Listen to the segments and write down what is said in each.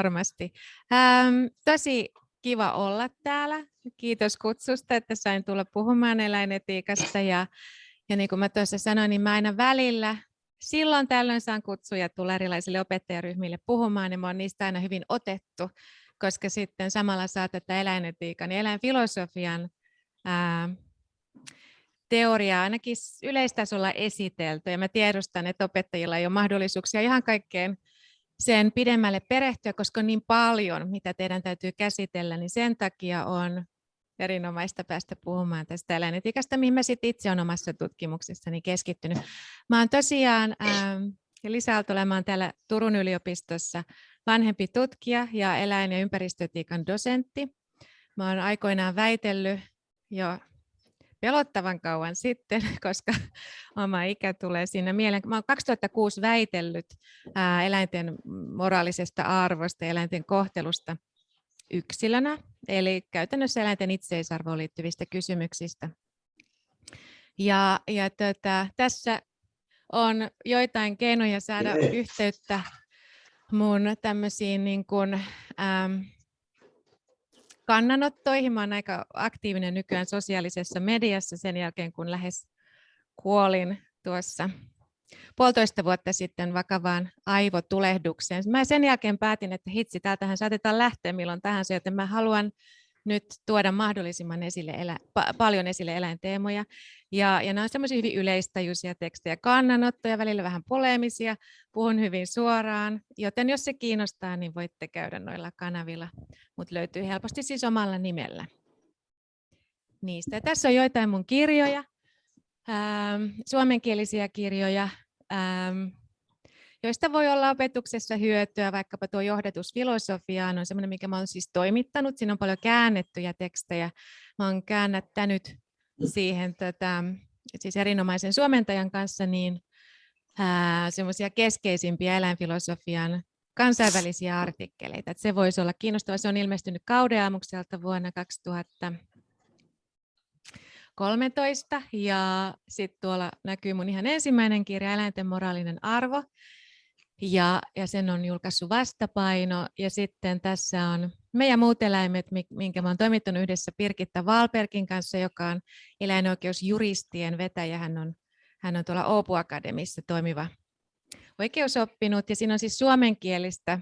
Varmasti. Tosi kiva olla täällä. Kiitos kutsusta, että sain tulla puhumaan eläinetiikasta. Ja niin kuin mä tuossa sanoin, niin mä aina välillä silloin tällöin saan kutsuja tulla erilaisille opettajaryhmille puhumaan, ja mä oon niistä aina hyvin otettu, koska sitten samalla saa tätä eläinetiikan ja eläinfilosofian teoriaa ainakin yleistasolla esitelty. Ja mä tiedostan, että opettajilla ei ole mahdollisuuksia ihan kaikkeen sen pidemmälle perehtyä, koska on niin paljon, mitä teidän täytyy käsitellä, niin sen takia on erinomaista päästä puhumaan tästä eläinetiikasta, mihin mä sit itse olen omassa tutkimuksessani keskittynyt. Mä oon tosiaan Liisa Aaltola, mä oon täällä Turun yliopistossa vanhempi tutkija ja eläin- ja ympäristöetiikan dosentti. Mä oon aikoinaan väitellyt jo pelottavan kauan sitten, koska oma ikä tulee siinä mieleen. Mä olen 2006 väitellyt eläinten moraalisesta arvosta ja eläinten kohtelusta yksilönä, eli käytännössä eläinten itseisarvoon liittyvistä kysymyksistä. Tässä on joitain keinoja saada yhteyttä mun tämmöisiin niin kuin, kannanottoihin. Mä olen aika aktiivinen nykyään sosiaalisessa mediassa sen jälkeen, kun lähes kuolin tuossa 1,5 vuotta sitten vakavaan aivotulehdukseen. Mä sen jälkeen päätin, että hitsi, täältähän saatetaan lähteä milloin tahansa, joten mä haluan nyt tuoda mahdollisimman paljon esille eläinteemoja. Ja nämä on semmoisia hyvin yleistajuisia tekstejä, kannanottoja, välillä vähän poleemisia, puhun hyvin suoraan, joten jos se kiinnostaa, niin voitte käydä noilla kanavilla, mutta löytyy helposti siis omalla nimellä niistä. Ja tässä on joitain mun kirjoja, suomenkielisiä kirjoja, joista voi olla opetuksessa hyötyä, vaikkapa tuo johdatus filosofiaan on semmoinen, mikä mä olen siis toimittanut. Siinä on paljon käännettyjä tekstejä. Mä olen käännättänyt siihen siis erinomaisen suomentajan kanssa niin semmoisia keskeisimpiä eläinfilosofian kansainvälisiä artikkeleita. Että se voisi olla kiinnostava. Se on ilmestynyt Kaudeaamukselta vuonna 2013 ja sitten tuolla näkyy mun ihan ensimmäinen kirja, Eläinten moraalinen arvo, ja sen on julkaissut Vastapaino, ja sitten tässä on Meidän muut eläimet, minkä mä oon toimittanut yhdessä Birgitta Wahlbergin kanssa, joka on eläinoikeusjuristien vetäjä. Hän on tuolla Åbo Akademissa toimiva oikeusoppinut, ja siinä on siis suomenkielistä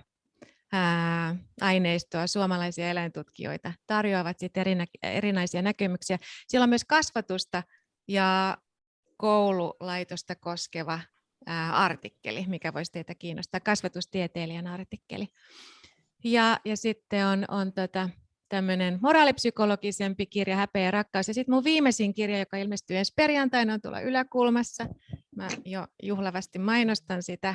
aineistoa, suomalaisia eläintutkijoita tarjoavat sitten erinäisiä näkemyksiä. Siellä on myös kasvatusta ja koululaitosta koskeva artikkeli, mikä voisi teitä kiinnostaa, kasvatustieteilijän artikkeli. Ja sitten on tämmöinen moraalipsykologisempi kirja, Häpeä ja rakkaus. Ja sitten mun viimeisin kirja, joka ilmestyy ensi perjantaina, on tuolla yläkulmassa. Mä jo juhlavasti mainostan sitä.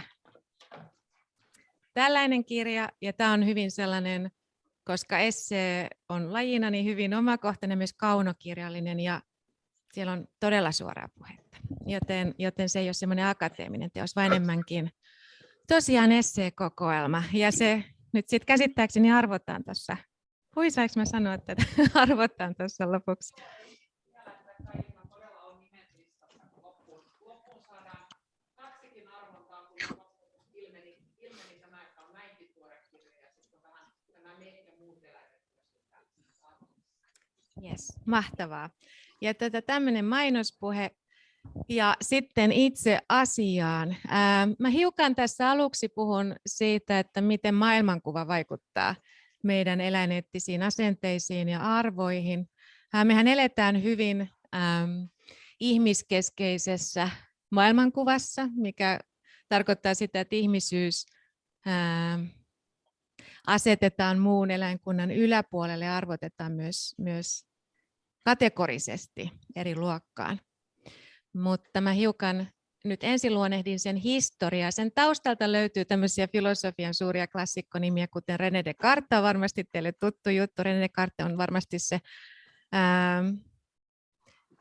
Tällainen kirja, ja tämä on hyvin sellainen, koska essee on lajina, niin hyvin omakohtainen, myös kaunokirjallinen, ja siellä on todella suoraa puhetta. Joten se ei ole semmoinen akateeminen teos, vaan enemmänkin tosiaan esseekokoelma. Ja se nyt sitten käsittääkseni arvotaan tuossa. Saanko mä sanoa, että arvotaan tuossa lopuksi? Yes, mahtavaa. Ja tämmöinen mainospuhe. Ja sitten itse asiaan. Mä hiukan tässä aluksi puhun siitä, että miten maailmankuva vaikuttaa meidän eläineettisiin asenteisiin ja arvoihin. Mehän eletään hyvin ihmiskeskeisessä maailmankuvassa, mikä tarkoittaa sitä, että ihmisyys asetetaan muun eläinkunnan yläpuolelle ja arvotetaan myös kategorisesti eri luokkaan. Mutta mä hiukan nyt ensin luonnehdin sen historiaa. Sen taustalta löytyy tämmöisiä filosofian suuria klassikkonimiä, kuten René Descartes, on varmasti teille tuttu juttu. René Descartes on varmasti se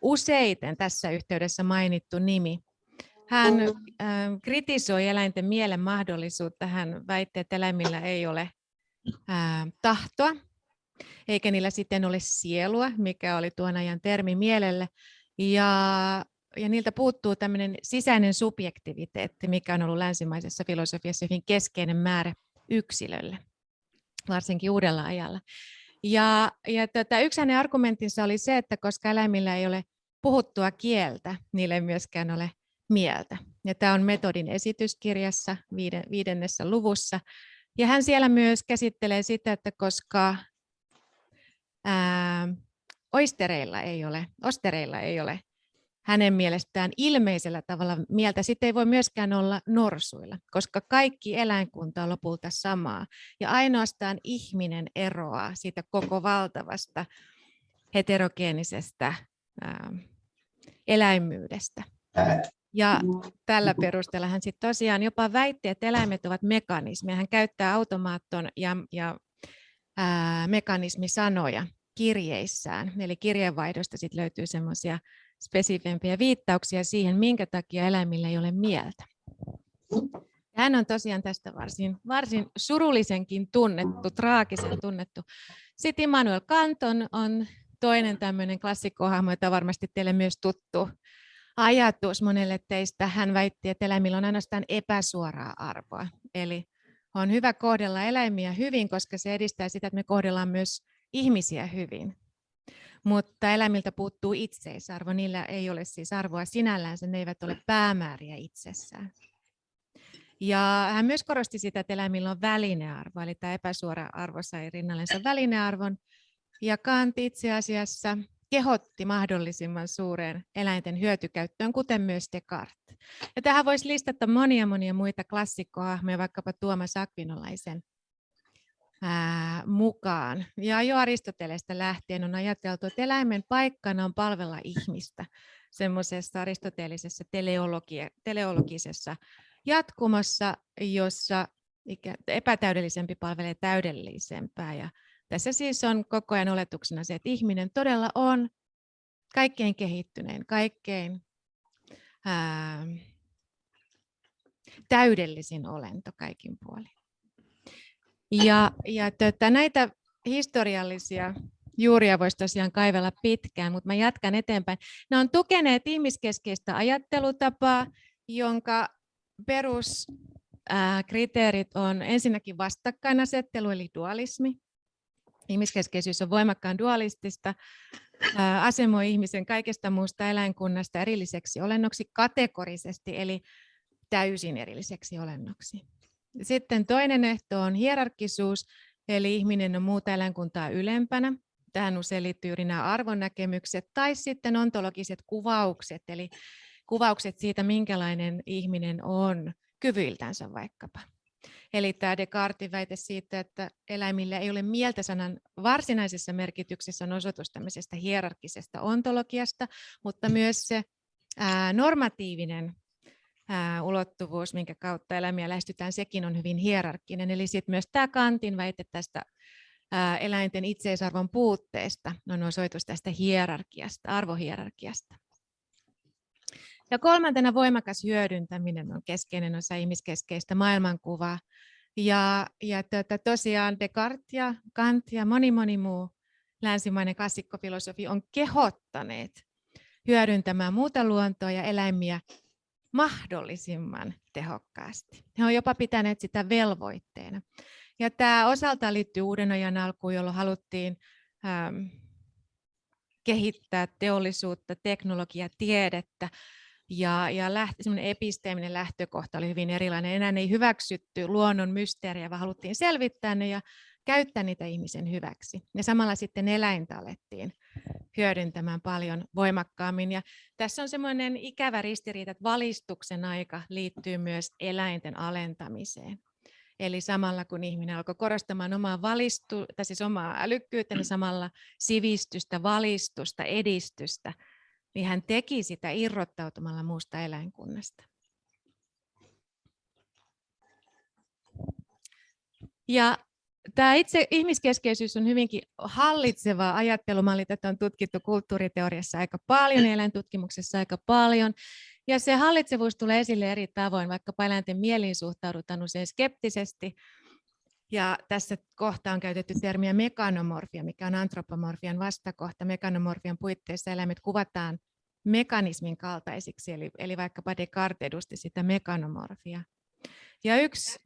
useiten tässä yhteydessä mainittu nimi. Hän kritisoi eläinten mielen mahdollisuutta. Hän väitti, että eläimillä ei ole tahtoa, eikä niillä sitten ole sielua, mikä oli tuon ajan termi mielelle. Ja niiltä puuttuu tämmöinen sisäinen subjektiviteetti, mikä on ollut länsimaisessa filosofiassa hyvin keskeinen määrä yksilölle. varsinkin uudella ajalla. Ja yksi hänen argumenttinsa oli se, että koska eläimillä ei ole puhuttua kieltä, niillä ei myöskään ole mieltä. Ja tämä on Metodin esityskirjassa 5. luvussa. Ja hän siellä myös käsittelee sitä, että koska ostereilla ei ole hänen mielestään ilmeisellä tavalla mieltä, sitten ei voi myöskään olla norsuilla, koska kaikki eläinkunta on lopulta samaa. Ja ainoastaan ihminen eroaa siitä koko valtavasta heterogeenisestä eläimyydestä. Ja tällä perusteella hän sitten tosiaan jopa väitti, että eläimet ovat mekanismeja. Hän käyttää automaatton ja mekanismisanoja kirjeissään. Eli kirjeenvaihdosta sitten löytyy semmoisia spesifempiä viittauksia siihen, minkä takia eläimillä ei ole mieltä. Hän on tosiaan tästä varsin surullisenkin tunnettu, traagisen tunnettu. Sitten Immanuel Kant on toinen tämmöinen klassikkohahmo, jota varmasti teille myös tuttu ajatus monelle teistä. Hän väitti, että eläimillä on ainoastaan epäsuoraa arvoa. Eli on hyvä kohdella eläimiä hyvin, koska se edistää sitä, että me kohdellaan myös ihmisiä hyvin. Mutta eläimiltä puuttuu itseisarvo. Niillä ei ole siis arvoa sinällään, ne eivät ole päämääriä itsessään. Ja hän myös korosti sitä, että eläimillä on välinearvo, eli tämä epäsuora arvo sai rinnallensa välinearvon. Ja Kant itse asiassa kehotti mahdollisimman suureen eläinten hyötykäyttöön, kuten myös Descartes. Ja tähän voisi listata monia muita klassikkohahmoja, vaikkapa Tuomas Akvinolaisen mukaan. Ja jo Aristotelesta lähtien on ajateltu, että eläimen paikkana on palvella ihmistä semmoisessa aristoteellisessa teleologisessa jatkumossa, jossa epätäydellisempi palvelee täydellisempää. Ja tässä siis on koko ajan oletuksena se, että ihminen todella on kaikkein kehittynein, kaikkein täydellisin olento kaikin puolin. Ja näitä historiallisia juuria voisi tosiaan kaivella pitkään, mutta mä jatkan eteenpäin. Ne on tukeneet ihmiskeskeistä ajattelutapaa, jonka peruskriteerit on ensinnäkin vastakkainasettelu eli dualismi. Ihmiskeskeisyys on voimakkaan dualistista, asemoi ihmisen kaikesta muusta eläinkunnasta erilliseksi olennoksi kategorisesti, eli täysin erilliseksi olennoksi. Sitten toinen ehto on hierarkkisuus, eli ihminen on muuta eläinkuntaa ylempänä. Tähän usein liittyy juuri nämä arvonnäkemykset, tai sitten ontologiset kuvaukset, eli kuvaukset siitä, minkälainen ihminen on kyvyiltänsä vaikkapa. Eli tämä Descartesin väite siitä, että eläimillä ei ole mieltä sanan varsinaisessa merkityksessä on osoitus tämmöisestä hierarkkisesta ontologiasta, mutta myös se normatiivinen ulottuvuus, minkä kautta eläimiä lähestytään, sekin on hyvin hierarkkinen. Eli sitten myös tämä Kantin väite tästä eläinten itseisarvon puutteesta on osoitus tästä hierarkiasta, arvohierarkiasta. Ja kolmantena voimakas hyödyntäminen on keskeinen osa ihmiskeskeistä maailmankuvaa. Ja tosiaan Descartes ja Kant ja moni muu länsimainen klassikkofilosofi on kehottaneet hyödyntämään muuta luontoa ja eläimiä mahdollisimman tehokkaasti. He ovat jopa pitäneet sitä velvoitteena. Ja tämä osaltaan liittyy uuden ajan alkuun, jolloin haluttiin kehittää teollisuutta, teknologiaa, tiedettä. Ja semmoinen episteeminen lähtökohta oli hyvin erilainen. Enää ei hyväksytty luonnon mysteeriä, vaan haluttiin selvittää ne ja käyttää niitä ihmisen hyväksi. Ja samalla sitten eläintä alettiin hyödyntämään paljon voimakkaammin. Ja tässä on semmoinen ikävä ristiriita, että valistuksen aika liittyy myös eläinten alentamiseen. Eli samalla kun ihminen alkoi korostamaan omaa älykkyyttä, niin samalla sivistystä, valistusta, edistystä, niin hän teki sitä irrottautumalla muusta eläinkunnasta. Ja tämä itse ihmiskeskeisyys on hyvinkin hallitseva ajattelumalli. Tätä on tutkittu kulttuuriteoriassa aika paljon, eläintutkimuksessa aika paljon. Ja se hallitsevuus tulee esille eri tavoin, vaikka eläinten mieliin suhtaudutaan usein skeptisesti. Ja tässä kohtaa on käytetty termiä mekanomorfia, mikä on antropomorfian vastakohta. Mekanomorfian puitteissa eläimet kuvataan mekanismin kaltaisiksi, eli vaikkapa Descartes edusti sitä mekanomorfiaa. Ja yksi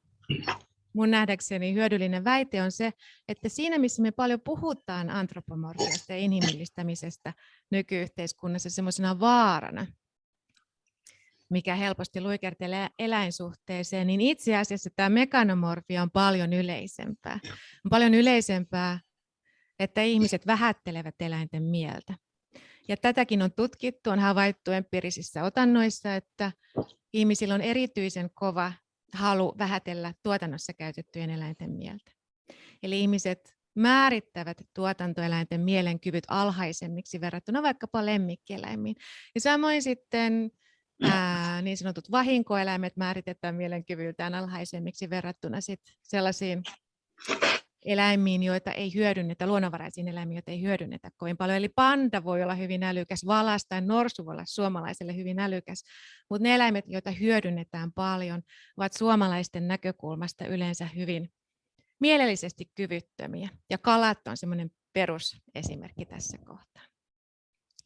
mun nähdäkseni hyödyllinen väite on se, että siinä missä me paljon puhutaan antropomorfiasta ja inhimillistämisestä nykyyhteiskunnassa semmoisena vaarana, mikä helposti luikertelee eläinsuhteeseen, niin itse asiassa tämä mekanomorfia on paljon yleisempää. On paljon yleisempää, että ihmiset vähättelevät eläinten mieltä. Ja tätäkin on tutkittu, on havaittu empiirisissä otannoissa, että ihmisillä on erityisen kova halu vähätellä tuotannossa käytettyjen eläinten mieltä. Eli ihmiset määrittävät tuotantoeläinten mielenkyvyt alhaisemmiksi verrattuna vaikkapa lemmikkieläimiin. Ja samoin sitten niin sanotut vahinkoeläimet määritetään mielenkyvyltään alhaisemmiksi verrattuna sellaisiin eläimiin, joita ei hyödynnetä, luonnonvaraisiin eläimiin, joita ei hyödynnetä kovin paljon. Eli panda voi olla hyvin älykäs, valas tai norsu voi olla suomalaiselle hyvin älykäs, mutta ne eläimet, joita hyödynnetään paljon, ovat suomalaisten näkökulmasta yleensä hyvin mielellisesti kyvyttömiä. Ja kalat on semmoinen perusesimerkki tässä kohtaa.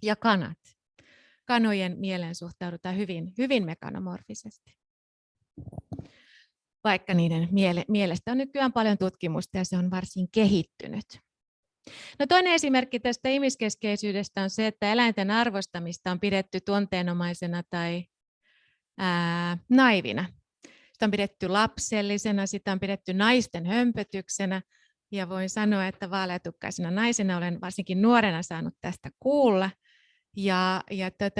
Ja kanat. Kanojen mieleen suhtaudutaan hyvin, hyvin mekanomorfisesti. Vaikka niiden mielestä on nykyään paljon tutkimusta ja se on varsin kehittynyt. No toinen esimerkki tästä ihmiskeskeisyydestä on se, että eläinten arvostamista on pidetty tunteenomaisena tai naivina. Sitä on pidetty lapsellisena, sitä on pidetty naisten hömpötyksenä. Ja voin sanoa, että vaaleatukkaisena naisena olen varsinkin nuorena saanut tästä kuulla. Ja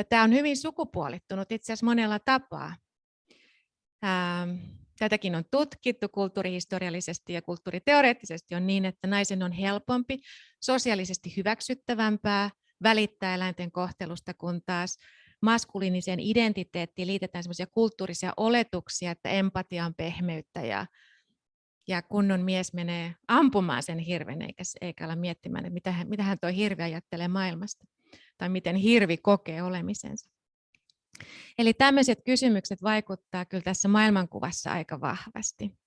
tämä on hyvin sukupuolittunut itse asiassa monella tapaa. Tätäkin on tutkittu kulttuurihistoriallisesti ja kulttuuriteoreettisesti on niin, että naisen on helpompi, sosiaalisesti hyväksyttävämpää välittää eläinten kohtelusta, kun taas maskuliiniseen identiteettiin liitetään sellaisia kulttuurisia oletuksia, että empatia on pehmeyttä ja kunnon mies menee ampumaan sen hirven eikä ala miettimään, että mitä hän tuo hirvi ajattelee maailmasta tai miten hirvi kokee olemisensa. Eli tämmöiset kysymykset vaikuttaa kyllä tässä maailmankuvassa aika vahvasti.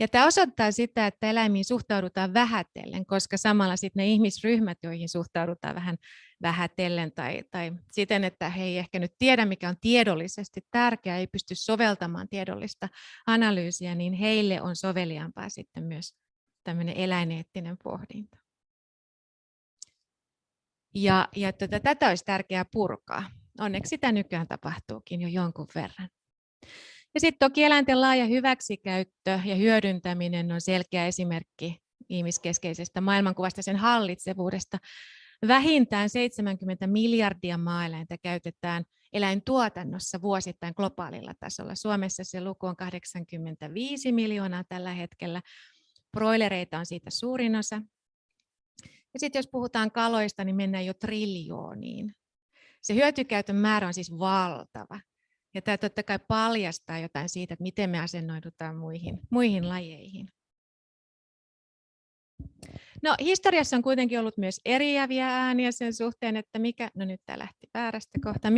Ja tämä osoittaa sitä, että eläimiin suhtaudutaan vähätellen, koska samalla sitten ne ihmisryhmät, joihin suhtaudutaan vähän vähätellen tai siten, että he ei ehkä nyt tiedä, mikä on tiedollisesti tärkeää, ei pysty soveltamaan tiedollista analyysiä, niin heille on soveliaampaa sitten myös tämmöinen eläineettinen pohdinta. Ja tätä olisi tärkeää purkaa. Onneksi sitä nykyään tapahtuukin jo jonkun verran. Ja sitten toki eläinten laaja hyväksikäyttö ja hyödyntäminen on selkeä esimerkki ihmiskeskeisestä maailmankuvasta, sen hallitsevuudesta. Vähintään 70 miljardia maaeläintä käytetään eläintuotannossa vuosittain globaalilla tasolla. Suomessa se luku on 85 miljoonaa tällä hetkellä. Broilereita on siitä suurin osa. Ja sitten jos puhutaan kaloista, niin mennään jo triljooniin. Se hyötykäytön määrä on siis valtava. Ja tämä totta kai paljastaa jotain siitä, että miten me asennoidutaan muihin lajeihin. No, historiassa on kuitenkin ollut myös eriäviä ääniä sen suhteen, että nyt tämä lähti väärästä kohta,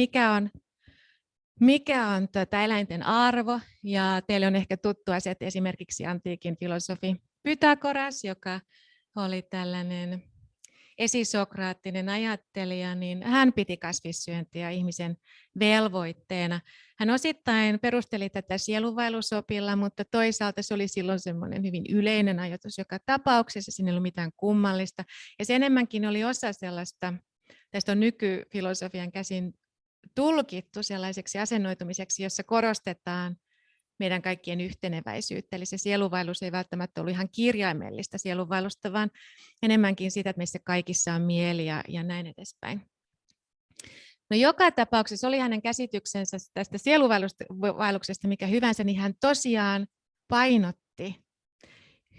mikä on eläinten arvo. Ja teille on ehkä tuttua se, että esimerkiksi antiikin filosofi Pythagoras, joka oli tällainen esisokraattinen ajattelija, niin hän piti kasvissyöntiä ihmisen velvoitteena. Hän osittain perusteli tätä sielunvaellusopilla, mutta toisaalta se oli silloin semmoinen hyvin yleinen ajatus joka tapauksessa, siinä ei ollut mitään kummallista. Ja se enemmänkin oli osa sellaista, tästä on nykyfilosofian käsin tulkittu sellaiseksi asennoitumiseksi, jossa korostetaan meidän kaikkien yhteneväisyyttä. Eli se sielunvaellus ei välttämättä ollut ihan kirjaimellista sielunvaellusta, vaan enemmänkin sitä, että meissä kaikissa on mieli ja näin edespäin. No joka tapauksessa oli hänen käsityksensä tästä sielunvaelluksesta mikä hyvänsä, niin hän tosiaan painotti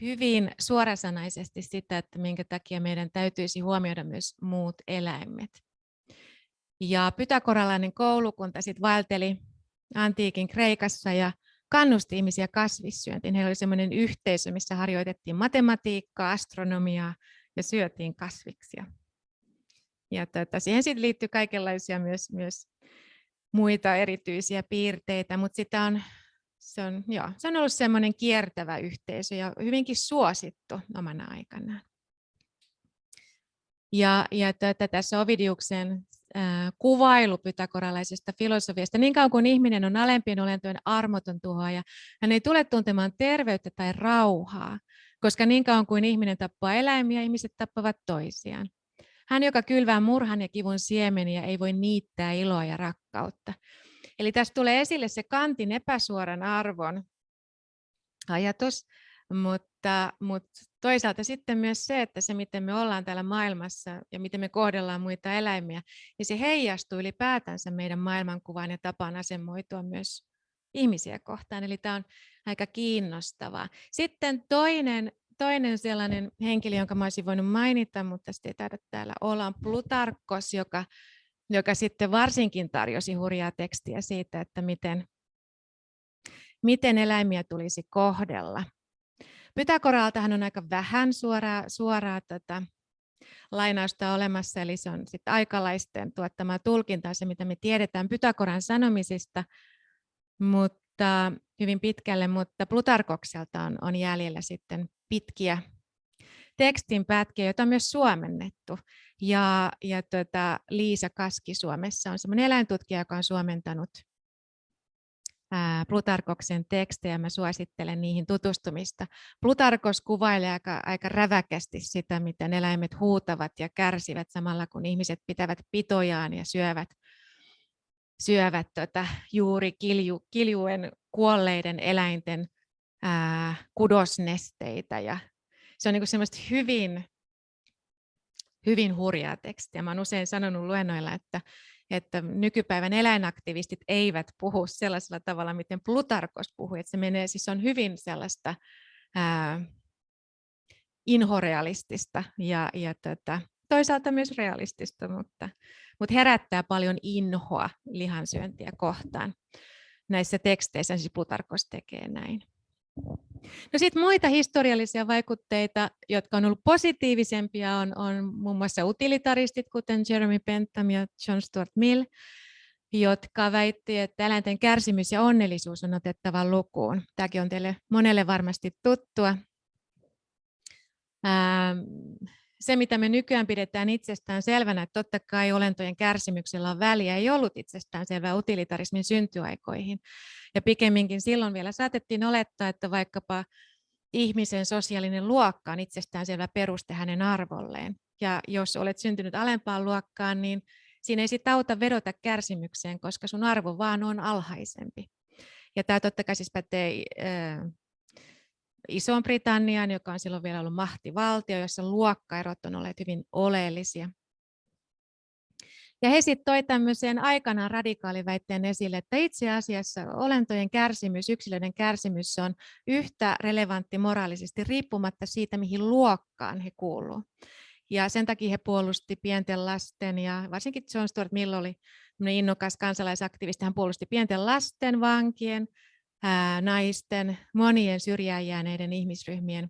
hyvin suorasanaisesti sitä, että minkä takia meidän täytyisi huomioida myös muut eläimet. Ja pythagoralainen koulukunta sitten vaelteli antiikin Kreikassa ja kannusti ihmisiä kasvissyöntiin. Heillä oli semmoinen yhteisö, missä harjoitettiin matematiikkaa, astronomiaa ja syötiin kasviksia. Ja siihen sitten liittyy kaikenlaisia myös muita erityisiä piirteitä, mutta se on ollut semmoinen kiertävä yhteisö ja hyvinkin suosittu omana aikanaan. Ja tässä Ovidiuksen kuvailu pythagoralaisesta filosofiasta. Niin kauan kuin ihminen on alempien olentojen armoton tuhoaja, hän ei tule tuntemaan terveyttä tai rauhaa, koska niin kauan kuin ihminen tappaa eläimiä, ihmiset tappavat toisiaan. Hän, joka kylvää murhan ja kivun siemeniä, ei voi niittää iloa ja rakkautta. Eli tässä tulee esille se Kantin epäsuoran arvon ajatus, mutta toisaalta sitten myös se, että se miten me ollaan täällä maailmassa ja miten me kohdellaan muita eläimiä, niin se heijastuu ylipäätänsä meidän maailmankuvaan ja tapaan asemoitua myös ihmisiä kohtaan. Eli tämä on aika kiinnostavaa. Sitten toinen sellainen henkilö, jonka mä olisin voinut mainita, mutta sitä ei taida täällä olla, on Plutarkkos, joka sitten varsinkin tarjosi hurjaa tekstiä siitä, että miten eläimiä tulisi kohdella. Pythagoraltahan on aika vähän suoraa lainausta olemassa, eli se on sitten aikalaisten tuottama tulkinta, se mitä me tiedetään Pythagoran sanomisista, mutta hyvin pitkälle, mutta Plutarkokselta on jäljellä sitten pitkiä tekstinpätkiä, joita on myös suomennettu. Ja Liisa Kaski Suomessa on semmoinen eläintutkija, joka on suomentanut Plutarkoksen tekstejä. Mä suosittelen niihin tutustumista. Plutarkos kuvailee aika räväkästi sitä, miten eläimet huutavat ja kärsivät samalla, kun ihmiset pitävät pitojaan ja syövät juuri kiljuen kuolleiden eläinten kudosnesteitä. Ja se on niin kuin semmoista hyvin hurjaa tekstiä. Mä olen usein sanonut luennoilla, että nykypäivän eläinaktivistit eivät puhu sellaisella tavalla, miten Plutarkos puhui. Että se menee, siis on hyvin sellaista inhorealistista ja toisaalta myös realistista, mutta herättää paljon inhoa lihansyöntiä kohtaan. Näissä teksteissä siis Plutarkos tekee näin. No sitten muita historiallisia vaikutteita, jotka on ollut positiivisempia, on muun muassa utilitaristit, kuten Jeremy Bentham ja John Stuart Mill, jotka väitti, että eläinten kärsimys ja onnellisuus on otettava lukuun. Tämäkin on teille monelle varmasti tuttua. Se, mitä me nykyään pidetään itsestään selvänä, että totta kai olentojen kärsimyksellä on väliä, ei ollut itsestään selvää utilitarismin syntyaikoihin. Ja pikemminkin silloin vielä saatettiin olettaa, että vaikkapa ihmisen sosiaalinen luokka on itsestäänselvä peruste hänen arvolleen. Ja jos olet syntynyt alempaan luokkaan, niin siinä ei sitten auta vedota kärsimykseen, koska sun arvo vaan on alhaisempi. Ja tämä totta kai siis pätee Iso-Britanniaan, joka on silloin vielä ollut mahtivaltio, jossa luokkaerot on olleet hyvin oleellisia. Ja he sitten toi tämmöisen aikanaan radikaaliväitteen esille, että itse asiassa olentojen kärsimys, yksilöiden kärsimys on yhtä relevantti moraalisesti riippumatta siitä, mihin luokkaan he kuuluvat. Ja sen takia he puolusti pienten lasten, ja varsinkin John Stuart Mill oli innokas kansalaisaktivisti, hän puolusti pienten lasten, vankien, naisten, monien syrjään jääneiden ihmisryhmien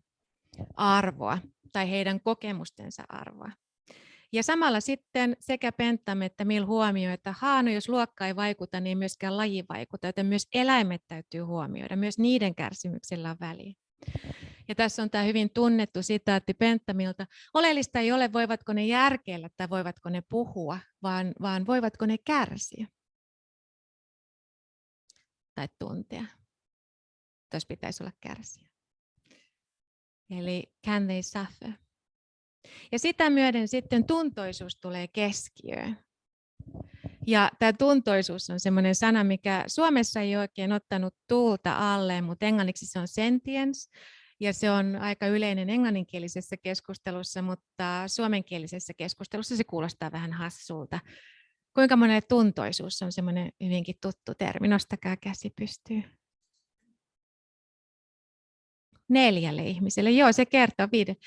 arvoa tai heidän kokemustensa arvoa. Ja samalla sitten sekä Bentham että Mill huomioi, että jos luokka ei vaikuta, niin myöskään laji vaikuta, joten myös eläimet täytyy huomioida, myös niiden kärsimyksellä on väliä. Ja tässä on tämä hyvin tunnettu sitaatti Benthamilta. Oleellista ei ole, voivatko ne järkeillä tai voivatko ne puhua, vaan voivatko ne kärsiä tai tuntea. Tuossa pitäisi olla kärsiä. Eli can they suffer? Ja sitä myöden sitten tuntoisuus tulee keskiöön. Ja tämä tuntoisuus on semmoinen sana, mikä Suomessa ei oikein ottanut tuulta alle, mutta englanniksi se on sentience. Ja se on aika yleinen englanninkielisessä keskustelussa, mutta suomenkielisessä keskustelussa se kuulostaa vähän hassulta. Kuinka monelle tuntoisuus on semmoinen hyvinkin tuttu termi? Nostakaa käsi pystyyn. 4 ihmiselle. Joo, se kertoo 5.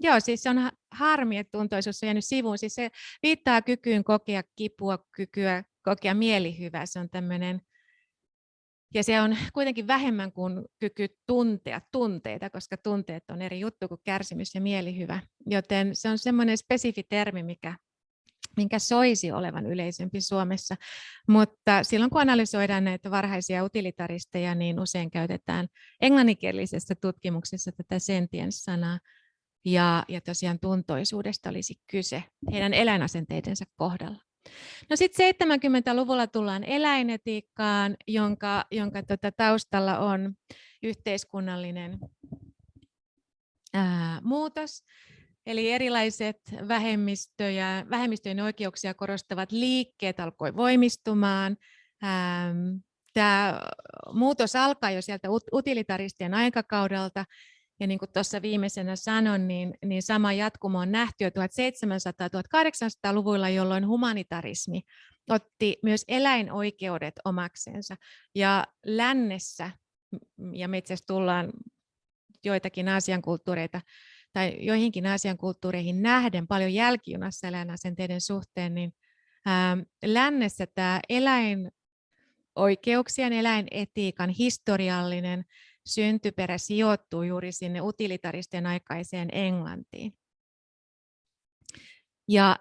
Joo, siis se on harmi, että tuntoisuus on jäänyt sivuun. Siis se viittaa kykyyn kokea kipua, kykyä kokea mielihyvää. Se on tämmöinen, ja se on kuitenkin vähemmän kuin kyky tuntea tunteita, koska tunteet on eri juttu kuin kärsimys ja mielihyvä. Joten se on semmoinen spesifi termi, minkä soisi olevan yleisempi Suomessa. Mutta silloin kun analysoidaan näitä varhaisia utilitaristeja, niin usein käytetään englanninkielisessä tutkimuksessa tätä sentience-sanaa. ja tosiaan tuntoisuudesta olisi kyse heidän eläinasenteidensa kohdalla. No sitten 70-luvulla tullaan eläinetiikkaan, jonka taustalla on yhteiskunnallinen muutos. Eli erilaiset vähemmistöjen oikeuksia korostavat liikkeet alkoi voimistumaan. Tämä muutos alkaa jo sieltä utilitaristien aikakaudelta. Ja niin kuin tuossa viimeisenä sanon, niin sama jatkumo on nähty jo 1700-1800-luvuilla, jolloin humanitarismi otti myös eläinoikeudet omaksensa. Ja lännessä, ja me itse asiassa tullaan joitakin Aasian kulttuureita tai joihinkin Aasian kulttuureihin nähden paljon jälkijunassa eläinasenteiden suhteen, niin lännessä tämä eläinoikeuksien, eläinetiikan historiallinen syntyperä sijoittuu juuri sinne utilitaristen aikaiseen Englantiin.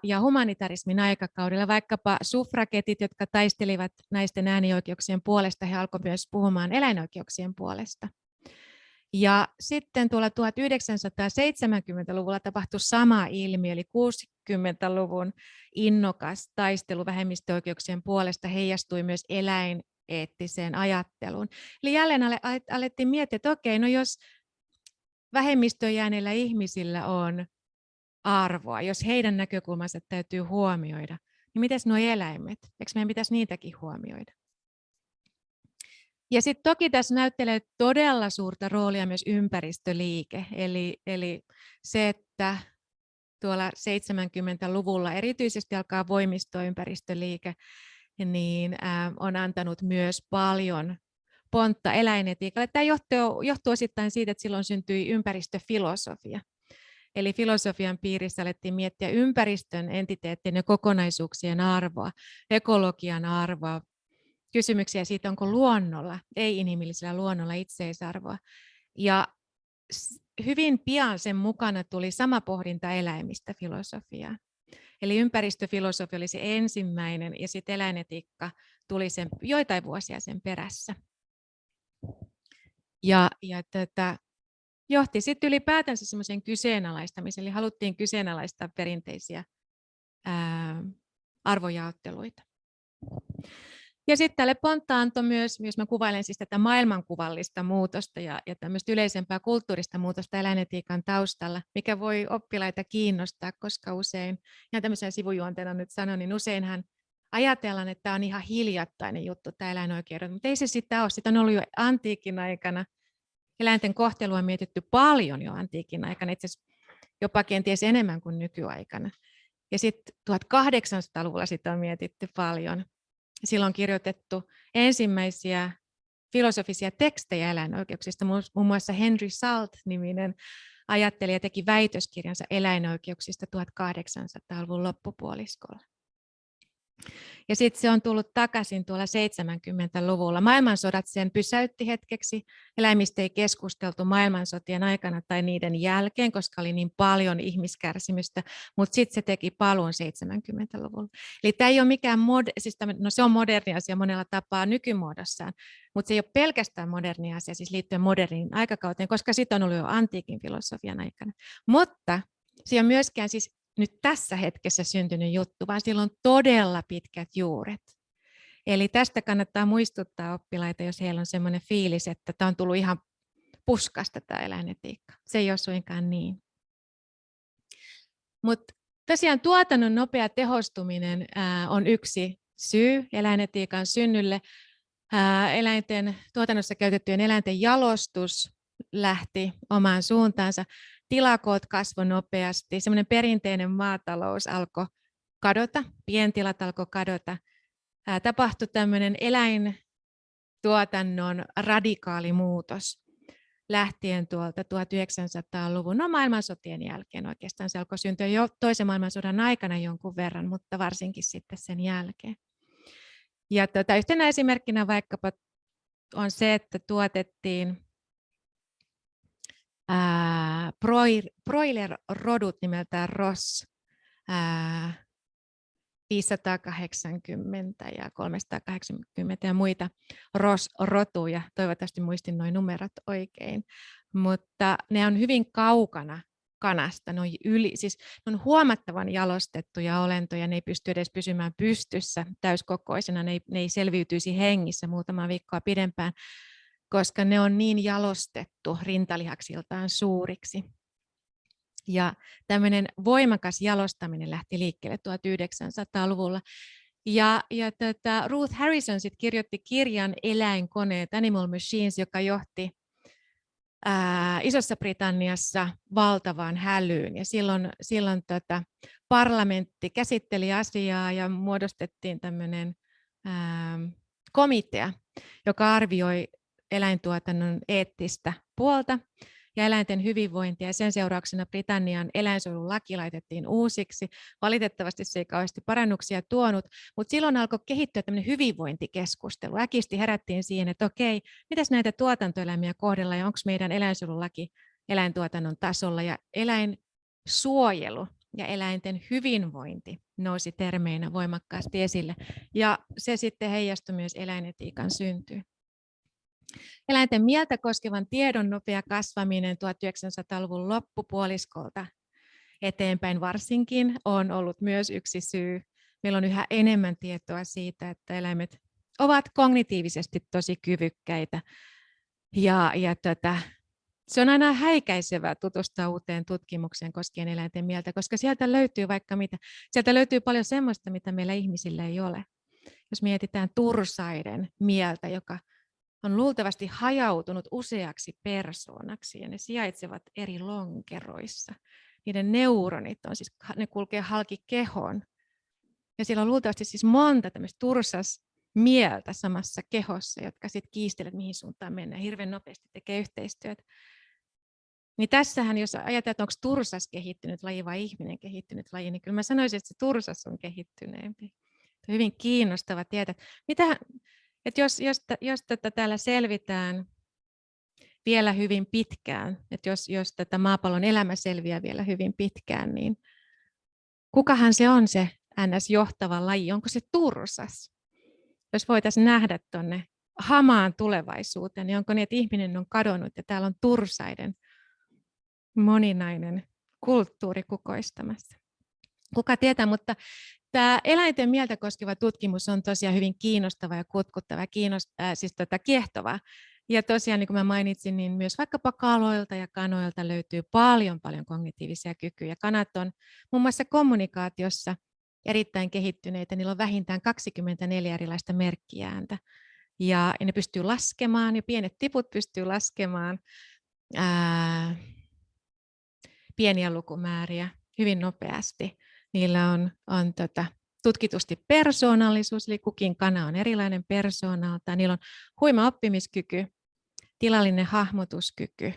Ja humanitarismin aikakaudella vaikkapa suffragetit, jotka taistelivat naisten äänioikeuksien puolesta, he alkoivat myös puhumaan eläinoikeuksien puolesta. Ja sitten tuolla 1970-luvulla tapahtui sama ilmiö, eli 60-luvun innokas taistelu vähemmistöoikeuksien puolesta heijastui myös eläineettiseen ajatteluun. Eli jälleen alettiin miettiä, että okei, no jos vähemmistöön jääneillä ihmisillä on arvoa, jos heidän näkökulmansa täytyy huomioida, niin miten nuo eläimet? Eikö meidän pitäisi niitäkin huomioida? Ja sitten toki tässä näyttelee todella suurta roolia myös ympäristöliike, eli se, että tuolla 70-luvulla erityisesti alkaa voimistua ympäristöliike, niin on antanut myös paljon pontta eläinetiikalle. Tämä johtuu osittain siitä, että silloin syntyi ympäristöfilosofia. Eli filosofian piirissä alettiin miettiä ympäristön entiteettien ja kokonaisuuksien arvoa, ekologian arvoa, kysymyksiä siitä, onko luonnolla, ei-inhimillisellä luonnolla itseisarvoa. Ja hyvin pian sen mukana tuli sama pohdinta eläimistä filosofiaan. Eli ympäristöfilosofia oli se ensimmäinen ja sitten eläinetiikka tuli sen joitain vuosia sen perässä. Ja johti sitten ylipäätänsä semmoisen kyseenalaistamiseen, eli haluttiin kyseenalaistaa perinteisiä arvojaotteluita. Ja sitten tälle pontta antoi myös mä kuvailen siis tätä maailmankuvallista muutosta ja tämmöistä yleisempää kulttuurista muutosta eläinetiikan taustalla, mikä voi oppilaita kiinnostaa, koska usein, ja tämmöisen sivujuonteena nyt sanon, niin useinhan ajatellaan, että tämä on ihan hiljattainen juttu, tämä eläinoikeudet, mutta ei se sitä ole. Sitä on ollut jo antiikin aikana. Eläinten kohtelua on mietitty paljon jo antiikin aikana, itse asiassa jopa kenties enemmän kuin nykyaikana. Ja sitten 1800-luvulla sitä on mietitty paljon. Silloin on kirjoitettu ensimmäisiä filosofisia tekstejä eläinoikeuksista. Muun muassa Henry Salt-niminen ajattelija teki väitöskirjansa eläinoikeuksista 1800-luvun loppupuoliskolla. Ja sitten se on tullut takaisin tuolla 70-luvulla. Maailmansodat sen pysäytti hetkeksi. Eläimistä ei keskusteltu maailmansotien aikana tai niiden jälkeen, koska oli niin paljon ihmiskärsimystä, mutta sitten se teki paluun 70-luvulla. Eli tämä ei ole mikään, no se on moderni asia monella tapaa nykymuodossaan, mutta se ei ole pelkästään moderni asia, siis liittyen moderniin aikakauteen, koska sitä on ollut jo antiikin filosofian aikana. Mutta se on myöskään siis nyt tässä hetkessä syntynyt juttu, vaan sillä on todella pitkät juuret. Eli tästä kannattaa muistuttaa oppilaita, jos heillä on sellainen fiilis, että tämä on tullut ihan puskasta tämä eläinetiikka. Se ei ole suinkaan niin. Mutta tosiaan tuotannon nopea tehostuminen on yksi syy eläinetiikan synnylle. Tuotannossa käytettyjen eläinten jalostus lähti omaan suuntaansa. Tilakoot kasvoi nopeasti, semmoinen perinteinen maatalous alkoi kadota, pientilat alkoi kadota. Tapahtui tämmöinen eläintuotannon radikaali muutos lähtien tuolta 1900-luvun, maailmansotien jälkeen oikeastaan. Se alkoi syntyä jo toisen maailmansodan aikana jonkun verran, mutta varsinkin sitten sen jälkeen. Ja yhtenä esimerkkinä vaikkapa on se, että tuotettiin broiler-rodut nimeltään Ross 580 ja 380 ja muita Ross-rotuja. Toivottavasti muistin nuo numerot oikein, mutta ne on hyvin kaukana kanasta. Siis ne on huomattavan jalostettuja olentoja, ne ei pysty edes pysymään pystyssä täyskokoisena, ne ei selviytyisi hengissä muutama viikkoa pidempään, koska ne on niin jalostettu rintalihaksiltaan suuriksi. Ja tämmöinen voimakas jalostaminen lähti liikkeelle 1900-luvulla. Ja Ruth Harrison sit kirjoitti kirjan Eläinkoneet, Animal Machines, joka johti Isossa Britanniassa valtavaan hälyyn. Ja silloin parlamentti käsitteli asiaa ja muodostettiin tämmöinen komitea, joka arvioi eläintuotannon eettistä puolta ja eläinten hyvinvointia. Ja sen seurauksena Britannian eläinsuojelulaki laitettiin uusiksi. Valitettavasti se ei kauheasti parannuksia tuonut, mutta silloin alkoi kehittyä tämmöinen hyvinvointikeskustelu. Äkisti herättiin siihen, että okei, mitäs näitä tuotantoeläimiä kohdellaan ja onko meidän eläinsuojelulaki eläintuotannon tasolla. Ja eläinsuojelu ja eläinten hyvinvointi nousi termeinä voimakkaasti esille. Ja se sitten heijastui myös eläinetiikan syntyyn. Eläinten mieltä koskevan tiedon nopea kasvaminen 1900-luvun loppupuoliskolta eteenpäin varsinkin on ollut myös yksi syy. Meillä on yhä enemmän tietoa siitä, että eläimet ovat kognitiivisesti tosi kyvykkäitä. Se on aina häikäisevää tutustua uuteen tutkimukseen koskien eläinten mieltä, koska sieltä löytyy vaikka mitä. Sieltä löytyy paljon sellaista, mitä meillä ihmisillä ei ole. Jos mietitään tursaiden mieltä, joka on luultavasti hajautunut useaksi persoonaksi ja ne sijaitsevat eri lonkeroissa. Niiden neuronit ne kulkee halki kehoon. Ja siellä on luultavasti siis monta tämmöistä tursasmieltä samassa kehossa, jotka sitten kiistelevät, mihin suuntaan mennään. Hirveän nopeasti tekee yhteistyötä. Niin tässähän, jos ajatellaan, että onko tursas kehittynyt laji vai ihminen kehittynyt laji, niin kyllä mä sanoisin, että se tursas on kehittyneempi. Hyvin kiinnostava tietää. Että jos täällä selvitään vielä hyvin pitkään, että jos tätä maapallon elämä selviää vielä hyvin pitkään, niin kukahan se on se NS-johtava laji? Onko se tursas? Jos voitaisiin nähdä tuonne hamaan tulevaisuuteen, niin onko niin, että ihminen on kadonnut ja täällä on tursaiden moninainen kulttuuri kukoistamassa? Kuka tietää, mutta tämä eläinten mieltä koskeva tutkimus on tosiaan hyvin kiinnostava ja kutkuttava, kiehtova. Ja tosiaan, niin kuin mä mainitsin, niin myös vaikkapa kaloilta ja kanoilta löytyy paljon kognitiivisia kykyjä. Kanat on muun muassa kommunikaatiossa erittäin kehittyneitä. Niillä on vähintään 24 erilaista merkkiääntä. Ja ne pystyy laskemaan, ja pienet tiput pystyy laskemaan pieniä lukumääriä hyvin nopeasti. Niillä on tutkitusti persoonallisuus, eli kukin kana on erilainen persoonalta. Niillä on huima oppimiskyky, tilallinen hahmotuskyky,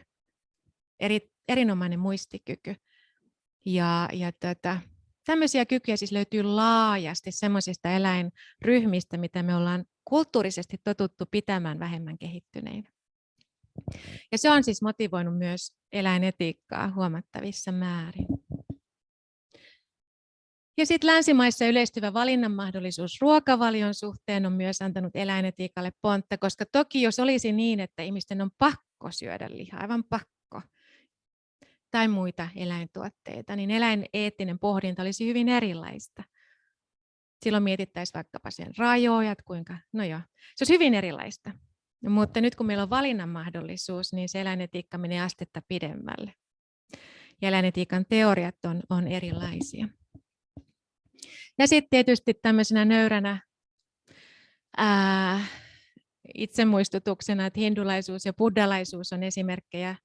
erinomainen muistikyky. Tämmöisiä kykyjä siis löytyy laajasti semmoisista eläinryhmistä, mitä me ollaan kulttuurisesti totuttu pitämään vähemmän kehittyneinä. Ja se on siis motivoinut myös eläinetiikkaa huomattavissa määrin. Ja sitten länsimaissa yleistyvä valinnanmahdollisuus ruokavalion suhteen on myös antanut eläinetiikalle pontta, koska toki jos olisi niin, että ihmisten on pakko syödä lihaa, aivan pakko, tai muita eläintuotteita, niin eläineettinen pohdinta olisi hyvin erilaista. Silloin mietittäisiin vaikkapa sen rajoja, kuinka, se olisi hyvin erilaista. Mutta nyt kun meillä on valinnan mahdollisuus, niin se eläinetiikka menee astetta pidemmälle. Ja eläinetiikan teoriat on erilaisia. Ja sitten tietysti tämmöisenä nöyränä itsemuistutuksena, että hindulaisuus ja buddhalaisuus on esimerkkejä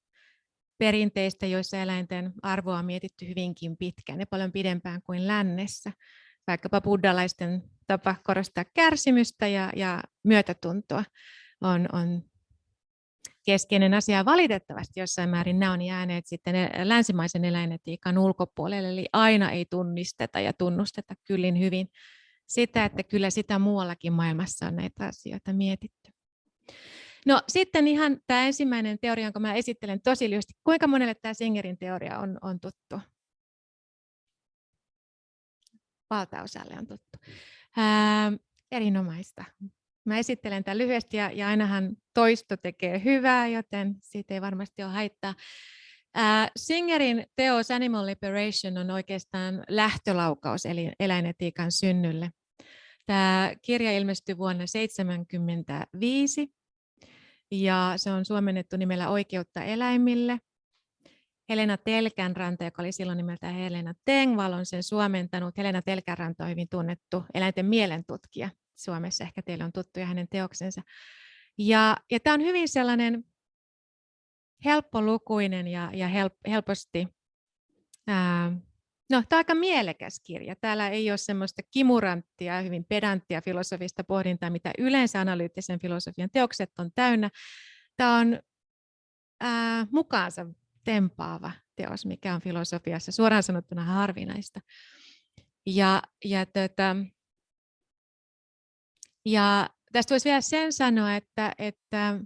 perinteistä, joissa eläinten arvoa on mietitty hyvinkin pitkään ja paljon pidempään kuin lännessä. Vaikkapa buddhalaisten tapa korostaa kärsimystä ja myötätuntoa on keskeinen asia. Valitettavasti jossain määrin nämä on jääneet sitten länsimaisen eläinetiikan ulkopuolelle, eli aina ei tunnisteta ja tunnusteta kyllin hyvin sitä, että kyllä sitä muuallakin maailmassa on näitä asioita mietitty. No sitten ihan tämä ensimmäinen teoria, jonka mä esittelen tosi lyhyesti. Kuinka monelle tämä Singerin teoria on tuttu? Valtaosalle on tuttu. Erinomaista. Mä esittelen tämän lyhyesti ja ainahan toisto tekee hyvää, joten siitä ei varmasti ole haittaa. Singerin teos Animal Liberation on oikeastaan lähtölaukaus eli eläinetiikan synnylle. Tämä kirja ilmestyi vuonna 1975 ja se on suomennettu nimellä Oikeutta eläimille. Helena Telkänranta, joka oli silloin nimeltään Helena Tengvall, on sen suomentanut. Helena Telkänranta on hyvin tunnettu eläinten mielentutkija. Suomessa ehkä teille on tuttuja hänen teoksensa. Ja tämä on hyvin sellainen helppolukuinen ja helposti, tämä on aika mielekäs kirja. Täällä ei ole semmoista kimuranttia, hyvin pedanttia filosofista pohdintaa, mitä yleensä analyyttisen filosofian teokset on täynnä. Tämä on mukaansa tempaava teos, mikä on filosofiassa suoraan sanottuna harvinaista. Ja tästä voisi vielä sen sanoa, että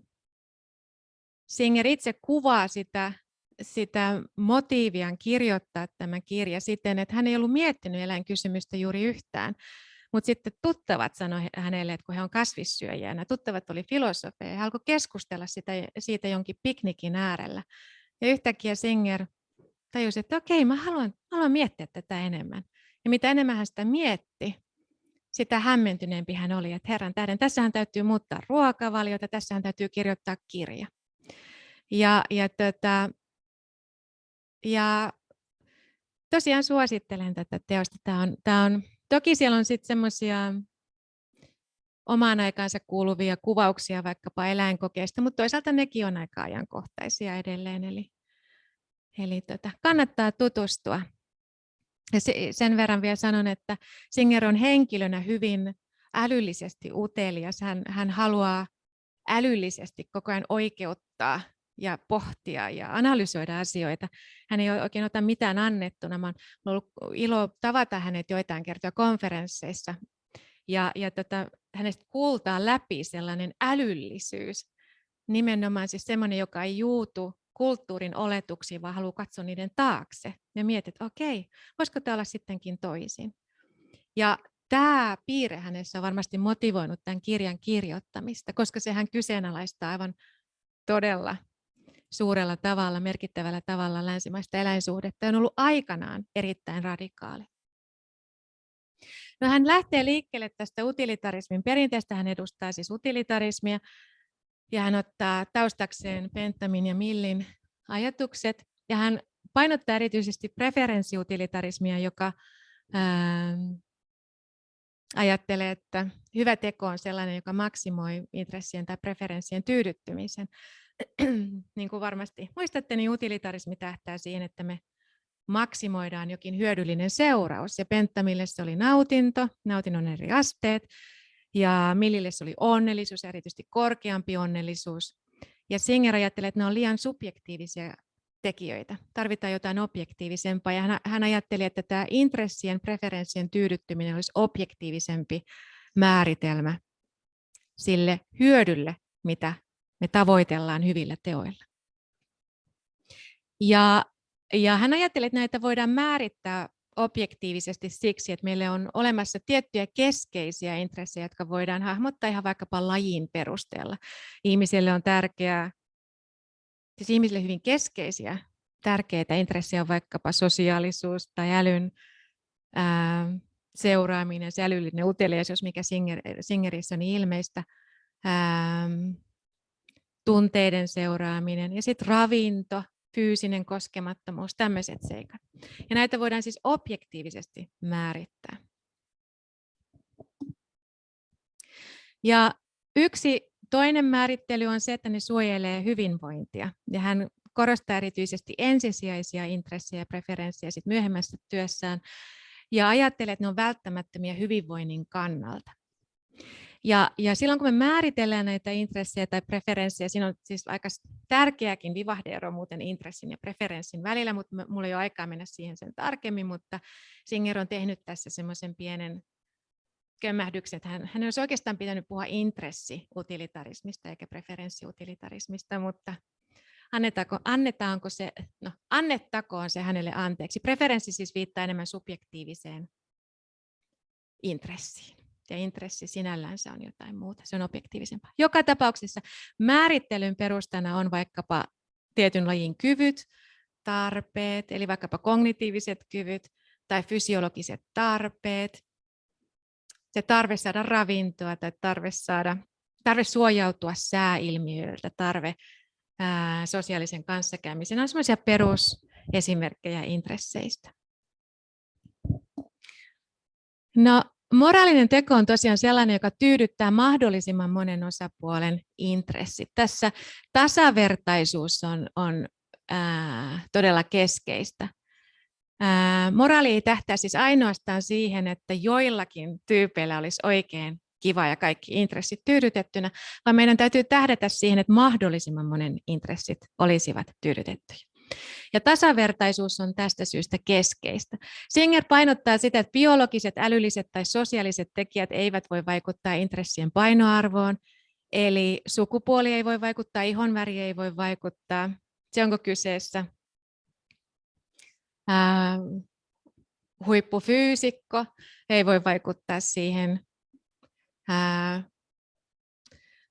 Singer itse kuvaa sitä motiiviaan kirjoittaa tämä kirja siten, että hän ei ollut miettinyt eläinkysymystä juuri yhtään. Mutta sitten tuttavat sanoivat hänelle, että kun he on kasvissyöjiä, nämä tuttavat oli filosofeja, ja hän alkoi keskustella siitä jonkin piknikin äärellä. Ja yhtäkkiä Singer tajusi, että okei, mä haluan miettiä tätä enemmän. Ja mitä enemmän hän sitä mietti, sitä hämmentyneempi hän oli, että herran tähden, tässähän täytyy muuttaa ruokavaliota, tässähän täytyy kirjoittaa kirja. Ja tosiaan suosittelen tätä teosta. Toki siellä on sitten semmoisia omaan aikaansa kuuluvia kuvauksia vaikkapa eläinkokeista, mutta toisaalta nekin on aika ajankohtaisia edelleen. Eli kannattaa tutustua. Ja sen verran vielä sanon, että Singer on henkilönä hyvin älyllisesti utelias. Hän haluaa älyllisesti koko ajan oikeuttaa ja pohtia ja analysoida asioita. Hän ei oikein ota mitään annettuna. Minulla on ollut ilo tavata hänet joitain kertoja konferensseissa. Ja hänestä kuultaa läpi sellainen älyllisyys. Nimenomaan siis sellainen, joka ei juutu kulttuurin oletuksiin, vaan haluaa katsoa niiden taakse. Ja mietit, että okei, voisiko tämä olla sittenkin toisin. Ja tämä piirre hänessä on varmasti motivoinut tämän kirjan kirjoittamista, koska sehän kyseenalaistaa aivan todella suurella tavalla, merkittävällä tavalla länsimaista eläinsuhdetta. On ollut aikanaan erittäin radikaali. No, hän lähtee liikkeelle tästä utilitarismin perinteestä. Hän edustaa siis utilitarismia ja hän ottaa taustakseen Benthamin ja Millin ajatukset. Ja hän painottaa erityisesti preferenssiutilitarismia, joka ajattelee, että hyvä teko on sellainen, joka maksimoi intressien tai preferenssien tyydyttymisen. Niin kuin varmasti muistatte, niin utilitarismi tähtää siihen, että me maksimoidaan jokin hyödyllinen seuraus. Ja Benthamille se oli nautinto, nautinnon eri asteet, ja Millille se oli onnellisuus, erityisesti korkeampi onnellisuus. Ja Singer ajattelee, että ne on liian subjektiivisia tekijöitä. Tarvitaan jotain objektiivisempaa, ja hän ajatteli, että tämä intressien, preferenssien tyydyttyminen olisi objektiivisempi määritelmä sille hyödylle, mitä me tavoitellaan hyvillä teoilla. Ja hän ajatteli, että näitä voidaan määrittää objektiivisesti siksi, että meillä on olemassa tiettyjä keskeisiä intressejä, jotka voidaan hahmottaa ihan vaikkapa lajin perusteella. Ihmisille on tärkeää, siis ihmisille hyvin keskeisiä, tärkeitä intressejä on vaikkapa sosiaalisuus tai älyn seuraaminen, se älyllinen uteliaisuus, mikä Singerissä on ilmeistä, tunteiden seuraaminen ja sitten ravinto, fyysinen koskemattomuus, tämmöiset seikat. Ja näitä voidaan siis objektiivisesti määrittää. Ja yksi toinen määrittely on se, että ne suojelee hyvinvointia. Ja hän korostaa erityisesti ensisijaisia intressejä ja preferenssejä sit myöhemmässä työssään ja ajattelee, että ne on välttämättömiä hyvinvoinnin kannalta. Ja silloin kun me määritellään näitä intressejä tai preferenssejä, siinä on siis aika tärkeäkin vivahdeero muuten intressin ja preferenssin välillä, mutta minulla ei ole aikaa mennä siihen sen tarkemmin, mutta Singer on tehnyt tässä semmoisen pienen kömmähdyksen, että hän olisi oikeastaan pitänyt puhua intressiutilitarismista eikä preferenssiutilitarismista, mutta annettakoon se hänelle anteeksi. Preferenssi siis viittaa enemmän subjektiiviseen intressiin. Ja intressi sinällänsä on jotain muuta, se on objektiivisempaa. Joka tapauksessa määrittelyn perustana on vaikkapa tietyn lajin kyvyt tarpeet, eli vaikkapa kognitiiviset kyvyt tai fysiologiset tarpeet, se tarve saada ravintoa tai tarve suojautua sääilmiöiltä, tarve sosiaalisen kanssakäymisen, on sellaisia perusesimerkkejä intresseistä. No, moraalinen teko on tosiaan sellainen, joka tyydyttää mahdollisimman monen osapuolen intressit. Tässä tasavertaisuus on todella keskeistä. Moraali ei tähtää siis ainoastaan siihen, että joillakin tyypeillä olisi oikein kiva ja kaikki intressit tyydytettynä, vaan meidän täytyy tähdätä siihen, että mahdollisimman monen intressit olisivat tyydytettyjä. Ja tasavertaisuus on tästä syystä keskeistä. Singer painottaa sitä, että biologiset, älylliset tai sosiaaliset tekijät eivät voi vaikuttaa intressien painoarvoon, eli sukupuoli ei voi vaikuttaa, ihonväri ei voi vaikuttaa, se onko kyseessä huippufyysikko, ei voi vaikuttaa siihen.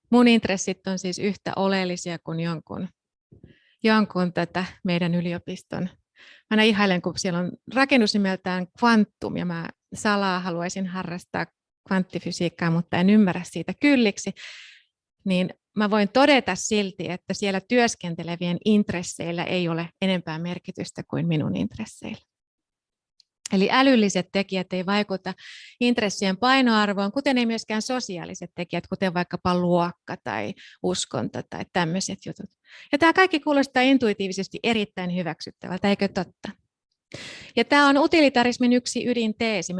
Mun intressit on siis yhtä oleellisia kuin jonkun tätä meidän yliopiston. Mä aina ihailen, kun siellä on rakennus nimeltään Quantum, ja mä salaa haluaisin harrastaa kvanttifysiikkaa, mutta en ymmärrä siitä kylliksi, niin mä voin todeta silti, että siellä työskentelevien intresseillä ei ole enempää merkitystä kuin minun intresseillä. Eli älylliset tekijät ei vaikuta intressien painoarvoon, kuten ei myöskään sosiaaliset tekijät, kuten vaikkapa luokka tai uskonto tai tämmöiset jutut. Ja tämä kaikki kuulostaa intuitiivisesti erittäin hyväksyttävältä, eikö totta? Ja tämä on utilitarismin yksi ydinteesi,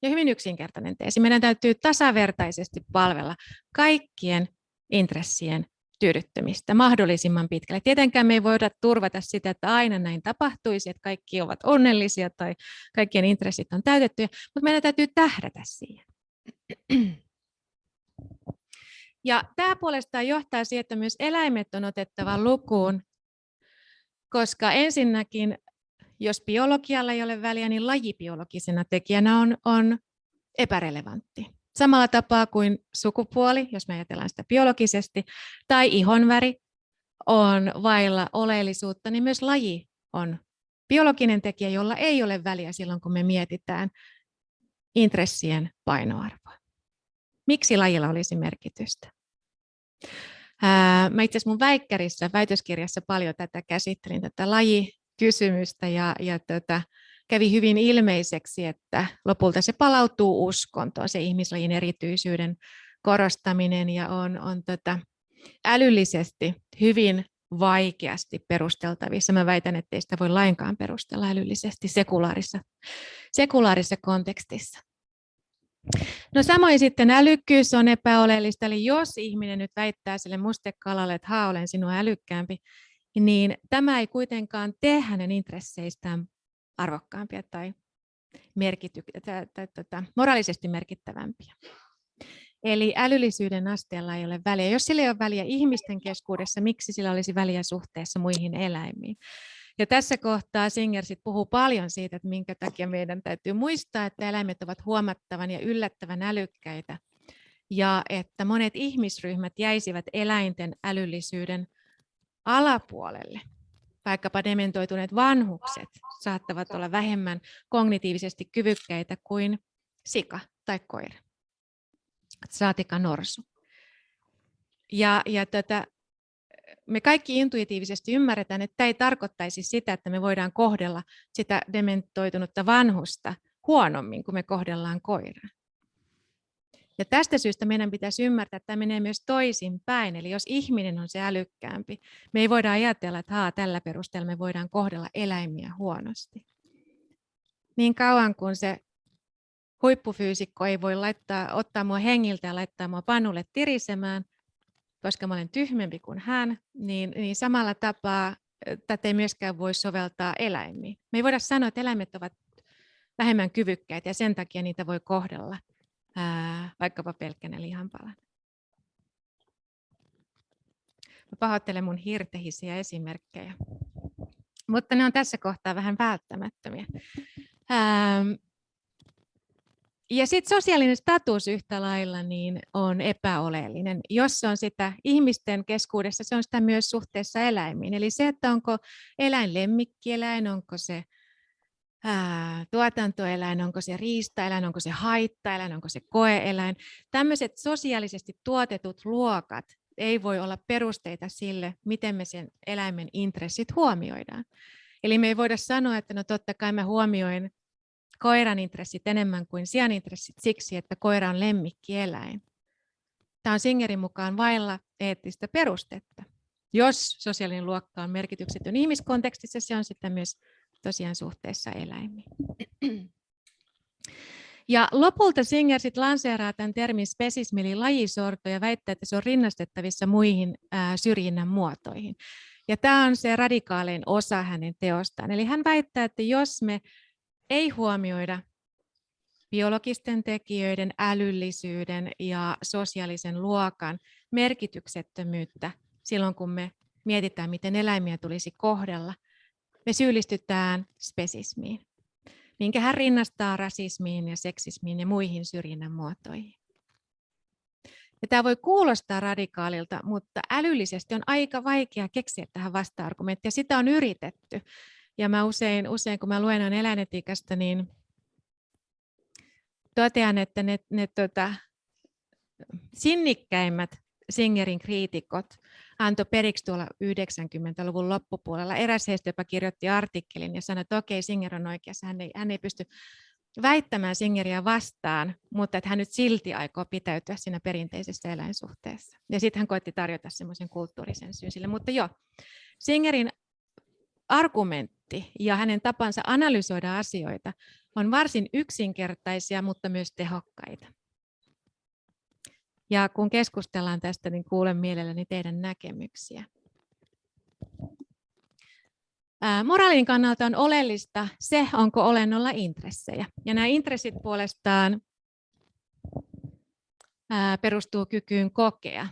ja hyvin yksinkertainen teesi. Meidän täytyy tasavertaisesti palvella kaikkien intressien tyydyttämistä mahdollisimman pitkälle. Tietenkään me ei voida turvata sitä, että aina näin tapahtuisi, että kaikki ovat onnellisia tai kaikkien intressit on täytettyjä, mutta meidän täytyy tähdätä siihen. Ja tämä puolestaan johtaa siihen, että myös eläimet on otettava lukuun, koska ensinnäkin, jos biologialla ei ole väliä, niin lajibiologisena tekijänä on epärelevantti. Samalla tapaa kuin sukupuoli, jos me ajatellaan sitä biologisesti, tai ihonväri on vailla oleellisuutta, niin myös laji on biologinen tekijä, jolla ei ole väliä silloin, kun me mietitään intressien painoarvoa. Miksi lajilla olisi merkitystä? Mä itse asiassa mun väitöskirjassa paljon tätä käsittelin, tätä lajikysymystä, ja kävi hyvin ilmeiseksi, että lopulta se palautuu uskontoon, se ihmislajin erityisyyden korostaminen, ja on älyllisesti hyvin vaikeasti perusteltavissa. Mä väitän, että ei sitä voi lainkaan perustella älyllisesti sekulaarisessa kontekstissa. No samoin sitten älykkyys on epäoleellista, eli jos ihminen nyt väittää sille mustekalalle, että olen sinua älykkäämpi, niin tämä ei kuitenkaan tee hänen intresseistään arvokkaampia tai moraalisesti merkittävämpiä. Eli älyllisyyden asteella ei ole väliä. Jos sillä ei ole väliä ihmisten keskuudessa, miksi sillä olisi väliä suhteessa muihin eläimiin? Ja tässä kohtaa Singer puhuu paljon siitä, että minkä takia meidän täytyy muistaa, että eläimet ovat huomattavan ja yllättävän älykkäitä, ja että monet ihmisryhmät jäisivät eläinten älyllisyyden alapuolelle. Vaikkapa dementoituneet vanhukset saattavat olla vähemmän kognitiivisesti kyvykkäitä kuin sika tai koira, saatika norsu. Me kaikki intuitiivisesti ymmärretään, että tämä ei tarkoittaisi sitä, että me voidaan kohdella sitä dementoitunutta vanhusta huonommin kuin me kohdellaan koiraa. Ja tästä syystä meidän pitäisi ymmärtää, että tämä menee myös toisinpäin. Eli jos ihminen on se älykkäämpi, me ei voida ajatella, että tällä perusteella me voidaan kohdella eläimiä huonosti. Niin kauan kuin se huippufyysikko ei voi ottaa mua hengiltä ja laittaa mua pannulle tirisemään, koska mä olen tyhmempi kuin hän, niin samalla tapaa tätä ei myöskään voi soveltaa eläimiin. Me ei voida sanoa, että eläimet ovat vähemmän kyvykkäitä ja sen takia niitä voi kohdella vaikkapa pelkkänä lihanpalana. Mä pahoittelen mun hirtehisiä esimerkkejä, mutta ne on tässä kohtaa vähän välttämättömiä. Ja sitten sosiaalinen status yhtä lailla niin on epäoleellinen. Jos se on sitä ihmisten keskuudessa, se on sitä myös suhteessa eläimiin. Eli se, että onko eläin lemmikkieläin, onko se tuotantoeläin, onko se riistaeläin, onko se haittaeläin, onko se koeeläin. Tämmöiset sosiaalisesti tuotetut luokat ei voi olla perusteita sille, miten me sen eläimen intressit huomioidaan. Eli me ei voida sanoa, että no totta kai mä huomioin koiran intressit enemmän kuin sian intressit siksi, että koira on lemmikkieläin. Tämä on Singerin mukaan vailla eettistä perustetta. Jos sosiaalinen luokka on merkityksetön ihmiskontekstissa, se on sitten myös tosiaan suhteessa eläimiin. Ja lopulta Singer sitten lanseeraa tämän termin spesismi eli lajisorto ja väittää, että se on rinnastettavissa muihin syrjinnän muotoihin. Ja tämä on se radikaalein osa hänen teostaan. Eli hän väittää, että jos me ei huomioida biologisten tekijöiden, älyllisyyden ja sosiaalisen luokan merkityksettömyyttä silloin, kun me mietitään, miten eläimiä tulisi kohdella, me syyllistytään spesismiin, minkä hän rinnastaa rasismiin ja seksismiin ja muihin syrjinnän muotoihin. Ja tämä voi kuulostaa radikaalilta, mutta älyllisesti on aika vaikea keksiä tähän vasta-argumenttia. Sitä on yritetty. Ja mä usein kun mä luennoin eläinetiikasta, niin totean, että ne sinnikkäimmät Singerin kriitikot antoi periksi tuolla 90-luvun loppupuolella. Eräs heistä jopa kirjoitti artikkelin ja sanoi, että okei, Singer on oikeassa, hän ei pysty väittämään Singeria vastaan, mutta että hän nyt silti aikoo pitäytyä siinä perinteisessä eläinsuhteessa. Ja sitten hän koitti tarjota semmoisen kulttuurisen syyn sille. Mutta joo, Singerin argumentti ja hänen tapansa analysoida asioita on varsin yksinkertaisia, mutta myös tehokkaita. Ja kun keskustellaan tästä, niin kuulen mielelläni teidän näkemyksiä. Moraalin kannalta on oleellista se, onko olennolla intressejä. Ja nämä intressit puolestaan perustuu kykyyn kokea.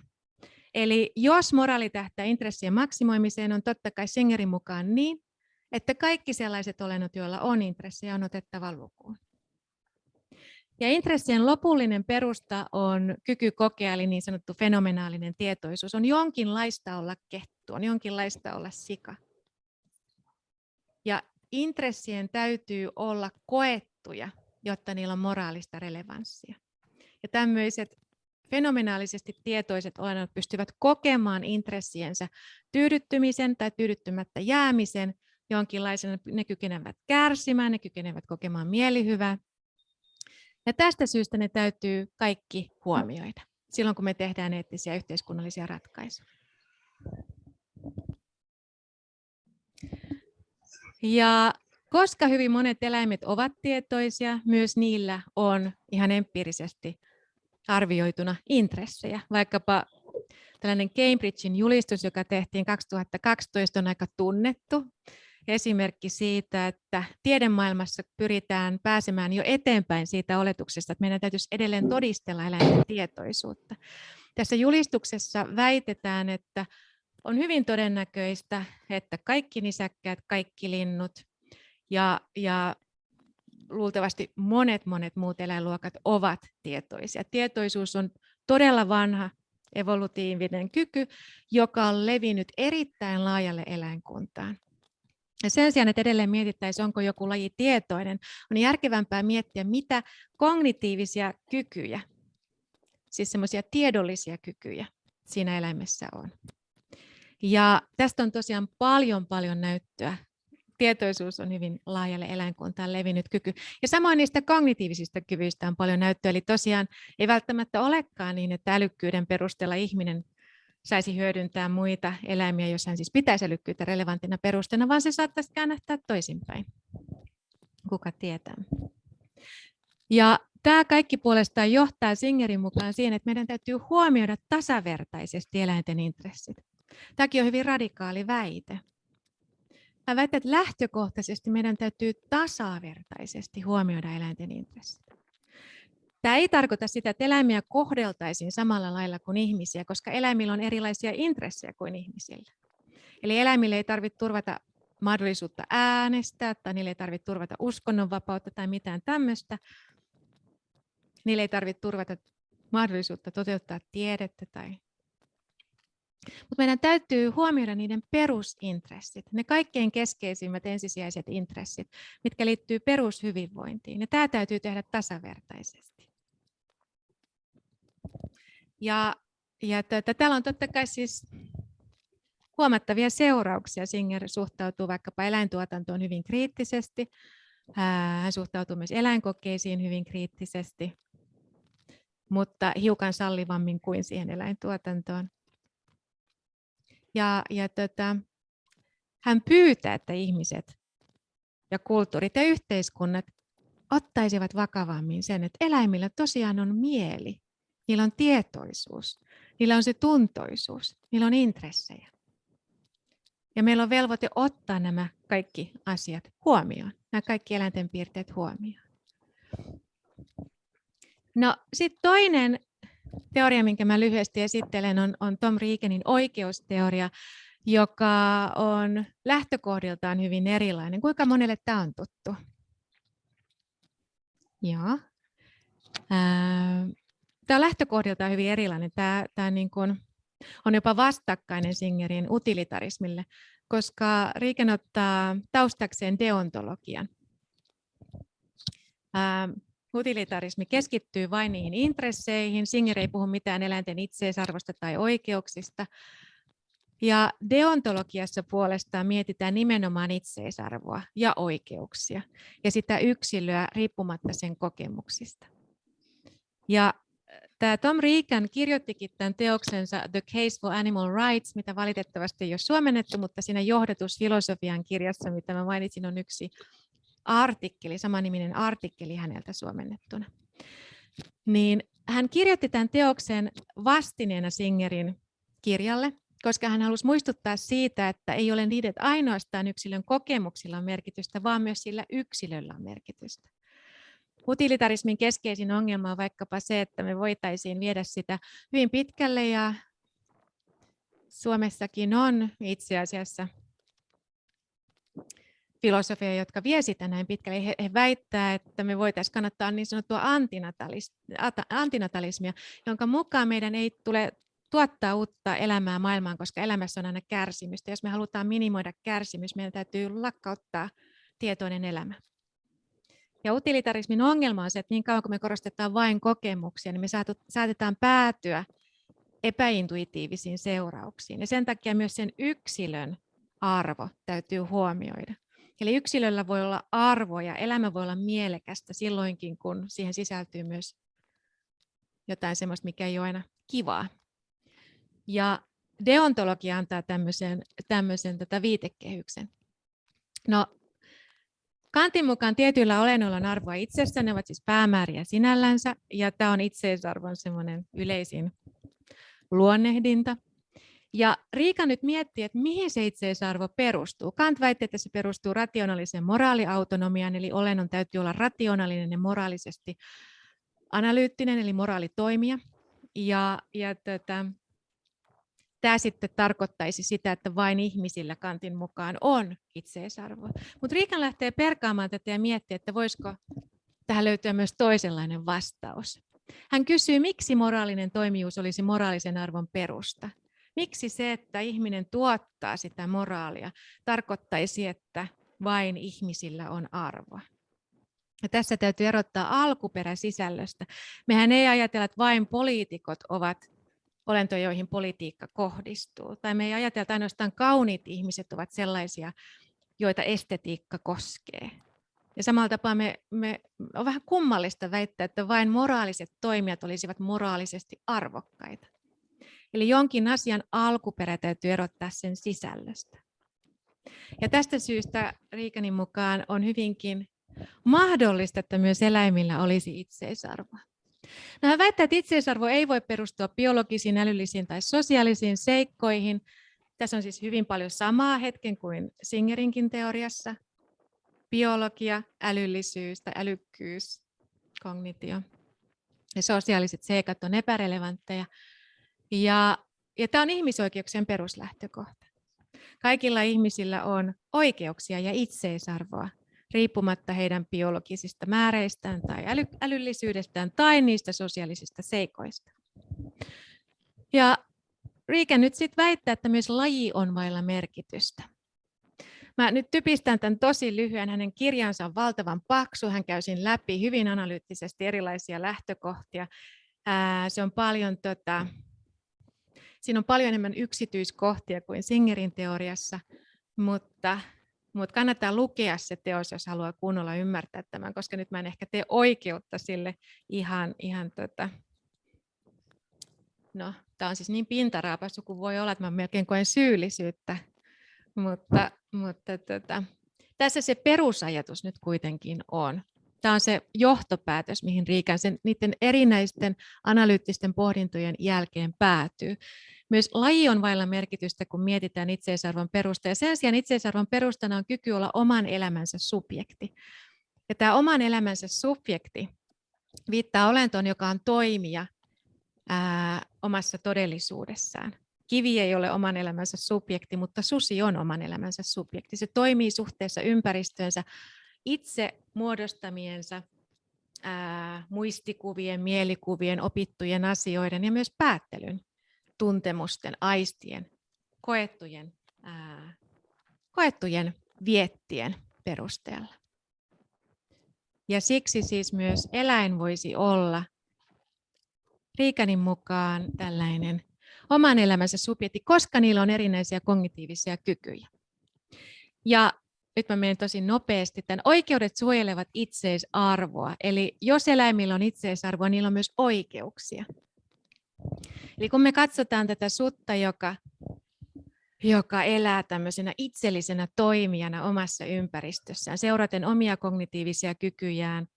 Eli jos moraali tähtää intressien maksimoimiseen, on totta kai Singerin mukaan niin, että kaikki sellaiset olennot, joilla on intressejä, on otettava lukuun. Ja intressien lopullinen perusta on kyky kokea, eli niin sanottu fenomenaalinen tietoisuus. On jonkinlaista olla kettu, on jonkinlaista olla sika. Ja intressien täytyy olla koettuja, jotta niillä on moraalista relevanssia. Ja tämmöiset fenomenaalisesti tietoiset olennot pystyvät kokemaan intressiensä tyydyttymisen tai tyydyttymättä jäämisen jonkinlaisena. Ne kykenevät kärsimään, ne kykenevät kokemaan mielihyvää. Ja tästä syystä ne täytyy kaikki huomioida silloin, kun me tehdään eettisiä yhteiskunnallisia ratkaisuja. Ja koska hyvin monet eläimet ovat tietoisia, myös niillä on ihan empiirisesti arvioituna intressejä. Vaikkapa tällainen Cambridgein julistus, joka tehtiin 2012, on aika tunnettu esimerkki siitä, että tiedemaailmassa pyritään pääsemään jo eteenpäin siitä oletuksesta, että meidän täytyisi edelleen todistella eläinten tietoisuutta. Tässä julistuksessa väitetään, että on hyvin todennäköistä, että kaikki nisäkkäät, kaikki linnut ja luultavasti monet muut eläinluokat ovat tietoisia. Tietoisuus on todella vanha evolutiivinen kyky, joka on levinnyt erittäin laajalle eläinkuntaan. Ja sen sijaan, että edelleen mietittäisiin, onko joku laji tietoinen, on järkevämpää miettiä, mitä kognitiivisia kykyjä, siis semmoisia tiedollisia kykyjä siinä eläimessä on. Ja tästä on tosiaan paljon näyttöä. Tietoisuus on hyvin laajalle eläinkuntaan levinnyt kyky. Ja samoin niistä kognitiivisista kyvyistä on paljon näyttöä. Eli tosiaan ei välttämättä olekaan niin, että älykkyyden perusteella ihminen saisi hyödyntää muita eläimiä, jos hän siis pitäisi älykkyyttä relevanttina perusteena, vaan se saattaisi käännähtää toisinpäin. Kuka tietää. Ja tämä kaikki puolestaan johtaa Singerin mukaan siihen, että meidän täytyy huomioida tasavertaisesti eläinten intressit. Tämäkin on hyvin radikaali väite. Mä väitän, että lähtökohtaisesti meidän täytyy tasavertaisesti huomioida eläinten intressit. Tämä ei tarkoita sitä, että eläimiä kohdeltaisiin samalla lailla kuin ihmisiä, koska eläimillä on erilaisia intressejä kuin ihmisillä. Eli eläimille ei tarvitse turvata mahdollisuutta äänestää, tai niille ei tarvitse turvata uskonnonvapautta tai mitään tämmöistä, Niille ei tarvitse turvata mahdollisuutta toteuttaa tiedettä. Mutta meidän täytyy huomioida niiden perusintressit, ne kaikkein keskeisimmät ensisijaiset intressit, mitkä liittyy perushyvinvointiin. Ja tämä täytyy tehdä tasavertaisesti. Ja täällä on totta kai siis huomattavia seurauksia. Singer suhtautuu vaikkapa eläintuotantoon hyvin kriittisesti. Hän suhtautuu myös eläinkokeisiin hyvin kriittisesti, mutta hiukan sallivammin kuin siihen eläintuotantoon. Hän pyytää, että ihmiset ja kulttuurit ja yhteiskunnat ottaisivat vakavammin sen, että eläimillä tosiaan on mieli, niillä on tietoisuus, niillä on se tuntoisuus, niillä on intressejä. Ja meillä on velvoite ottaa nämä kaikki asiat huomioon, nämä kaikki eläinten piirteet huomioon. No sitten toinen teoria, minkä mä lyhyesti esittelen, on Tom Reganin oikeusteoria, joka on lähtökohdiltaan hyvin erilainen. Kuinka monelle tämä on tuttu? Joo. Tämä on lähtökohdiltaan hyvin erilainen. Tämä niin kuin on jopa vastakkainen Singerin utilitarismille, koska Regan ottaa taustakseen deontologian. Utilitarismi keskittyy vain niihin intresseihin. Singer ei puhu mitään eläinten itseisarvosta tai oikeuksista. Ja deontologiassa puolestaan mietitään nimenomaan itseisarvoa ja oikeuksia ja sitä yksilöä riippumatta sen kokemuksista. Ja tämä Tom Regan kirjoittikin tämän teoksensa The Case for Animal Rights, mitä valitettavasti ei ole suomennettu, mutta siinä johdatusfilosofian kirjassa, mitä mä mainitsin, on yksi artikkeli, samaniminen artikkeli häneltä suomennettuna. Niin hän kirjoitti tämän teoksen vastineena Singerin kirjalle, koska hän halusi muistuttaa siitä, että ei ole niiden ainoastaan yksilön kokemuksilla on merkitystä, vaan myös sillä yksilöllä on merkitystä. Utilitarismin keskeisin ongelma on vaikkapa se, että me voitaisiin viedä sitä hyvin pitkälle, ja Suomessakin on itse asiassa filosofia, jotka vie sitä näin pitkälle. He väittää, että me voitaisiin kannattaa niin sanottua antinatalismia, jonka mukaan meidän ei tule tuottaa uutta elämää maailmaan, koska elämässä on aina kärsimystä. Jos me halutaan minimoida kärsimys, meidän täytyy lakkauttaa tietoinen elämä. Ja utilitarismin ongelma on se, että niin kauan kun me korostetaan vain kokemuksia, niin me saatetaan päätyä epäintuitiivisiin seurauksiin. Ja sen takia myös sen yksilön arvo täytyy huomioida. Eli yksilöllä voi olla arvo ja elämä voi olla mielekästä silloinkin, kun siihen sisältyy myös jotain sellaista, mikä ei ole aina kivaa. Ja deontologia antaa tämmöisen viitekehyksen. No, Kantin mukaan tietyillä olennoilla on arvoa itsessään, ne ovat siis päämääriä sinällänsä, ja tämä on itseisarvon semmoinen yleisin luonnehdinta. Ja Regan nyt miettii, että mihin se itseisarvo perustuu. Kant väitti, että se perustuu rationaaliseen moraaliautonomiaan, eli olennon täytyy olla rationaalinen ja moraalisesti analyyttinen, eli moraalitoimija. Tämä sitten tarkoittaisi sitä, että vain ihmisillä Kantin mukaan on itseisarvo. Mutta Regan lähtee perkaamaan tätä ja miettii, että voisiko tähän löytyä myös toisenlainen vastaus. Hän kysyy, miksi moraalinen toimijuus olisi moraalisen arvon perusta. Miksi se, että ihminen tuottaa sitä moraalia, tarkoittaisi, että vain ihmisillä on arvoa? Ja tässä täytyy erottaa alkuperä sisällöstä. Mehän ei ajatella, että vain poliitikot ovat olentoja, joihin politiikka kohdistuu. Tai me ei ajatella, että ainoastaan kauniit ihmiset ovat sellaisia, joita estetiikka koskee. Ja samalla tapaa on vähän kummallista väittää, että vain moraaliset toimijat olisivat moraalisesti arvokkaita. Eli jonkin asian alkuperä täytyy erottaa sen sisällöstä. Ja tästä syystä Reganin mukaan on hyvinkin mahdollista, että myös eläimillä olisi itseisarvoa. No, hän väittää, että itseisarvo ei voi perustua biologisiin, älyllisiin tai sosiaalisiin seikkoihin. Tässä on siis hyvin paljon samaa hetken kuin Singerinkin teoriassa. Biologia, älyllisyys tai älykkyys, kognitio ja sosiaaliset seikat on epärelevantteja. Ja tämä on ihmisoikeuksien peruslähtökohta. Kaikilla ihmisillä on oikeuksia ja itseisarvoa riippumatta heidän biologisista määreistään tai älyllisyydestään tai niistä sosiaalisista seikoista. Ja Regan nyt sitten väittää, että myös laji on vailla merkitystä. Mä nyt typistän tämän tosi lyhyen. Hänen kirjansa on valtavan paksu. Hän käy siinä läpi hyvin analyyttisesti erilaisia lähtökohtia. Se on paljon, siinä on paljon enemmän yksityiskohtia kuin Singerin teoriassa, mutta kannattaa lukea se teos, jos haluaa kunnolla ymmärtää tämän, koska nyt mä en ehkä tee oikeutta sille ihan no, tämä on siis niin pintaraapasu kuin voi olla, että mä melkein koen syyllisyyttä, mutta tässä se perusajatus nyt kuitenkin on. Tämä on se johtopäätös, mihin Regan niiden erinäisten analyyttisten pohdintojen jälkeen päätyy. Myös laji on vailla merkitystä, kun mietitään itseisarvon perusta. Ja sen sijaan itseisarvon perustana on kyky olla oman elämänsä subjekti. Ja tämä oman elämänsä subjekti viittaa olentoon, joka on toimija omassa todellisuudessaan. Kivi ei ole oman elämänsä subjekti, mutta susi on oman elämänsä subjekti. Se toimii suhteessa ympäristöönsä itse muodostamiensa muistikuvien, mielikuvien, opittujen asioiden ja myös päättelyn, tuntemusten, aistien, koettujen viettien perusteella. Ja siksi siis myös eläin voisi olla Reganin mukaan tällainen oman elämänsä subjekti, koska niillä on erinäisiä kognitiivisia kykyjä. Ja nyt mä menen tosi nopeasti. Tämän oikeudet suojelevat itseisarvoa. Eli jos eläimillä on itseisarvoa, niillä on myös oikeuksia. Eli kun me katsotaan tätä sutta, joka elää tämmöisenä itsellisenä toimijana omassa ympäristössään, seuraten omia kognitiivisia kykyjään,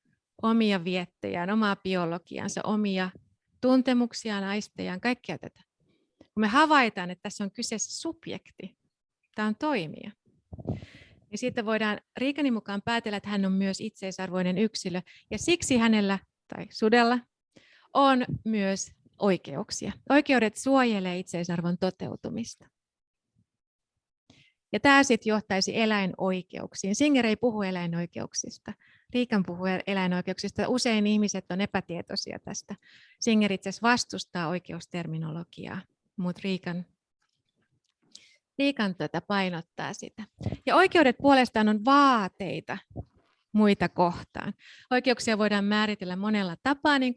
omia viettejään, omaa biologiansa, omia tuntemuksiaan, aistejaan, kaikkea tätä. Kun me havaitaan, että tässä on kyseessä subjekti, tämä on toimija, niin siitä voidaan Reganin mukaan päätellä, että hän on myös itseisarvoinen yksilö, ja siksi hänellä tai sudella on myös oikeuksia. Oikeudet suojelee itseisarvon toteutumista. Ja tämä sitten johtaisi eläinoikeuksiin. Singer ei puhu eläinoikeuksista. Regan puhuu eläinoikeuksista. Usein ihmiset on epätietoisia tästä. Singer itse asiassa vastustaa oikeusterminologiaa, mutta Regan painottaa sitä. Ja oikeudet puolestaan on vaateita muita kohtaan. Oikeuksia voidaan määritellä monella tapaa, niin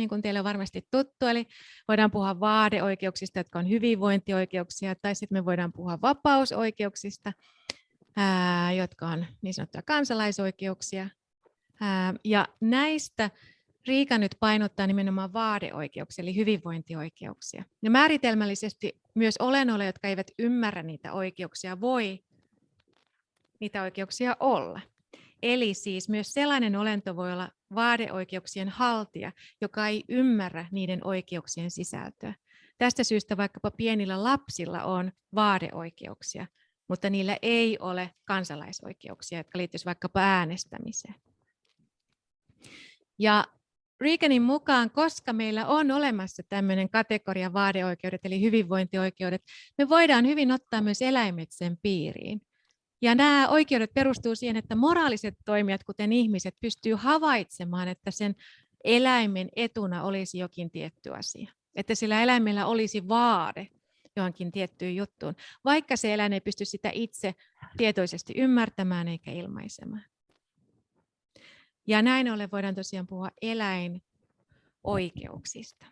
kuin teille on varmasti tuttu. Eli voidaan puhua vaadeoikeuksista, jotka on hyvinvointioikeuksia, tai sitten me voidaan puhua vapausoikeuksista, jotka on niin sanottuja kansalaisoikeuksia. Ja näistä Regan nyt painottaa nimenomaan vaadeoikeuksia, eli hyvinvointioikeuksia. Ja määritelmällisesti myös olennoille, jotka eivät ymmärrä niitä oikeuksia, voi niitä oikeuksia olla. Eli siis myös sellainen olento voi olla vaadeoikeuksien haltija, joka ei ymmärrä niiden oikeuksien sisältöä. Tästä syystä vaikkapa pienillä lapsilla on vaadeoikeuksia, mutta niillä ei ole kansalaisoikeuksia, jotka liittyisivät vaikkapa äänestämiseen. Ja Reganin mukaan, koska meillä on olemassa tämmöinen kategoria vaadeoikeudet eli hyvinvointioikeudet, me voidaan hyvin ottaa myös eläimet sen piiriin. Ja nämä oikeudet perustuu siihen, että moraaliset toimijat, kuten ihmiset, pystyy havaitsemaan, että sen eläimen etuna olisi jokin tietty asia. Että sillä eläimellä olisi vaade johonkin tiettyyn juttuun, vaikka se eläin ei pysty sitä itse tietoisesti ymmärtämään eikä ilmaisemaan. Ja näin ollen voidaan tosiaan puhua eläinoikeuksista.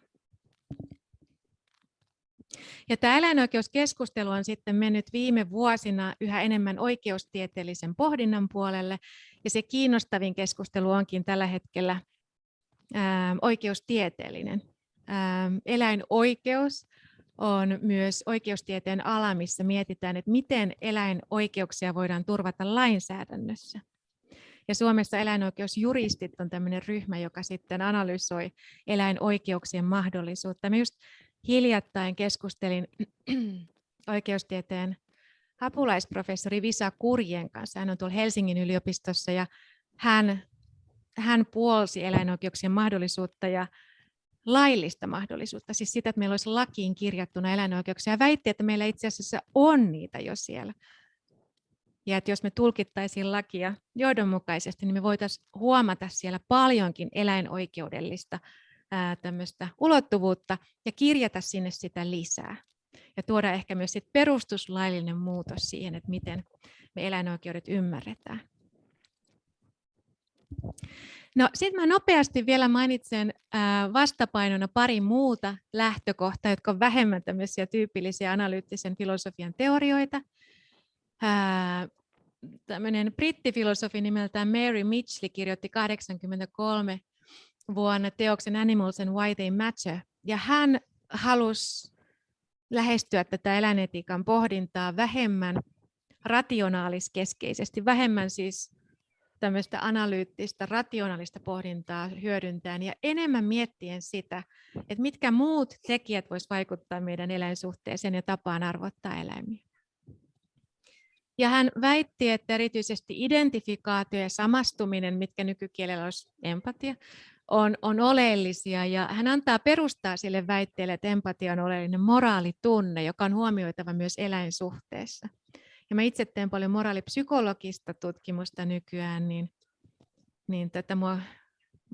Ja tämä eläinoikeuskeskustelu on sitten mennyt viime vuosina yhä enemmän oikeustieteellisen pohdinnan puolelle, ja se kiinnostavin keskustelu onkin tällä hetkellä oikeustieteellinen. Eläinoikeus on myös oikeustieteen ala, missä mietitään, että miten eläinoikeuksia voidaan turvata lainsäädännössä. Ja Suomessa eläinoikeusjuristit on tämmöinen ryhmä, joka sitten analysoi eläinoikeuksien mahdollisuutta. Mä just hiljattain keskustelin oikeustieteen apulaisprofessori Visa Kurjen kanssa. Hän on tuolla Helsingin yliopistossa ja hän puolsi eläinoikeuksien mahdollisuutta ja laillista mahdollisuutta, siis sitä, että meillä olisi lakiin kirjattuna eläinoikeuksia, ja väitti, että meillä itse asiassa on niitä jo siellä. Ja että jos me tulkittaisiin lakia johdonmukaisesti, niin me voitaisiin huomata siellä paljonkin eläinoikeudellista tämmöistä ulottuvuutta ja kirjata sinne sitä lisää. Ja tuoda ehkä myös sit perustuslaillinen muutos siihen, että miten me eläinoikeudet ymmärretään. No, sitten mä nopeasti vielä mainitsen vastapainona pari muuta lähtökohtaa, jotka on vähemmän tämmöisiä tyypillisiä analyyttisen filosofian teorioita. Tämmöinen brittifilosofi nimeltään Mary Mitchley kirjoitti 1983 vuonna teoksen Animals and Why They Matter. Ja hän halusi lähestyä tätä eläinetiikan pohdintaa vähemmän rationaaliskeskeisesti, vähemmän siis tämmöistä analyyttistä, rationaalista pohdintaa hyödyntäen ja enemmän miettien sitä, että mitkä muut tekijät voisivat vaikuttaa meidän eläinsuhteeseen ja tapaan arvottaa eläimiä. Ja hän väitti, että erityisesti identifikaatio ja samastuminen, mitkä nykykielellä olisi empatia, on oleellisia. Ja hän antaa perustaa sille väitteelle, että empatia on oleellinen moraalitunne, joka on huomioitava myös eläinsuhteessa. Ja mä itse teen paljon moraalipsykologista tutkimusta nykyään, niin tätä mua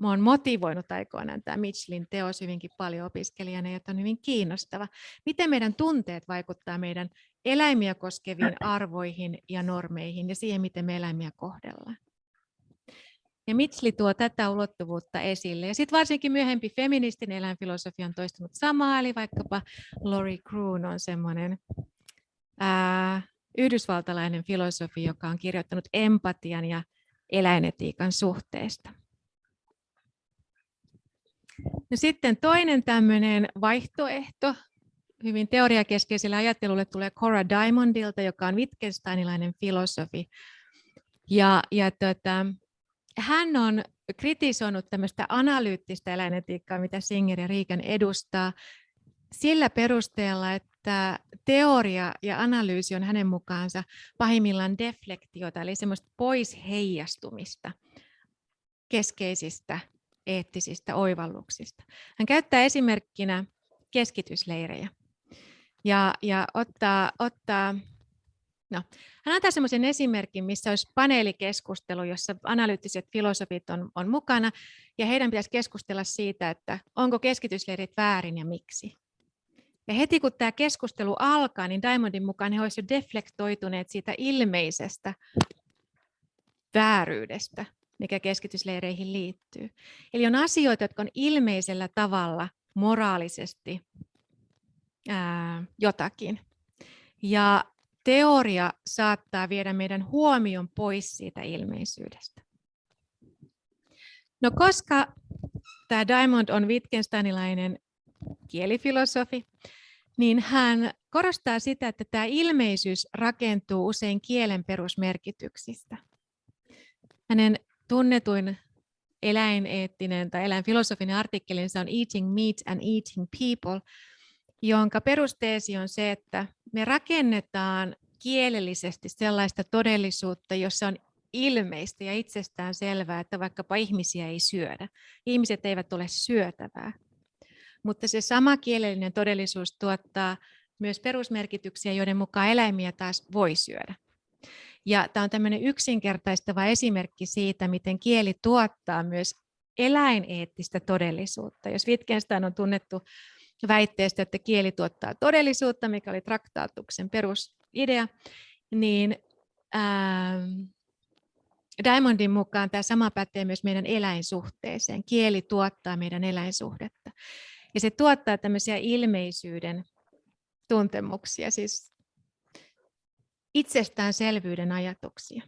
on motivoinut aikoinaan tämä Mitchellin teos hyvinkin paljon opiskelijana, ja on hyvin kiinnostava. Miten meidän tunteet vaikuttaa meidän eläimiä koskeviin arvoihin ja normeihin ja siihen, miten me eläimiä kohdellaan. Ja Mitchell tuo tätä ulottuvuutta esille. Ja sitten varsinkin myöhempi feministinen eläinfilosofia on toistunut samaa, eli vaikkapa Lori Kroon on semmoinen yhdysvaltalainen filosofi, joka on kirjoittanut empatian ja eläinetiikan suhteesta. No sitten toinen tämmöinen vaihtoehto hyvin teoriakeskeiselle ajattelulle tulee Cora Diamondilta, joka on Wittgensteinilainen filosofi. Hän on kritisoinut tämmöistä analyyttistä eläinetiikkaa, mitä Singer ja Regan edustaa, sillä perusteella, että teoria ja analyysi on hänen mukaansa pahimmillaan deflektiota, eli semmoista poisheijastumista keskeisistä eettisistä oivalluksista. Hän käyttää esimerkkinä keskitysleirejä ja hän antaa semmoisen esimerkin, missä olisi paneelikeskustelu, jossa analyyttiset filosofit on mukana, ja heidän pitäisi keskustella siitä, että onko keskitysleirit väärin ja miksi. Ja heti kun tämä keskustelu alkaa, niin Diamondin mukaan he olisivat jo deflektoituneet siitä ilmeisestä vääryydestä, mikä keskitysleireihin liittyy. Eli on asioita, jotka on ilmeisellä tavalla moraalisesti jotakin. Ja teoria saattaa viedä meidän huomion pois siitä ilmeisyydestä. No koska tämä Diamond on Wittgensteinilainen kielifilosofi, niin hän korostaa sitä, että tämä ilmeisyys rakentuu usein kielen perusmerkityksistä. Hänen tunnetuin eläineettinen tai eläinfilosofinen artikkelinsa on Eating Meat and Eating People, jonka perusteesi on se, että me rakennetaan kielellisesti sellaista todellisuutta, jossa on ilmeistä ja itsestään selvää, että vaikkapa ihmisiä ei syödä. Ihmiset eivät ole syötävää. Mutta se sama kielellinen todellisuus tuottaa myös perusmerkityksiä, joiden mukaan eläimiä taas voi syödä. Ja tämä on tämmöinen yksinkertaistava esimerkki siitä, miten kieli tuottaa myös eläineettistä todellisuutta. Jos Wittgenstein on tunnettu väitteestä, että kieli tuottaa todellisuutta, mikä oli Traktaatuksen perusidea, niin Diamondin mukaan tämä sama pätee myös meidän eläinsuhteeseen. Kieli tuottaa meidän eläinsuhdetta. Ja se tuottaa tämmöisiä ilmeisyyden tuntemuksia, siis itsestäänselvyyden ajatuksia.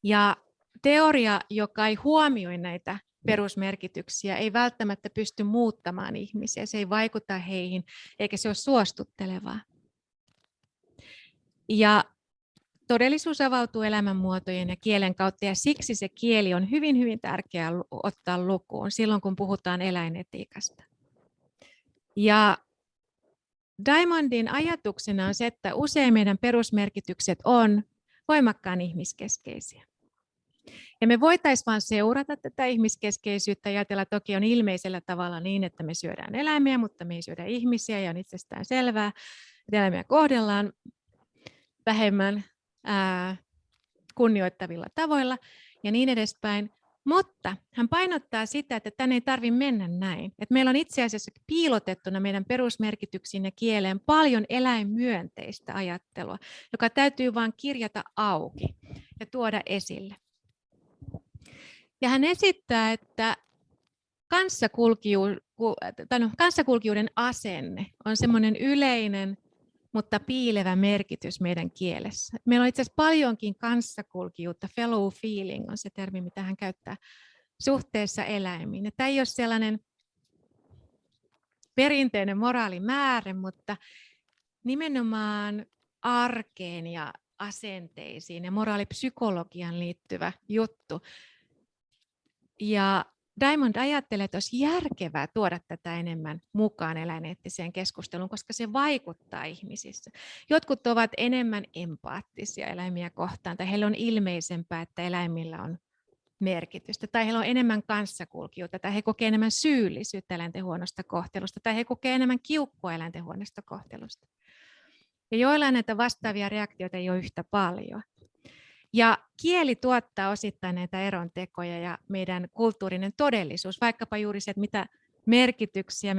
Ja teoria, joka ei huomioi näitä perusmerkityksiä, ei välttämättä pysty muuttamaan ihmisiä. Se ei vaikuta heihin, eikä se ole suostuttelevaa. Ja todellisuus avautuu elämänmuotojen ja kielen kautta, ja siksi se kieli on hyvin, hyvin tärkeää ottaa lukuun silloin, kun puhutaan eläinetiikasta. Ja Diamondin ajatuksena on se, että usein meidän perusmerkitykset on voimakkaan ihmiskeskeisiä. Ja me voitaisiin vain seurata tätä ihmiskeskeisyyttä ja ajatella, että toki on ilmeisellä tavalla niin, että me syödään eläimiä, mutta me ei syödä ihmisiä, ja on itsestään selvää, että eläimiä kohdellaan vähemmän kunnioittavilla tavoilla ja niin edespäin. Mutta hän painottaa sitä, että tänne ei tarvitse mennä näin. Että meillä on itse asiassa piilotettuna meidän perusmerkityksiin ja kieleen paljon eläinmyönteistä ajattelua, joka täytyy vain kirjata auki ja tuoda esille. Ja hän esittää, että kanssakulkijuuden asenne on semmoinen yleinen, mutta piilevä merkitys meidän kielessä. Meillä on itse asiassa paljonkin kanssakulkijuutta, fellow feeling on se termi, mitä hän käyttää suhteessa eläimiin. Tämä ei ole sellainen perinteinen moraalimäärä, mutta nimenomaan arkeen ja asenteisiin ja moraalipsykologian liittyvä juttu. Ja Diamond ajattelee, että olisi järkevää tuoda tätä enemmän mukaan eläineettiseen keskusteluun, koska se vaikuttaa ihmisissä. Jotkut ovat enemmän empaattisia eläimiä kohtaan, tai heillä on ilmeisempää, että eläimillä on merkitystä, tai heillä on enemmän kanssakulkijuutta, tai he kokevat enemmän syyllisyyttä eläinten huonosta kohtelusta, tai he kokevat enemmän kiukkua eläinten huonosta kohtelusta. Ja joillain näitä vastaavia reaktioita ei ole yhtä paljon. Ja kieli tuottaa osittain näitä erontekoja ja meidän kulttuurinen todellisuus, vaikkapa juuri se, että mitä merkityksiä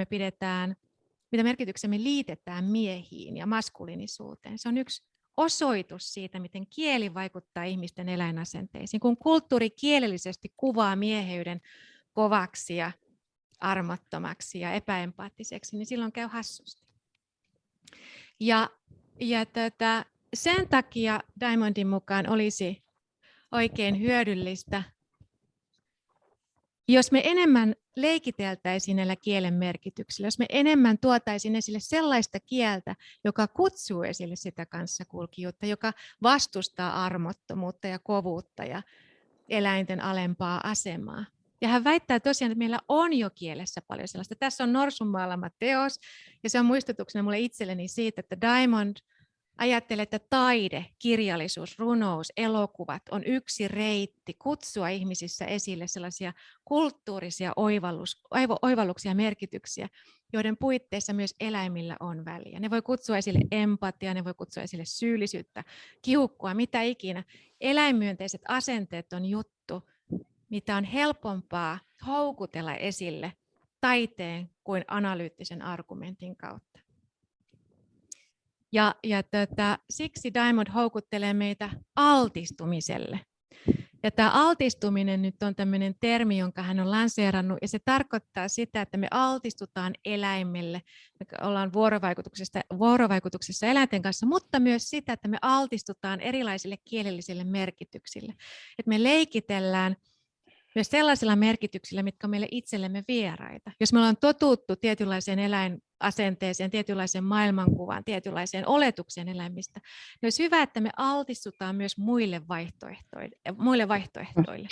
me liitetään miehiin ja maskuliinisuuteen. Se on yksi osoitus siitä, miten kieli vaikuttaa ihmisten eläinasenteisiin. Kun kulttuuri kielellisesti kuvaa mieheyden kovaksi ja armottomaksi ja epäempaattiseksi, niin silloin käy hassusti. Sen takia Diamondin mukaan olisi oikein hyödyllistä, jos me enemmän leikiteltäisiin näillä kielen merkityksillä, jos me enemmän tuotaisiin esille sellaista kieltä, joka kutsuu esille sitä kanssakulkijuutta, joka vastustaa armottomuutta ja kovuutta ja eläinten alempaa asemaa. Ja hän väittää tosiaan, että meillä on jo kielessä paljon sellaista. Tässä on Norsun maalama teos, ja se on muistutuksena mulle itselleni siitä, että Diamond ajattelee, että taide, kirjallisuus, runous, elokuvat on yksi reitti kutsua ihmisissä esille sellaisia kulttuurisia oivalluksia ja merkityksiä, joiden puitteissa myös eläimillä on väliä. Ne voi kutsua esille empatiaa, ne voi kutsua esille syyllisyyttä, kiukkua, mitä ikinä. Eläinmyönteiset asenteet on juttu, mitä on helpompaa houkutella esille taiteen kuin analyyttisen argumentin kautta. Siksi Diamond houkuttelee meitä altistumiselle. Ja tämä altistuminen nyt on tämmöinen termi, jonka hän on lanseerannut, ja se tarkoittaa sitä, että me altistutaan eläimelle, me ollaan vuorovaikutuksessa eläinten kanssa, mutta myös sitä, että me altistutaan erilaisille kielellisille merkityksille. Että me leikitellään myös sellaisilla merkityksillä, mitkä on meille itsellemme vieraita. Jos me ollaan totuttu tietynlaiseen eläinasenteeseen, tietynlaiseen maailmankuvaan, tietynlaiseen oletukseen eläimistä, niin olisi hyvä, että me altistutaan myös muille vaihtoehtoille.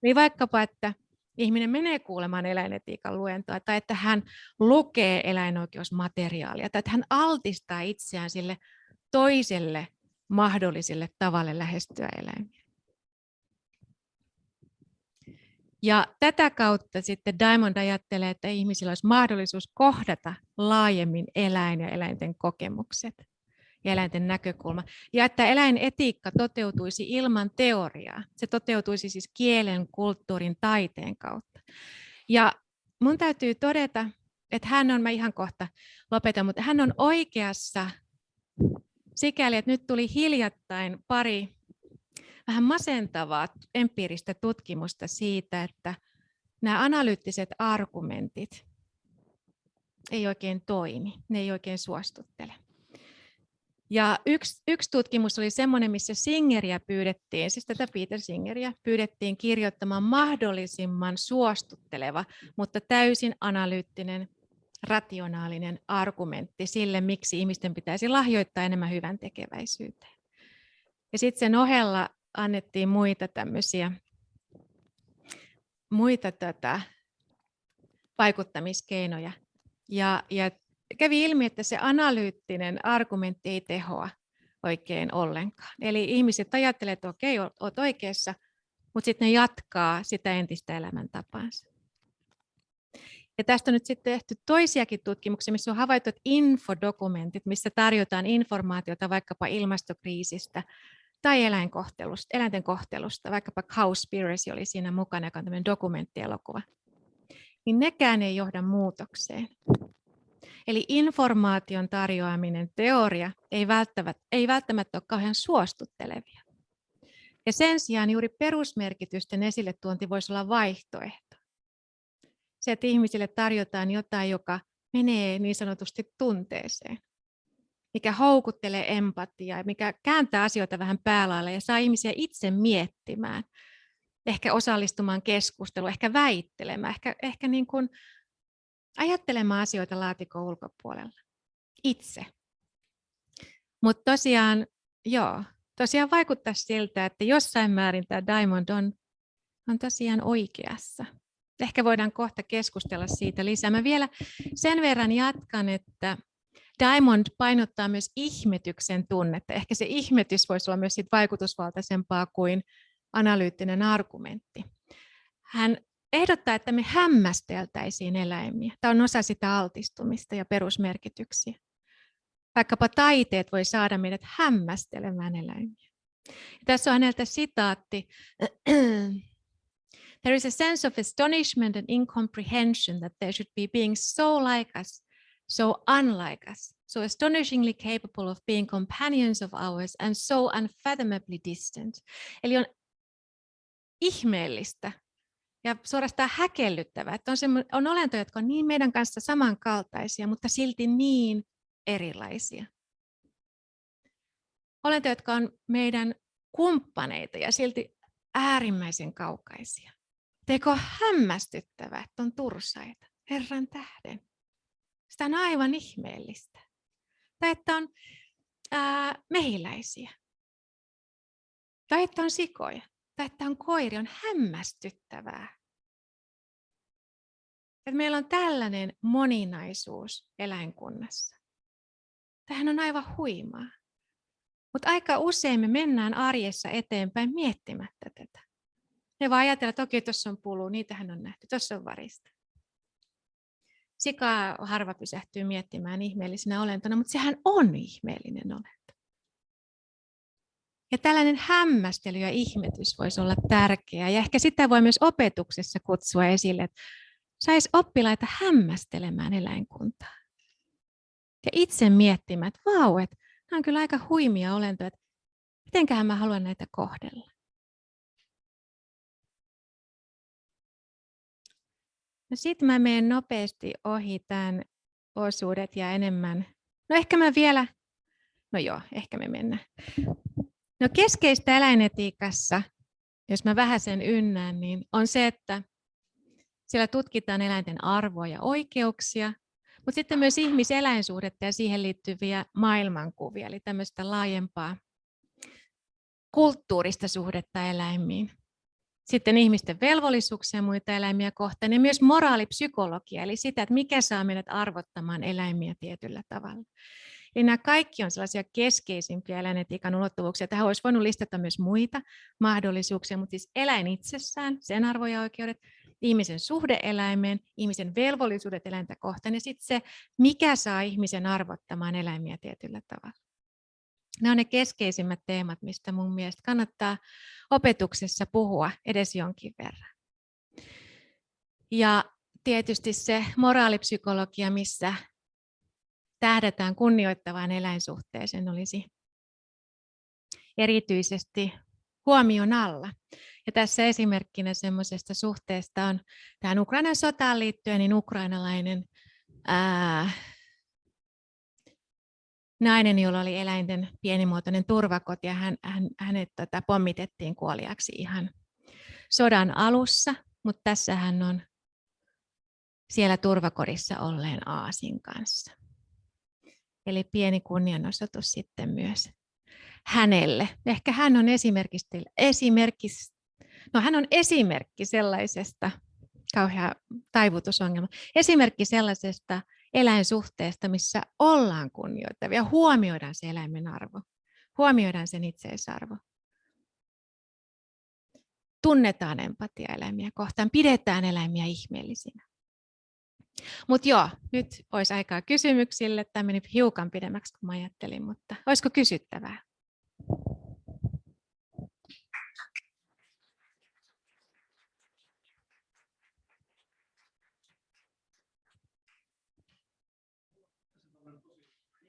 Eli vaikkapa, että ihminen menee kuulemaan eläinetiikan luentoa, tai että hän lukee eläinoikeusmateriaalia, tai että hän altistaa itseään sille toiselle mahdolliselle tavalle lähestyä eläimiä. Ja tätä kautta sitten Diamond ajattelee, että ihmisillä olisi mahdollisuus kohdata laajemmin eläin ja eläinten kokemukset ja eläinten näkökulma. Ja että eläinetiikka toteutuisi ilman teoriaa. Se toteutuisi siis kielen, kulttuurin, taiteen kautta. Ja mun täytyy todeta, että mä ihan kohta lopetan, mutta hän on oikeassa sikäli, että nyt tuli hiljattain pari vähän masentavaa empiiristä tutkimusta siitä, että nämä analyyttiset argumentit ei oikein toimi, ne ei oikein suostuttele. Ja yksi tutkimus oli semmoinen, missä Singeriä pyydettiin, siis tätä Peter Singeriä pyydettiin kirjoittamaan mahdollisimman suostutteleva, mutta täysin analyyttinen, rationaalinen argumentti sille, miksi ihmisten pitäisi lahjoittaa enemmän hyvän tekeväisyyteen. Ja sitten sen ohella annettiin muita vaikuttamiskeinoja. Ja kävi ilmi, että se analyyttinen argumentti ei tehoa oikein ollenkaan. Eli ihmiset ajattelevat, että okei, olet oikeassa, mutta sitten ne jatkaa sitä entistä elämäntapaansa. Ja tästä on nyt sitten tehty toisiakin tutkimuksia, missä on havaittu, että infodokumentit, missä tarjotaan informaatiota vaikkapa ilmastokriisistä tai eläinten kohtelusta, vaikkapa Cowspiracy oli siinä mukana, joka on tämmöinen dokumenttielokuva, niin nekään ei johda muutokseen. Eli informaation tarjoaminen, teoria, ei välttämättä ole kauhean suostuttelevia. Ja sen sijaan juuri perusmerkitysten esille tuonti voisi olla vaihtoehto. Se, että ihmisille tarjotaan jotain, joka menee niin sanotusti tunteeseen, mikä houkuttelee empatiaa, mikä kääntää asioita vähän päälaille ja saa ihmisiä itse miettimään, ehkä osallistumaan keskusteluun, ehkä väittelemään, ehkä niin kuin ajattelemaan asioita laatikon ulkopuolella itse. Mutta tosiaan vaikuttaa siltä, että jossain määrin tämä Diamond on tosiaan oikeassa. Ehkä voidaan kohta keskustella siitä lisää. Mä vielä sen verran jatkan, että Diamond painottaa myös ihmetyksen tunnetta. Ehkä se ihmetys voisi olla myös sit vaikutusvaltaisempaa kuin analyyttinen argumentti. Hän ehdottaa, että me hämmästeltäisiin eläimiä. Tämä on osa sitä altistumista ja perusmerkityksiä. Vaikkapa taiteet voi saada meidät hämmästelemään eläimiä. Tässä on häneltä sitaatti. There is a sense of astonishment and incomprehension that there should be beings so like us, so unlike us, so astonishingly capable of being companions of ours and so unfathomably distant. Eli on ihmeellistä ja suorastaan häkellyttävää, että on olentoja, jotka on niin meidän kanssa samankaltaisia, mutta silti niin erilaisia. Olentoja, jotka on meidän kumppaneita ja silti äärimmäisen kaukaisia. Eikö ole hämmästyttävää, että on tursaita, Herran tähden? Sitä on aivan ihmeellistä. Tai että on mehiläisiä. Tai että on sikoja. Tai että on koiria. On hämmästyttävää. Että meillä on tällainen moninaisuus eläinkunnassa. Tämähän on aivan huimaa. Mutta aika usein me mennään arjessa eteenpäin miettimättä tätä. Ne vaan ajatellaan, että okei, tuossa on pulu, niitähän on nähty, tuossa on varista. Sikaa harva pysähtyy miettimään ihmeellisenä olentona, mutta sehän on ihmeellinen olento. Ja tällainen hämmästely ja ihmetys voisi olla tärkeää. Ja ehkä sitä voi myös opetuksessa kutsua esille, että saisi oppilaita hämmästelemään eläinkuntaa. Ja itse miettimään, että vau, että nämä on kyllä aika huimia olentoja, että mitenköhän mä haluan näitä kohdella. No sitten mä menen nopeasti ohi tämän osuudet ja enemmän. No ehkä me mennään. No keskeistä eläinetiikassa, jos mä vähäsen ynnään, niin on se, että siellä tutkitaan eläinten arvoa ja oikeuksia, mutta sitten myös ihmiseläinsuhdetta ja siihen liittyviä maailmankuvia, eli tämmöistä laajempaa kulttuurista suhdetta eläimiin. Sitten ihmisten velvollisuuksia muita eläimiä kohtaan ja myös moraalipsykologia, eli sitä, että mikä saa meidät arvottamaan eläimiä tietyllä tavalla. Eli nämä kaikki on sellaisia keskeisimpiä eläinetiikan ulottuvuuksia. Tähän olisi voinut listata myös muita mahdollisuuksia, mutta siis eläin itsessään, sen arvo ja oikeudet, ihmisen suhde eläimeen, ihmisen velvollisuudet eläintä kohtaan ja sitten se, mikä saa ihmisen arvottamaan eläimiä tietyllä tavalla. Nämä on ne keskeisimmät teemat, mistä mun mielestä kannattaa opetuksessa puhua edes jonkin verran. Ja tietysti se moraalipsykologia, missä tähdätään kunnioittavaan eläinsuhteeseen, olisi erityisesti huomion alla. Ja tässä esimerkkinä semmoisesta suhteesta on tähän Ukrainan sotaan liittyen, niin ukrainalainen nainen, jolla oli eläinten pienimuotoinen turvakoti, ja hänet pommitettiin kuoliaksi ihan sodan alussa, mutta tässä hän on siellä turvakodissa olleen aasin kanssa. Eli pieni kunnianosoitus sitten myös hänelle. Ehkä hän on esimerkki sellaisesta, kauhea taivutusongelma, esimerkki sellaisesta eläinsuhteesta, missä ollaan kunnioittavia, huomioidaan se eläimen arvo, huomioidaan sen itseisarvo. Tunnetaan empatia eläimiä kohtaan, pidetään eläimiä ihmeellisinä. Mutta joo, nyt olisi aikaa kysymyksille. Tämä meni hiukan pidemmäksi kuin mä ajattelin, mutta olisiko kysyttävää?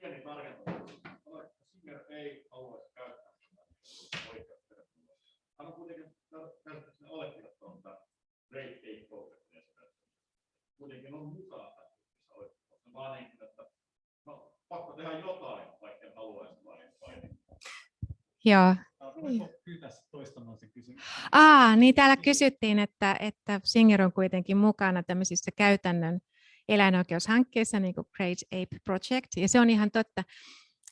pieni tarkennus. Singer ei haluaisi käyttää oikeutta. Hän on kuitenkin käsittääkseni allekirjoittanut tämän Great Ape Projectin. Kuitenkin on mukaan tässä oikeudessa. Vaan niin, että no, pakko tehdä jotain, vaikka en haluaisi vai. Joo. Voinko pyytää toistamaan sen kysymyksen? Niin täällä kysyttiin, että Singer on kuitenkin mukana tämmöisissä käytännön eläinoikeushankkeissa, niin kuin Great Ape Project, ja se on ihan totta.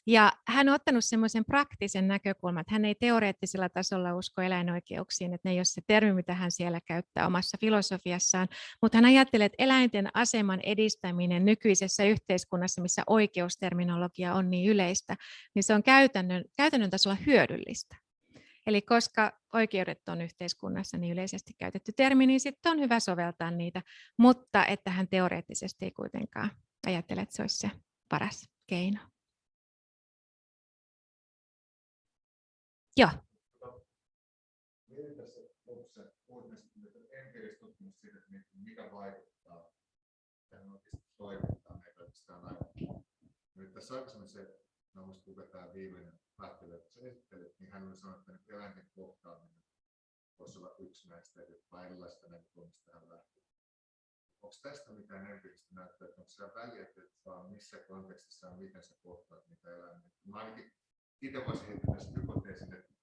Ja hän on ottanut semmoisen praktisen näkökulman, että hän ei teoreettisella tasolla usko eläinoikeuksiin, että ne ei ole se termi, mitä hän siellä käyttää omassa filosofiassaan, mutta hän ajattelee, että eläinten aseman edistäminen nykyisessä yhteiskunnassa, missä oikeusterminologia on niin yleistä, niin se on käytännön tasolla hyödyllistä. Eli koska oikeudet on yhteiskunnassa niin yleisesti käytetty termi, niin sitten on hyvä soveltaa niitä, mutta että hän teoreettisesti ei kuitenkaan ajattele, että se olisi se paras keino. Joo. Mietin tässä lopussa empiiristä tutkimusta siitä, että mikä vaikuttaa tähän oikeasti toimintaan, ei pelkästään aivan. Nyt tässä aikaisemmin se, kuka tämä viimeinen päättely, että sä esittelit, niin hän oli sanonut, että eläinten kohtaaminen voisi olla yksi näistä, vai erilaisista näkökulmista tähän lähtee. Onko tästä mitään empiiristä näyttöä, että onko siellä väliä, että vaan missä kontekstissa on, miten sä kohtaat niitä eläimiä? Mä ainakin itse voisin heittää tässä hypoteesin, että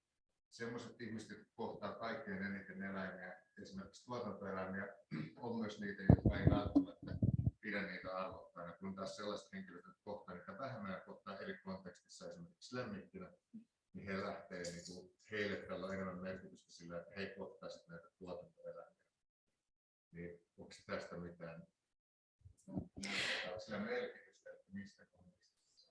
sellaiset ihmiset, jotka kohtaa kaikkein eniten eläimiä, esimerkiksi tuotantoeläimiä, on myös niitä, jotka ei välttämättä pidä niitä arvokkaina, kun taas sellaiset henkilöt, jotka kohtaa niitä vähemmän ja kohtaa eri kontekstissa esimerkiksi lemmikkinä, niin he lähtee, heille tällä on enemmän merkitystä sillä, että he kohtaisivat näitä tuotantoeläimiä. Niin onko tästä mitään sillä merkitystä, että mistä kontekstissa?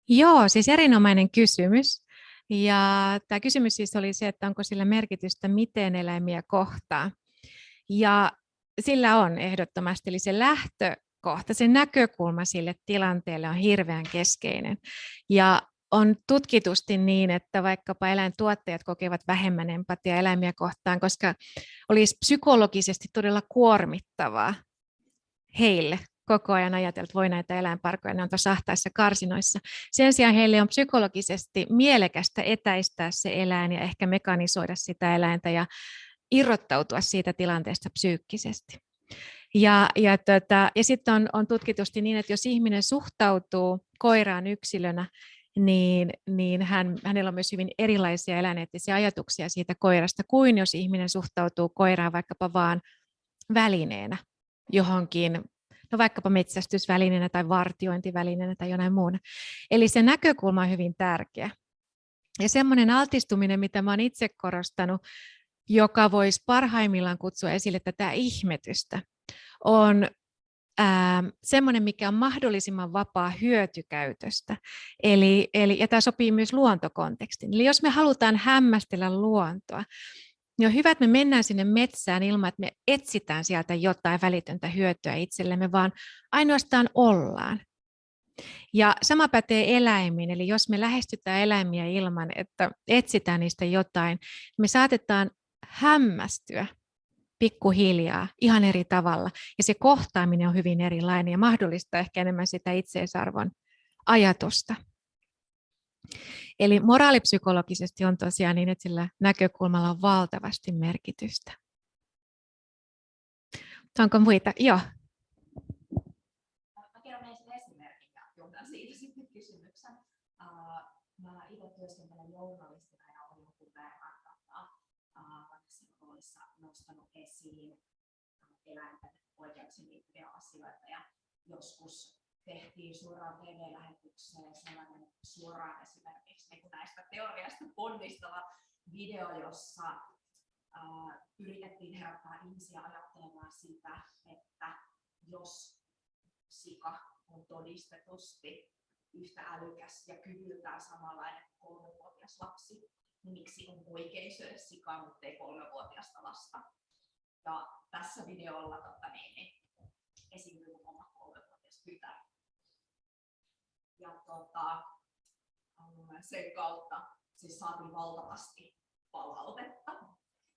Joo, siis erinomainen kysymys. Ja tämä kysymys siis oli se, että onko sillä merkitystä, miten eläimiä kohtaa. Ja sillä on ehdottomasti, eli se lähtökohta, se näkökulma sille tilanteelle on hirveän keskeinen. Ja on tutkitusti niin, että vaikkapa eläintuottajat kokevat vähemmän empatiaa eläimiä kohtaan, koska olisi psykologisesti todella kuormittavaa heille koko ajan ajatella, että voi näitä eläinparkoja, ne on tuossa ahtaissa karsinoissa. Sen sijaan heille on psykologisesti mielekästä etäistää se eläin ja ehkä mekanisoida sitä eläintä ja irrottautua siitä tilanteesta psyykkisesti. Ja sitten on tutkitusti niin, että jos ihminen suhtautuu koiraan yksilönä, niin hänellä on myös hyvin erilaisia eläineettisiä ajatuksia siitä koirasta kuin jos ihminen suhtautuu koiraan vaikkapa vaan välineenä johonkin, no vaikkapa metsästysvälineenä tai vartiointivälineenä tai jonain muuna. Eli se näkökulma on hyvin tärkeä. Ja semmoinen altistuminen, mitä mä olen itse korostanut, joka voisi parhaimmillaan kutsua esille tätä ihmetystä, on semmoinen, mikä on mahdollisimman vapaa hyötykäytöstä. Ja tämä sopii myös luontokontekstiin. Eli jos me halutaan hämmästellä luontoa, niin on hyvä, että me mennään sinne metsään ilman, että me etsitään sieltä jotain välitöntä hyötyä itsellemme, vaan ainoastaan ollaan. Ja sama pätee eläimiin, eli jos me lähestytään eläimiä ilman, että etsitään niistä jotain, me saatetaan hämmästyä pikkuhiljaa ihan eri tavalla. Ja se kohtaaminen on hyvin erilainen ja mahdollistaa ehkä enemmän sitä itseisarvon ajatusta. Eli moraalipsykologisesti on tosiaan niin, että sillä näkökulmalla on valtavasti merkitystä. Onko muita? Joo. Mä kerron ensin esimerkin ja johdan siitä sitten kysymyksen. Mä itse työskentelen journalistina ja olen jonkun verran tässä roolissa nostanut esiin eläinten oikeuksiin liittyviä asioita ja joskus tehtiin suoraan TV-lähetykseen sellainen suoraan esimerkiksi niin näistä teoriasta ponnistava video, jossa yritettiin herättää ihmisiä ajattelemaan sitä, että jos sika on todistetusti yhtä älykäs ja kyvyltään samanlainen kuin 3-vuotias lapsi, niin miksi on oikein syödä sikaa, mutta ei 3-vuotiasta lasta. Ja tässä videolla esiintyy mun oma 3-vuotias tytär. Ja sen kautta siis saatiin valtavasti palautetta.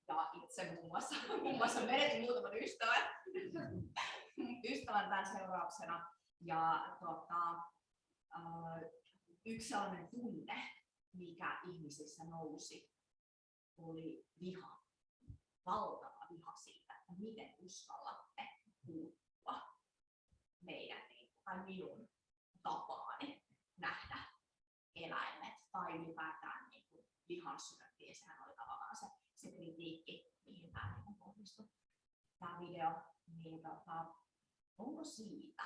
Ja itse muun muassa menetin muutaman ystävän tämän seurauksena. Ja yksi sellainen tunne, mikä ihmisissä nousi, oli viha. Valtava viha siitä, että miten uskallatte puuttua meidän tai minun tapaani nähdä eläimet tai ylipäätään lihansyöntiin. Sehän oli tavallaan se kritiikki, mihin tämä kohdistui. Tämä video, niin onko siitä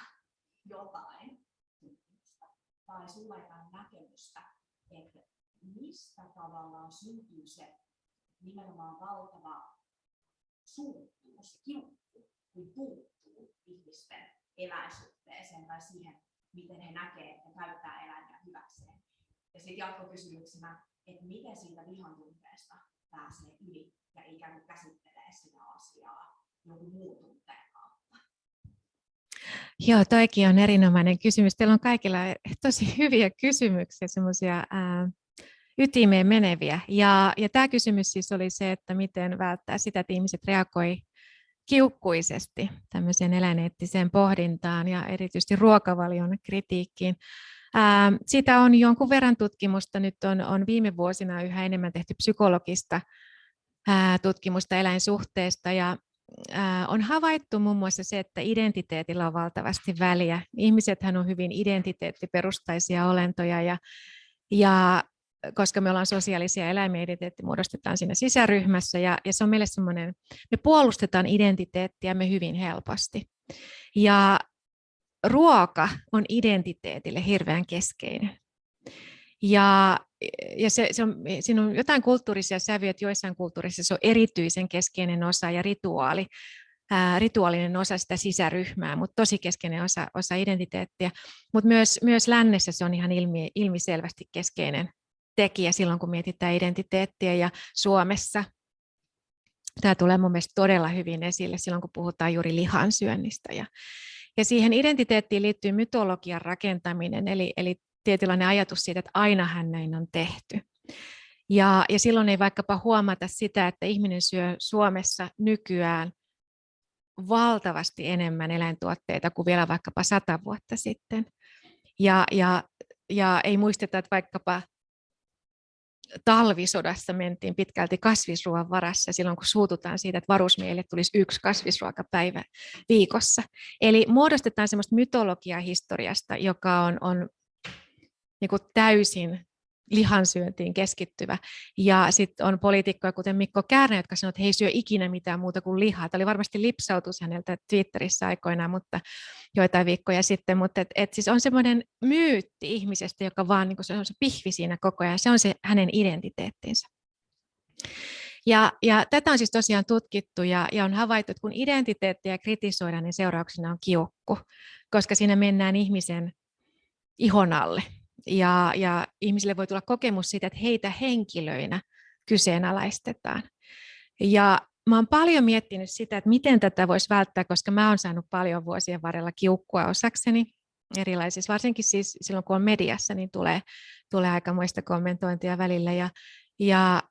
jotain tutkimusta tai sulla jotain näkemystä, että mistä tavallaan syntyy se nimenomaan valtava suuttumus, kiukku, kun puuttuu ihmisten eläinsuhteeseen tai siihen, miten he näkevät, että he käyttää eläimiä hyväkseen. Ja sitten jatkokysymyksenä, että miten siitä vihan tunteesta pääsee yli ja ikään kuin käsittelee sitä asiaa jonkun muun tunteen kautta. Joo, toikin on erinomainen kysymys. Teillä on kaikilla tosi hyviä kysymyksiä, semmoisia ytimeen meneviä. Ja tämä kysymys siis oli se, että miten välttää sitä, että ihmiset reagoi kiukkuisesti tämmöiseen eläineettiseen pohdintaan ja erityisesti ruokavalion kritiikkiin. Siitä on jonkun verran tutkimusta. Nyt on viime vuosina yhä enemmän tehty psykologista tutkimusta eläinsuhteesta ja on havaittu muun muassa se, että identiteetillä on valtavasti väliä. Ihmisethän on hyvin identiteettiperustaisia olentoja ja koska me ollaan sosiaalisia eläimiä, identiteetti muodostetaan siinä sisäryhmässä ja se on meille semmoinen, me puolustetaan identiteettiämme hyvin helposti. Ja ruoka on identiteetille hirveän keskeinen. Ja siinä on jotain kulttuurisia sävyjä, että joissain kulttuurissa se on erityisen keskeinen osa ja rituaalinen osa sitä sisäryhmää, mutta tosi keskeinen osa identiteettiä. Mutta myös lännessä se on ihan ilmiselvästi keskeinen tekijä silloin, kun mietitään identiteettiä ja Suomessa. Tämä tulee mun mielestä todella hyvin esille silloin, kun puhutaan juuri lihansyönnistä. Ja siihen identiteettiin liittyy mytologian rakentaminen, eli tietynlainen ajatus siitä, että ainahan näin on tehty. Ja silloin ei vaikkapa huomata sitä, että ihminen syö Suomessa nykyään valtavasti enemmän eläintuotteita kuin vielä vaikkapa 100 vuotta sitten. Ja ei muisteta, että vaikkapa talvisodassa mentiin pitkälti kasvisruoan varassa silloin, kun suututaan siitä, että varusmiehille tulisi 1 kasvisruokapäivä viikossa. Eli muodostetaan semmoista mytologiaa historiasta, joka on niin kuin täysin lihansyöntiin keskittyvä. Ja sitten on poliitikkoja, kuten Mikko Kärnä, jotka sanoo, että he ei syö ikinä mitään muuta kuin lihaa. Tämä oli varmasti lipsautus häneltä Twitterissä aikoinaan, mutta joitain viikkoja sitten. Mutta siis on semmoinen myytti ihmisestä, joka vaan niin kuin se on se pihvi siinä koko ajan. Se on se hänen identiteettinsä. Ja tätä on siis tosiaan tutkittu ja on havaittu, että kun identiteettiä kritisoidaan, niin seurauksena on kiukku, koska siinä mennään ihmisen ihon alle. Ja ihmisille voi tulla kokemus siitä, että heitä henkilöinä kyseenalaistetaan. Ja mä oon paljon miettinyt sitä, että miten tätä voisi välttää, koska mä oon saanut paljon vuosien varrella kiukkua osakseni erilaisissa, varsinkin siis silloin kun on mediassa, niin tulee aikamoista kommentointia välillä. Ja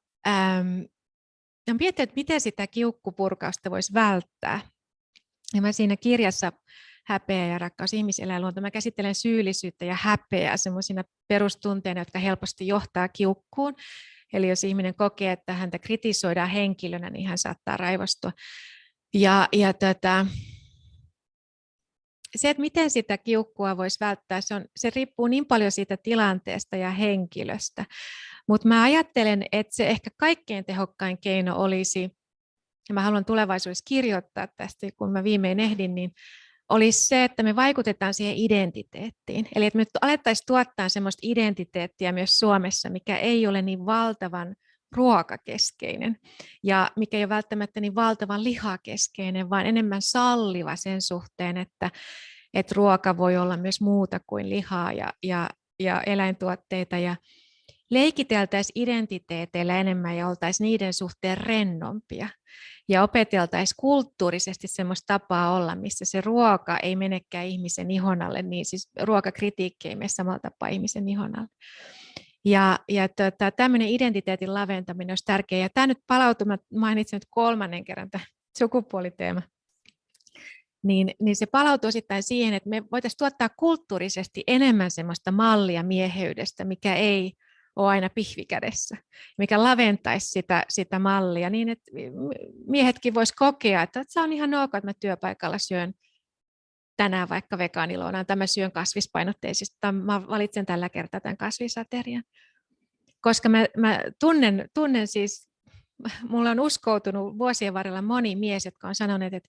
mietin, että miten sitä kiukkupurkausta voisi välttää. Ja mä siinä kirjassa Häpeä ja rakkaus ihmiseläinluonto. Mä käsittelen syyllisyyttä ja häpeää semmoisina perustunteina, jotka helposti johtaa kiukkuun. Eli jos ihminen kokee, että häntä kritisoidaan henkilönä, niin hän saattaa raivostua. Se, että miten sitä kiukkua voisi välttää, se riippuu niin paljon siitä tilanteesta ja henkilöstä. Mutta mä ajattelen, että se ehkä kaikkein tehokkain keino olisi, ja mä haluan tulevaisuudessa kirjoittaa tästä, kun mä viimein ehdin, niin olisi se, että me vaikutetaan siihen identiteettiin. Eli että me alettaisiin tuottaa sellaista identiteettiä myös Suomessa, mikä ei ole niin valtavan ruokakeskeinen ja mikä ei ole välttämättä niin valtavan lihakeskeinen, vaan enemmän salliva sen suhteen, että ruoka voi olla myös muuta kuin lihaa ja eläintuotteita ja leikiteltäisiin identiteeteillä enemmän ja oltaisiin niiden suhteen rennompia. Ja opeteltaisiin kulttuurisesti semmoista tapaa olla, missä se ruoka ei menekään ihmisen ihon alle, niin siis ruokakritiikki ei mene samalla tapaa ihmisen ihon alle. Ja tämmöinen identiteetin laventaminen olisi tärkeää. Ja tämä nyt palautuu, mä mainitsin nyt 3. kerran tämä sukupuoliteema. niin se palautuu osittain siihen, että me voitaisiin tuottaa kulttuurisesti enemmän semmoista mallia mieheydestä, mikä ei ole aina pihvikädessä, mikä laventaisi sitä mallia niin, että miehetkin vois kokea, että se on ihan ok, että mä työpaikalla syön tänään vaikka vegaanilounaan, tai mä syön kasvispainotteisesti, tai mä valitsen tällä kertaa tämän kasvisaterian. Koska mä tunnen siis, mulla on uskoutunut vuosien varrella moni mies, jotka on sanoneet, että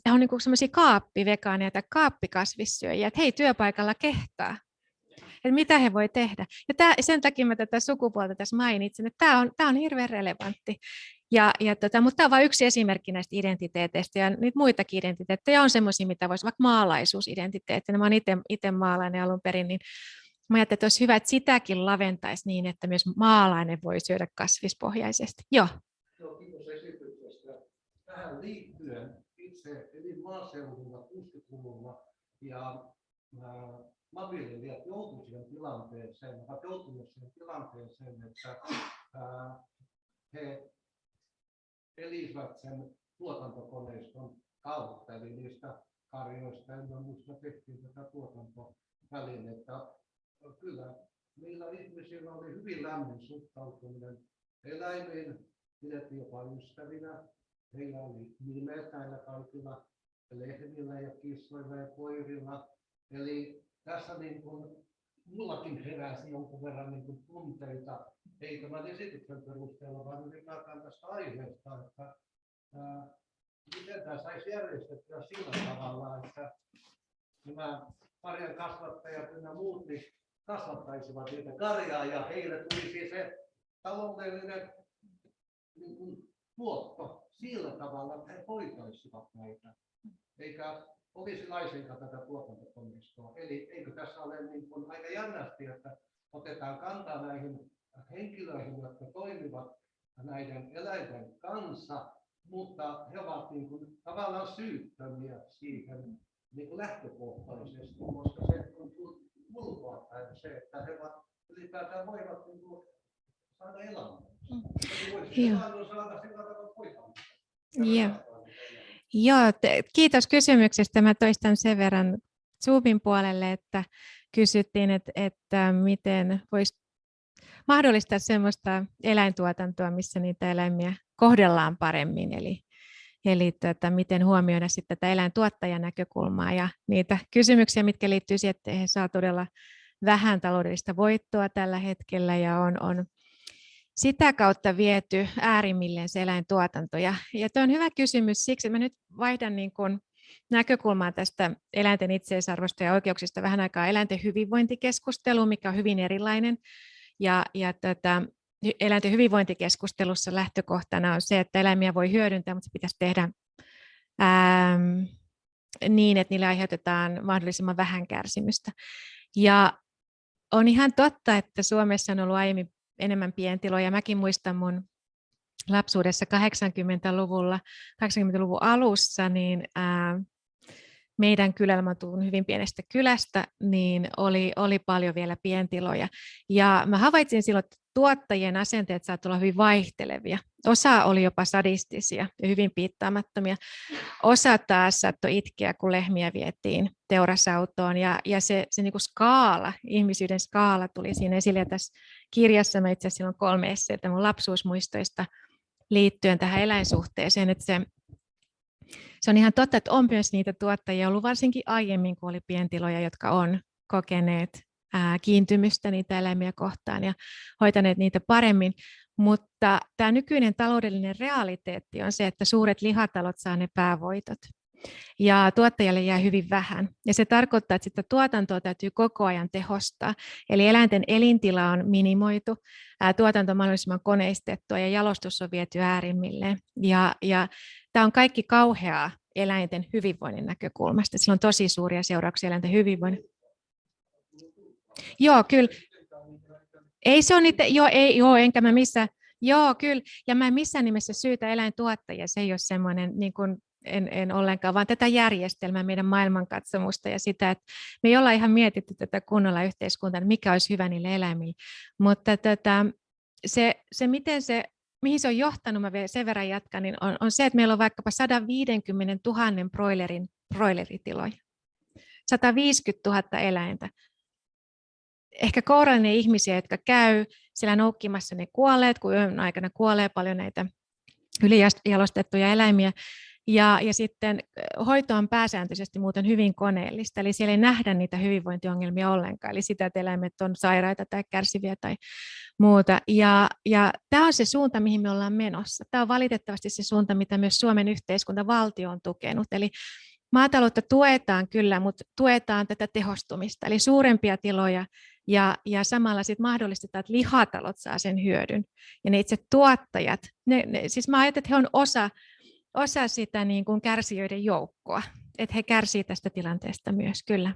he on niin semmoisia kaappivegaaneja tai kaappikasvissyöjiä, että hei, työpaikalla kehtaa. Että mitä he voi tehdä. Ja sen takia mä tätä sukupuolta tässä mainitsin, että tämä on hirveän relevantti. Mutta tämä on vain yksi esimerkki näistä identiteeteistä, ja niitä muitakin identiteettejä on semmoisia, mitä voisi vaikka maalaisuusidentiteettinä. Mä olen itse maalainen alun perin, niin mä ajattelin, että olisi hyvä, että sitäkin laventaisi niin, että myös maalainen voi syödä kasvispohjaisesti. Joo. Joo, kiitos esityksestä. Tähän liittyen itse elin maaseudulla 60-luvulla ja maanviljelijät joutuivat siihen tilanteeseen, että he elisivät sen tuotantokoneiston kautta, eli niistä karjoista ja muista tehtiin tätä tuotantovälinettä. Kyllä, niillä ihmisillä oli hyvin lämmin suhtautuminen eläimiin, pidettiin jopa ystävinä. Heillä oli nimet näillä kaikilla lehmillä ja kissoilla ja koirilla. Eli tässä niin kuin mullakin heräsi jonkun verran niin kuin tunteita, ei tämän esityksen perusteella, vaan ylipäätään tästä aiheesta, että miten tämä saisi järjestettyä sillä tavalla, että nämä karjan kasvattajat ja muut niin kasvattaisivat niitä karjaa ja heille tulisi se taloudellinen niin kuin tuotto sillä tavalla, että he hoitaisivat näitä, eikä olisi laisinkaan tätä tuotantokoneistoa. Eli eikö tässä ole niin kuin aika jännästi, että otetaan kantaa näihin henkilöihin, jotka toimivat näiden eläinten kanssa, mutta he ovat niin kuin tavallaan syyttömiä siihen niin kuin lähtökohtaisesti, koska se on ulkoapäin se, että he ylipäätään voivat niin kuin saada elämää. Joo, kiitos kysymyksestä. Mä toistan sen verran Zoopin puolelle, että kysyttiin, että miten voisi mahdollistaa sellaista eläintuotantoa, missä niitä eläimiä kohdellaan paremmin. Eli miten huomioida sitten tätä eläintuottajan näkökulmaa ja niitä kysymyksiä, mitkä liittyy siihen, että he saa todella vähän taloudellista voittoa tällä hetkellä ja on sitä kautta viety äärimmilleen se eläintuotanto. Ja tuo on hyvä kysymys siksi, että mä nyt vaihdan niin kuin näkökulmaa tästä eläinten itseisarvosta ja oikeuksista vähän aikaa eläinten hyvinvointikeskusteluun, mikä on hyvin erilainen. Ja eläinten hyvinvointikeskustelussa lähtökohtana on se, että eläimiä voi hyödyntää, mutta se pitäisi tehdä niin, että niille aiheutetaan mahdollisimman vähän kärsimystä. Ja on ihan totta, että Suomessa on ollut aiemmin enemmän pientiloja. Mäkin muistan mun lapsuudessa 80-luvulla, 80-luvun alussa, niin meidän kylällä, mä tulen hyvin pienestä kylästä, niin oli paljon vielä pientiloja. Ja mä havaitsin silloin, että tuottajien asenteet saattoi olla hyvin vaihtelevia. Osa oli jopa sadistisia ja hyvin piittaamattomia. Osa taas saattoi itkeä, kun lehmiä vietiin teurasautoon. Ja se niin kuin skaala, ihmisyyden skaala tuli siinä esille. Ja tässä kirjassa mä itse asiassa on 3 esseitä mun lapsuusmuistoista liittyen tähän eläinsuhteeseen. Että se on ihan totta, että on myös niitä tuottajia ollut varsinkin aiemmin, kun oli pientiloja, jotka on kokeneet kiintymystä niitä eläimiä kohtaan ja hoitaneet niitä paremmin. Mutta tämä nykyinen taloudellinen realiteetti on se, että suuret lihatalot saa ne päävoitot. Ja tuottajalle jää hyvin vähän. Ja se tarkoittaa, että sitä tuotantoa täytyy koko ajan tehostaa. Eli eläinten elintila on minimoitu, tuotanto on mahdollisimman koneistettua ja jalostus on viety äärimmilleen. Ja tämä on kaikki kauheaa eläinten hyvinvoinnin näkökulmasta. Sillä on tosi suuria seurauksia eläinten hyvinvoinnin. Joo, kyllä. Ei se ole niitä, enkä mä missään. Joo, kyllä. Ja mä en missään nimessä syytä eläintuottajia. Se ei ole semmoinen, niin kuin en ollenkaan, vaan tätä järjestelmää, meidän maailmankatsomusta ja sitä, että me ei olla ihan mietitty tätä kunnolla yhteiskuntaa, mikä olisi hyvä niille eläimille. Mutta mihin se on johtanut, mä sen verran jatkan, niin on se, että meillä on vaikkapa 150 000 broilerin broileritiloja. 150 000 eläintä. Ehkä kourallinen ihmisiä, jotka käy siellä noukkimassa ne kuolleet, kun yön aikana kuolee paljon näitä ylijalostettuja eläimiä. Ja sitten hoito on pääsääntöisesti muuten hyvin koneellista, eli siellä ei nähdä niitä hyvinvointiongelmia ollenkaan, eli sitä, että eläimet on sairaita tai kärsiviä tai muuta. Ja tämä on se suunta, mihin me ollaan menossa. Tämä on valitettavasti se suunta, mitä myös Suomen yhteiskunta, valtio on tukenut. Eli maataloutta tuetaan kyllä, mutta tuetaan tätä tehostumista, eli suurempia tiloja, ja samalla sitten mahdollistetaan, että lihatalot saa sen hyödyn. Ja ne itse tuottajat, siis mä ajattelen, että he on osa sitä niin kuin kärsijöiden joukkoa, että he kärsivät tästä tilanteesta myös, kyllä.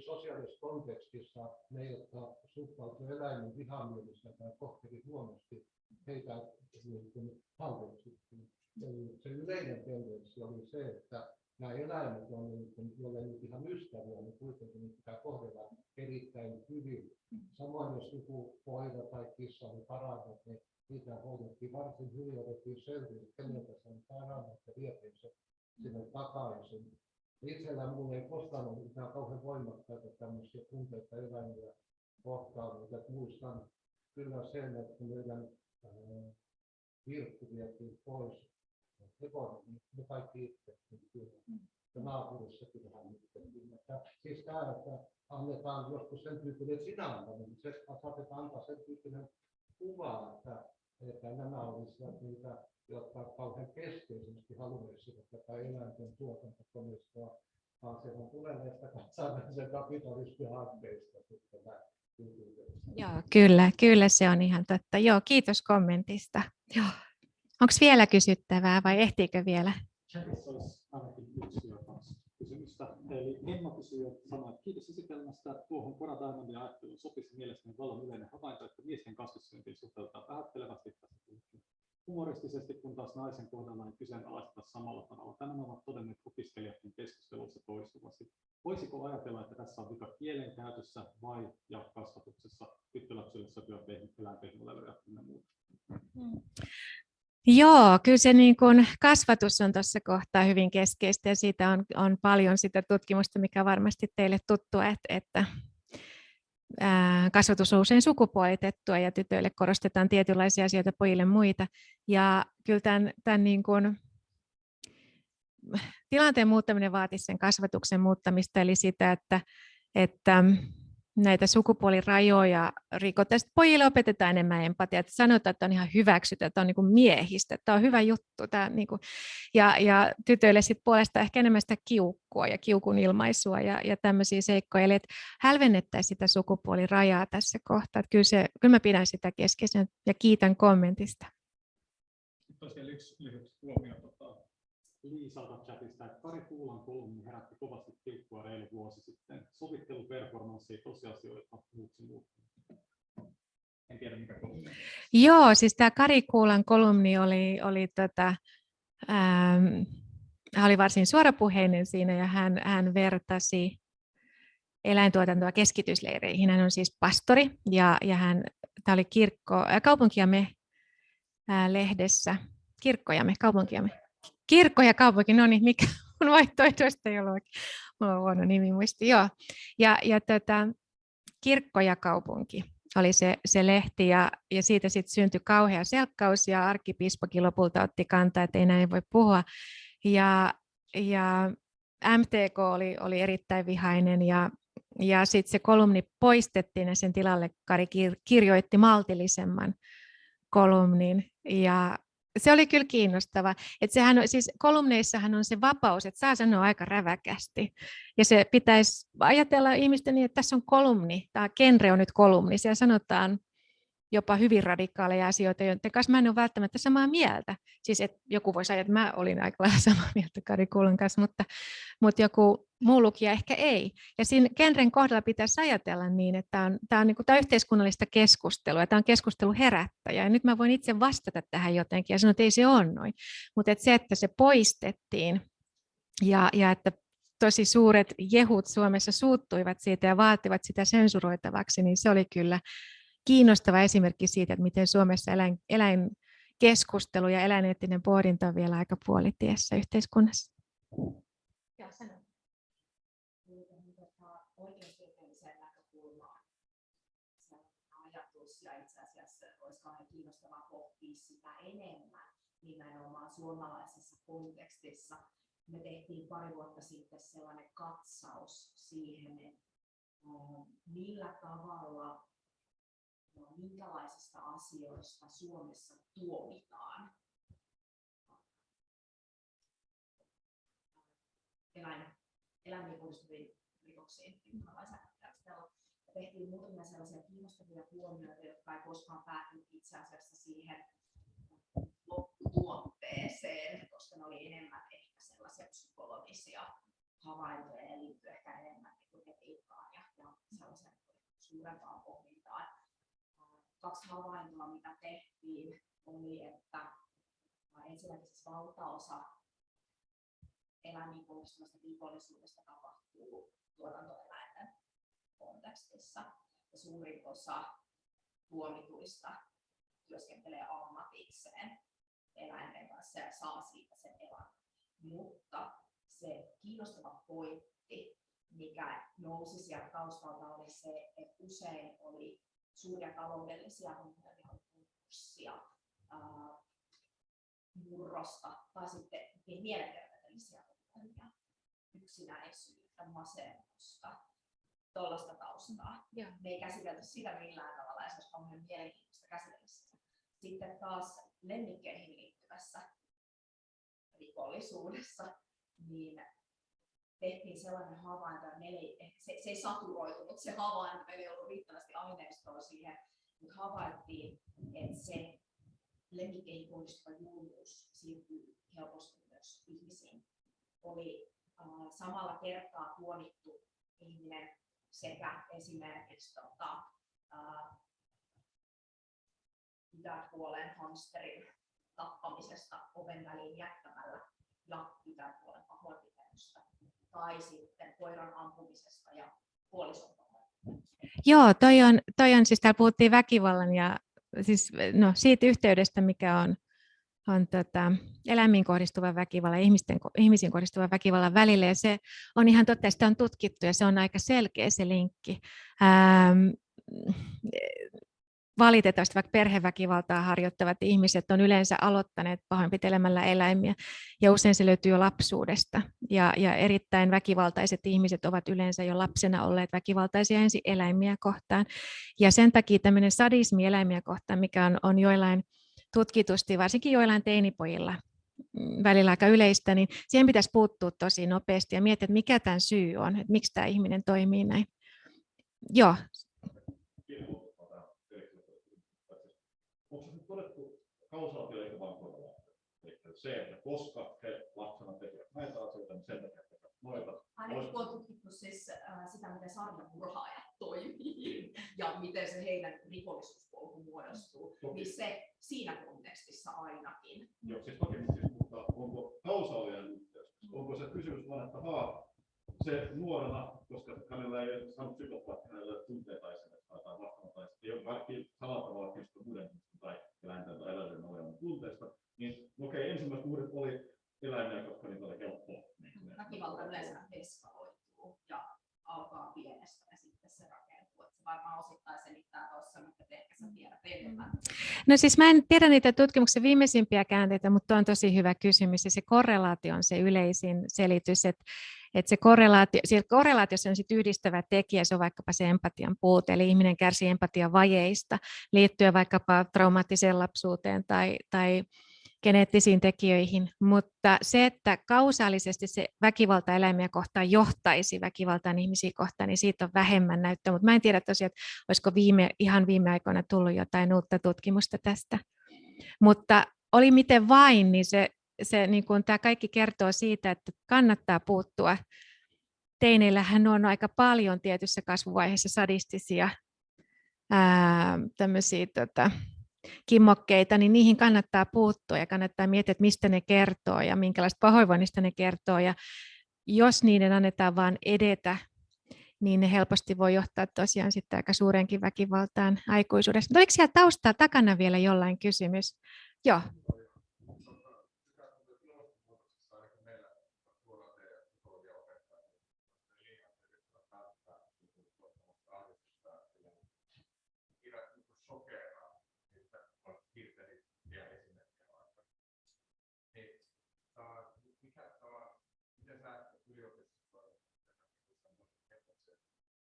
Sosiaalisessa kontekstissa ne, jotka suhtautuvat eläimen vihamielisesti tai kohtelivat huonosti, heitä halveksittiin. Se yleinen tendenssi oli se, että nämä eläimet on, joille nyt ihan ystäviä, niin kuitenkin niitä pitää kohdella erittäin hyvin. Samoin jos joku koira tai kissa oli parantunut, niin niitä hoidettiin varsin hyvin, otettiin selviä, keneltä sen parantunut ja vietiin se sinne takaisin. Itsellään minulla ei koskaan ollut mitään kauhean voimakkaita tämmöisiä tunteita eläimiä kohtaan, mutta muistan kyllä sen, että meidän virkku vietiin pois. Me kaikki itsekin kyllä. Ja naapurissakin vähän itsekin. Siis tämä, että annetaan joskus sen tyyppinen, että sinä antaminen, se saatetaan antaa sen tyyppinen kuva, että nämä olisivat niitä, jotka kauhean keskeisesti haluaisivat tätä eläinten tuotantokoneistoa, vaan se on tuleneesta kansainvälisen kapitalismin hankkeista. Joo, kyllä se on ihan totta. Joo, kiitos kommentista. Joo. Onko vielä kysyttävää vai ehtiikö vielä? Chatissa olisi ainakin yksi ja kaksi kysymystä. Eli Emma kysyy, että sanoi, että kiitos esitelmästä. Tuohon Cora Diamondin ajatteluun sopisi mielestäni vallan yleinen havainto, että miesten kasvissyöntiin suhtaudutaan vähättelevästi humoristisesti, kun taas naisen kohdalla ei kyseenalaisteta samalla tavalla. Tämän ovat todenneet opiskelijatkin keskustelussa toistuvasti. Voisiko ajatella, että tässä on vika kielen käytössä vai ja kasvatuksessa tyttölapsille sopia eläinpehmolevyjä ja muuta? Joo, kyllä se niin kuin kasvatus on tuossa kohtaa hyvin keskeistä ja siitä on paljon sitä tutkimusta, mikä varmasti teille tuttua, että kasvatus on usein sukupuolitettua ja tytöille korostetaan tietynlaisia asioita, pojille muita. Ja kyllä tämän niin kuin tilanteen muuttaminen vaatisi sen kasvatuksen muuttamista, eli sitä, että näitä sukupuolirajoja rikotaan. Pojille opetetaan enemmän empatiaa, että sanotaan, että on ihan hyväksytä, että on niin kuin miehistä, että on hyvä juttu. Tämä, niin kuin, ja tytöille sitten puolestaan ehkä enemmän sitä kiukkua ja kiukun ilmaisua ja tämmöisiä seikkoja. Eli että hälvennettäisiin sitä sukupuolirajaa tässä kohtaa. Kyllä mä pidän sitä keskeisenä ja kiitän kommentista. Tosiaan yksi lyhyt huomio Liisalta chatista, että Kari Kuulan kolumni herätti kovasti kiukkua reilu vuosi sitten. Sovitteluperformanssi tosiasioita muuttunut. En tiedä mikä kolumni. Joo, siis tämä Kari Kuulan kolumni oli oli varsin suorapuheinen siinä ja hän vertasi eläintuotantoa keskitysleireihin. Hän on siis pastori ja tämä oli Kaupunkiamme lehdessä. Kirkko ja kaupunki, no niin, mikä on vaihtoehtoista, ei ole oikein. Mulla on huono nimi muisti, joo. Ja Kirkko ja kaupunki oli se lehti, ja siitä sitten syntyi kauhea selkkaus, ja arkkipiispakin lopulta otti kantaa, että ei näin voi puhua. Ja MTK oli erittäin vihainen, ja sitten se kolumni poistettiin, ja sen tilalle Kari kirjoitti maltillisemman kolumnin, ja se oli kyllä kiinnostava. Että sehän on, siis kolumneissahan on se vapaus, että saa sanoa aika räväkästi. Ja se pitäisi ajatella ihmisten niin, että tässä on kolumni, tämä genre on nyt kolumni. Siellä sanotaan jopa hyvin radikaaleja asioita, joiden kanssa mä en ole välttämättä samaa mieltä. Siis että joku voisi ajatella, että mä olin aika lailla samaa mieltä Kari Kuulan kanssa, mutta joku muu lukija ehkä ei. Ja siinä genren kohdalla pitäisi ajatella niin, että tämä on yhteiskunnallista keskustelua, tämä on keskustelun herättäjä. Ja nyt mä voin itse vastata tähän jotenkin ja sanoa, että ei se ole noin. Mutta että se poistettiin ja että tosi suuret jehut Suomessa suuttuivat siitä ja vaativat sitä sensuroitavaksi, niin se oli kyllä kiinnostava esimerkki siitä, että miten Suomessa keskustelu ja eläineettinen pohdinta on vielä aika puolitiessä yhteiskunnassa. Ja sanon. Oikeustieteelliseen näkökulmaan se ajatus ja itse asiassa olisi kauhean kiinnostavaa pohtia sitä enemmän nimenomaan suomalaisessa kontekstissa. Me tehtiin pari vuotta sitten sellainen katsaus siihen, että millä tavalla, minkälaisista asioista Suomessa tuomitaan eläimiin kohdistuviin rikoksiin lainsäädäntöperusteella. Tehtiin muutamia sellaisia kiinnostavia huomioita, jotka ei koskaan päätynyt itse asiassa siihen lopputuotteeseen, koska ne oli enemmän ehkä sellaisia psykologisia havaintoja ja liittyy ehkä enemmän etiikkaan ja sellaisen suurempaan pohdintaan. 2 havaintoa, mitä tehtiin, oli, että ensinnäkin siis valtaosa eläimiin kohdistuvasta rikollisuudesta tapahtuu tuotantoeläinten kontekstissa. Ja suurin osa tuomituista työskentelee ammatikseen eläinten kanssa ja saa siitä sen elan. Mutta se kiinnostava pointti, mikä nousi sieltä taustalta, oli se, että usein oli suuria taloudellisia ongelmia, konkurssia, murrosta tai sitten mielenterveydellisiä ongelmia, yksinäisyyttä, masennusta, tuollaista taustaa. Me ei käsitelty sitä millään tavalla ja se olisi kauhean mielenkiintoista käsitellä sitä. Sitten taas lemmikkeihin liittyvässä rikollisuudessa niin tehtiin sellainen havainto, että se ei saturoitunut se havainto, meillä ei ollut riittävästi aineistoa siihen, mutta havaittiin, että se lemmikkeihin kohdistuva julmuus siirtyy helposti myös ihmisiin. Oli samalla kertaa tuomittu ihminen sekä esimerkiksi itäpuolen hamsterin tappamisesta oven väliin jättämällä ja itäpuolen pahoinpitelystä tai sitten koiran ampumisesta ja puolison pahoinpitelystä. Joo, toi on siis täällä puhuttiin väkivallan ja siis, siitä yhteydestä, mikä on eläimiin kohdistuvan väkivallan ja ihmisiin kohdistuvan väkivallan välillä. Ja se on ihan totta, että sitä on tutkittu ja se on aika selkeä se linkki. Valitettavasti vaikka perheväkivaltaa harjoittavat ihmiset on yleensä aloittaneet pahoinpitelemällä eläimiä ja usein se löytyy jo lapsuudesta. Ja erittäin väkivaltaiset ihmiset ovat yleensä jo lapsena olleet väkivaltaisia ensin eläimiä kohtaan. Ja sen takia tämmöinen sadismi eläimiä kohtaan, mikä on joillain tutkitusti, varsinkin joillain teinipojilla välillä aika yleistä, niin siihen pitäisi puuttua tosi nopeasti ja miettiä, että mikä tämän syy on, että miksi tämä ihminen toimii näin. Joo. Onko se todettu kausaatio eikä vain korrelaatio? Se, että koska he lapsena tekevät näitä asioita, niin sen takia tekevät noita. Ainakin kun on tutkittu siis sitä, miten sarjamurhaajat toimii ja miten se heidän rikollisuuspolku muodostuu, niin se siinä kontekstissa ainakin. Joo, siis toki, mutta onko kausaalinen yhteys? Onko se kysymys vaan, että se nuorena, koska hänellä ei saanut psykopaatti, hänellä ei ole tunteita esimerkiksi tai vastaavaa, tai ei ole kaikki samalla tavalla kiinnostunut muiden tai eläinten tai eläinten olevan tunteista, niin okei, ensimmäiset uudet oli eläimiä, koska niitä oli helppo. Väkivalta yleensä eskaloituu ja alkaa pienestä ja sitten se rakentuu. Se varmaan osittain selittää tuossa, mitä te ehkä sä tiedät enemmän. No siis mä en tiedä niitä tutkimuksen viimeisimpiä käänteitä, mutta on tosi hyvä kysymys ja se korrelaatio on se yleisin selitys, että se korrelaatiossa on sit yhdistävä tekijä, se on vaikkapa se empatian puute, eli ihminen kärsii empatian vajeista liittyen vaikkapa traumaattiseen lapsuuteen tai geneettisiin tekijöihin, mutta se, että kausaalisesti se väkivalta eläimiä kohtaan johtaisi väkivaltaan ihmisiä kohtaan, niin siitä on vähemmän näyttöä, mutta mä en tiedä tosiaan, että olisiko ihan viime aikoina tullut jotain uutta tutkimusta tästä, mutta oli miten vain, niin se niin kuin tämä kaikki kertoo siitä, että kannattaa puuttua. Teineillähän on aika paljon tietyssä kasvuvaiheessa sadistisia tämmöisiä kimmokkeita, niin niihin kannattaa puuttua ja kannattaa miettiä, että mistä ne kertoo ja minkälaista pahoinvoinnista ne kertoo. Ja jos niiden annetaan vain edetä, niin ne helposti voi johtaa tosiaan sitten aika suurenkin väkivaltaan aikuisuudessa. Mutta oliko siellä taustalla takana vielä jollain kysymys? Joo.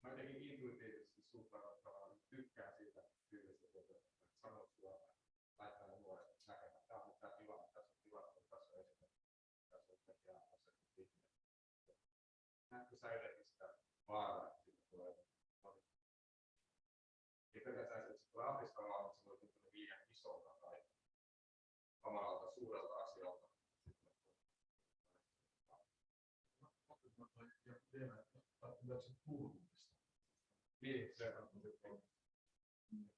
Mä jotenkin intuitiivisesti suhtaudun, tykkään siitä tyylistä, että sanot suoraan, laittaa nuoret näkemään. Tämä on tämä tilanne, tässä on tilanne, tässä on esimerkki, tässä on tekijä, tässä on ihminen. Näetkö sä jotenkin sitä vaaraa, että siitä tulee ei pelkästään se, että se tulee ahdistavaa, mutta se voi tuntua liian isolta tai kamalalta suurelta asialta. Niin, se on sitten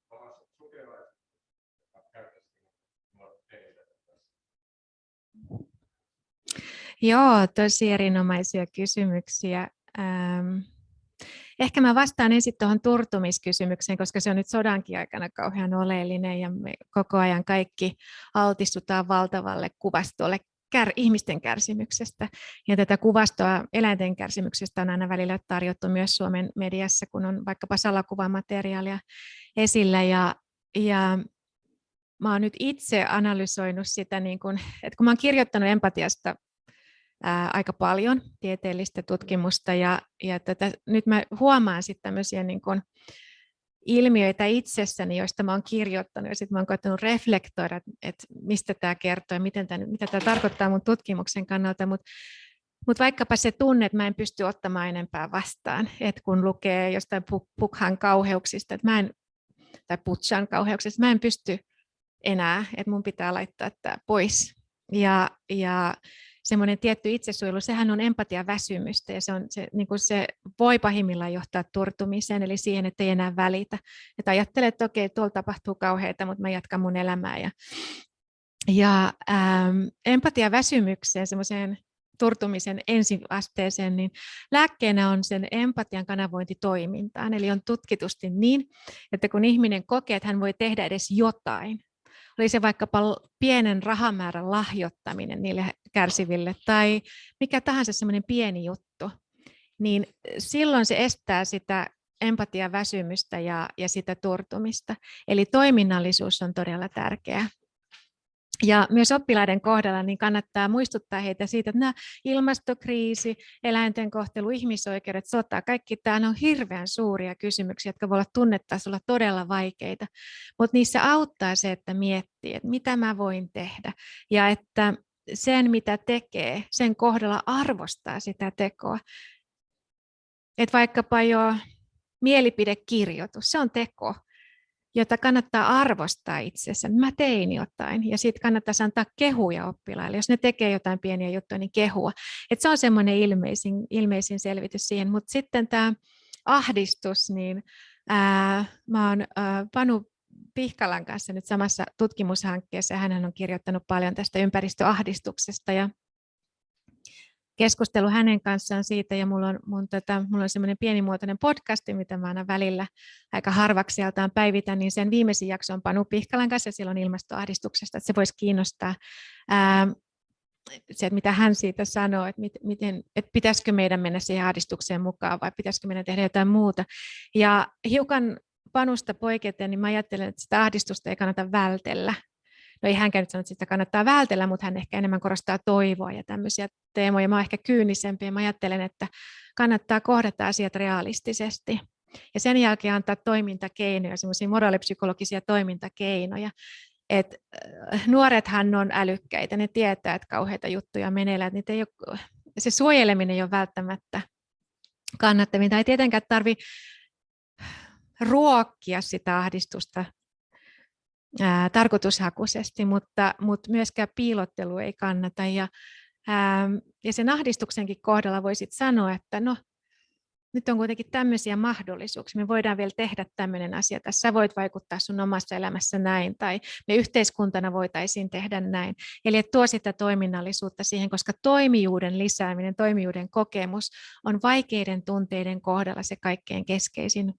pahassa sokeraiset, joka käyttäisi nuoret teille tässä. Joo, tosi erinomaisia kysymyksiä. Ehkä mä vastaan ensin tuohon turtumiskysymykseen, koska se on nyt sodankin aikana kauhean oleellinen ja me koko ajan kaikki altistutaan valtavalle kuvastolle ihmisten kärsimyksestä. Ja tätä kuvastoa eläinten kärsimyksestä on aina välillä tarjottu myös Suomen mediassa, kun on vaikkapa salakuvamateriaalia esillä. Ja mä oon nyt itse analysoinut sitä, niin kun, että kun mä oon kirjoittanut empatiasta aika paljon tieteellistä tutkimusta ja nyt mä huomaan sitten tämmöisiä niin kun ilmiöitä itsessäni, joista mä oon kirjoittanut ja sitten mä oon koettanut reflektoida, että mistä tämä kertoo ja mitä tämä tarkoittaa mun tutkimuksen kannalta, mutta vaikkapa se tunne, että mä en pysty ottamaan enempää vastaan, että kun lukee jostain Pukhan kauheuksista, tai Butšan kauheuksista, mä en pysty enää, että mun pitää laittaa tämä pois. Ja semmoinen tietty itsesuojelu, sehän on empatiaväsymystä ja se voi pahimmillaan johtaa turtumiseen, eli siihen, että ei enää välitä. Että ajattelee, että okei, tuolla tapahtuu kauheita, mutta mä jatkan mun elämää. Ja empatiaväsymykseen, semmoiseen turtumisen ensiasteeseen, niin lääkkeenä on sen empatian kanavointi toimintaan. Eli on tutkitusti niin, että kun ihminen kokee, että hän voi tehdä edes jotain, oli se vaikkapa pienen rahamäärän lahjoittaminen niille kärsiville tai mikä tahansa semmoinen pieni juttu, niin silloin se estää sitä empatiaväsymystä ja sitä turtumista. Eli toiminnallisuus on todella tärkeää. Ja myös oppilaiden kohdalla niin kannattaa muistuttaa heitä siitä, että ilmastokriisi, eläinten kohtelu, ihmisoikeudet, sota, kaikki tämä on hirveän suuria kysymyksiä, jotka voivat olla tunnetasolla todella vaikeita. Mutta niissä auttaa se, että miettii, että mitä mä voin tehdä. Ja että sen, mitä tekee, sen kohdalla arvostaa sitä tekoa. Että vaikkapa jo mielipidekirjoitus, se on teko, jota kannattaa arvostaa itsessä. Mä tein jotain ja sitten kannattaisi antaa kehuja oppilaille. Jos ne tekee jotain pieniä juttuja, niin kehua. Et se on semmoinen ilmeisin selvitys siihen. Mutta sitten tämä ahdistus, niin mä oon Panu Pihkalan kanssa nyt samassa tutkimushankkeessa. Hän on kirjoittanut paljon tästä ympäristöahdistuksesta ja keskustelu hänen kanssaan siitä, ja mulla on semmoinen pienimuotoinen podcasti, mitä mä aina välillä aika harvakseltaan päivitän, niin sen viimeisin jakso on Panu Pihkalan kanssa, ja silloin ilmastoahdistuksesta, että se voisi kiinnostaa se, että mitä hän siitä sanoo, että pitäisikö meidän mennä siihen ahdistukseen mukaan, vai pitäisikö meidän tehdä jotain muuta. Ja hiukan Panusta poiketen, niin mä ajattelen, että sitä ahdistusta ei kannata vältellä. No ei hänkään nyt sano, että sitä kannattaa vältellä, mutta hän ehkä enemmän korostaa toivoa ja tämmöisiä teemoja. Mä oon ehkä kyynisempi ja mä ajattelen, että kannattaa kohdata asiat realistisesti. Ja sen jälkeen antaa toimintakeinoja, semmoisia moraalipsykologisia toimintakeinoja. Et nuorethan on älykkäitä, ne tietää, että kauheita juttuja meneillään. Se suojeleminen ei ole välttämättä kannattavinta. Ei tietenkään tarvitse ruokkia sitä ahdistusta tarkoitushakuisesti, mutta myöskään piilottelu ei kannata. Ja sen ahdistuksenkin kohdalla voisit sanoa, että no, nyt on kuitenkin tämmöisiä mahdollisuuksia, me voidaan vielä tehdä tämmöinen asia, tässä sä voit vaikuttaa sun omassa elämässä näin, tai me yhteiskuntana voitaisiin tehdä näin. Eli että tuo sitä toiminnallisuutta siihen, koska toimijuuden lisääminen, toimijuuden kokemus on vaikeiden tunteiden kohdalla se kaikkein keskeisin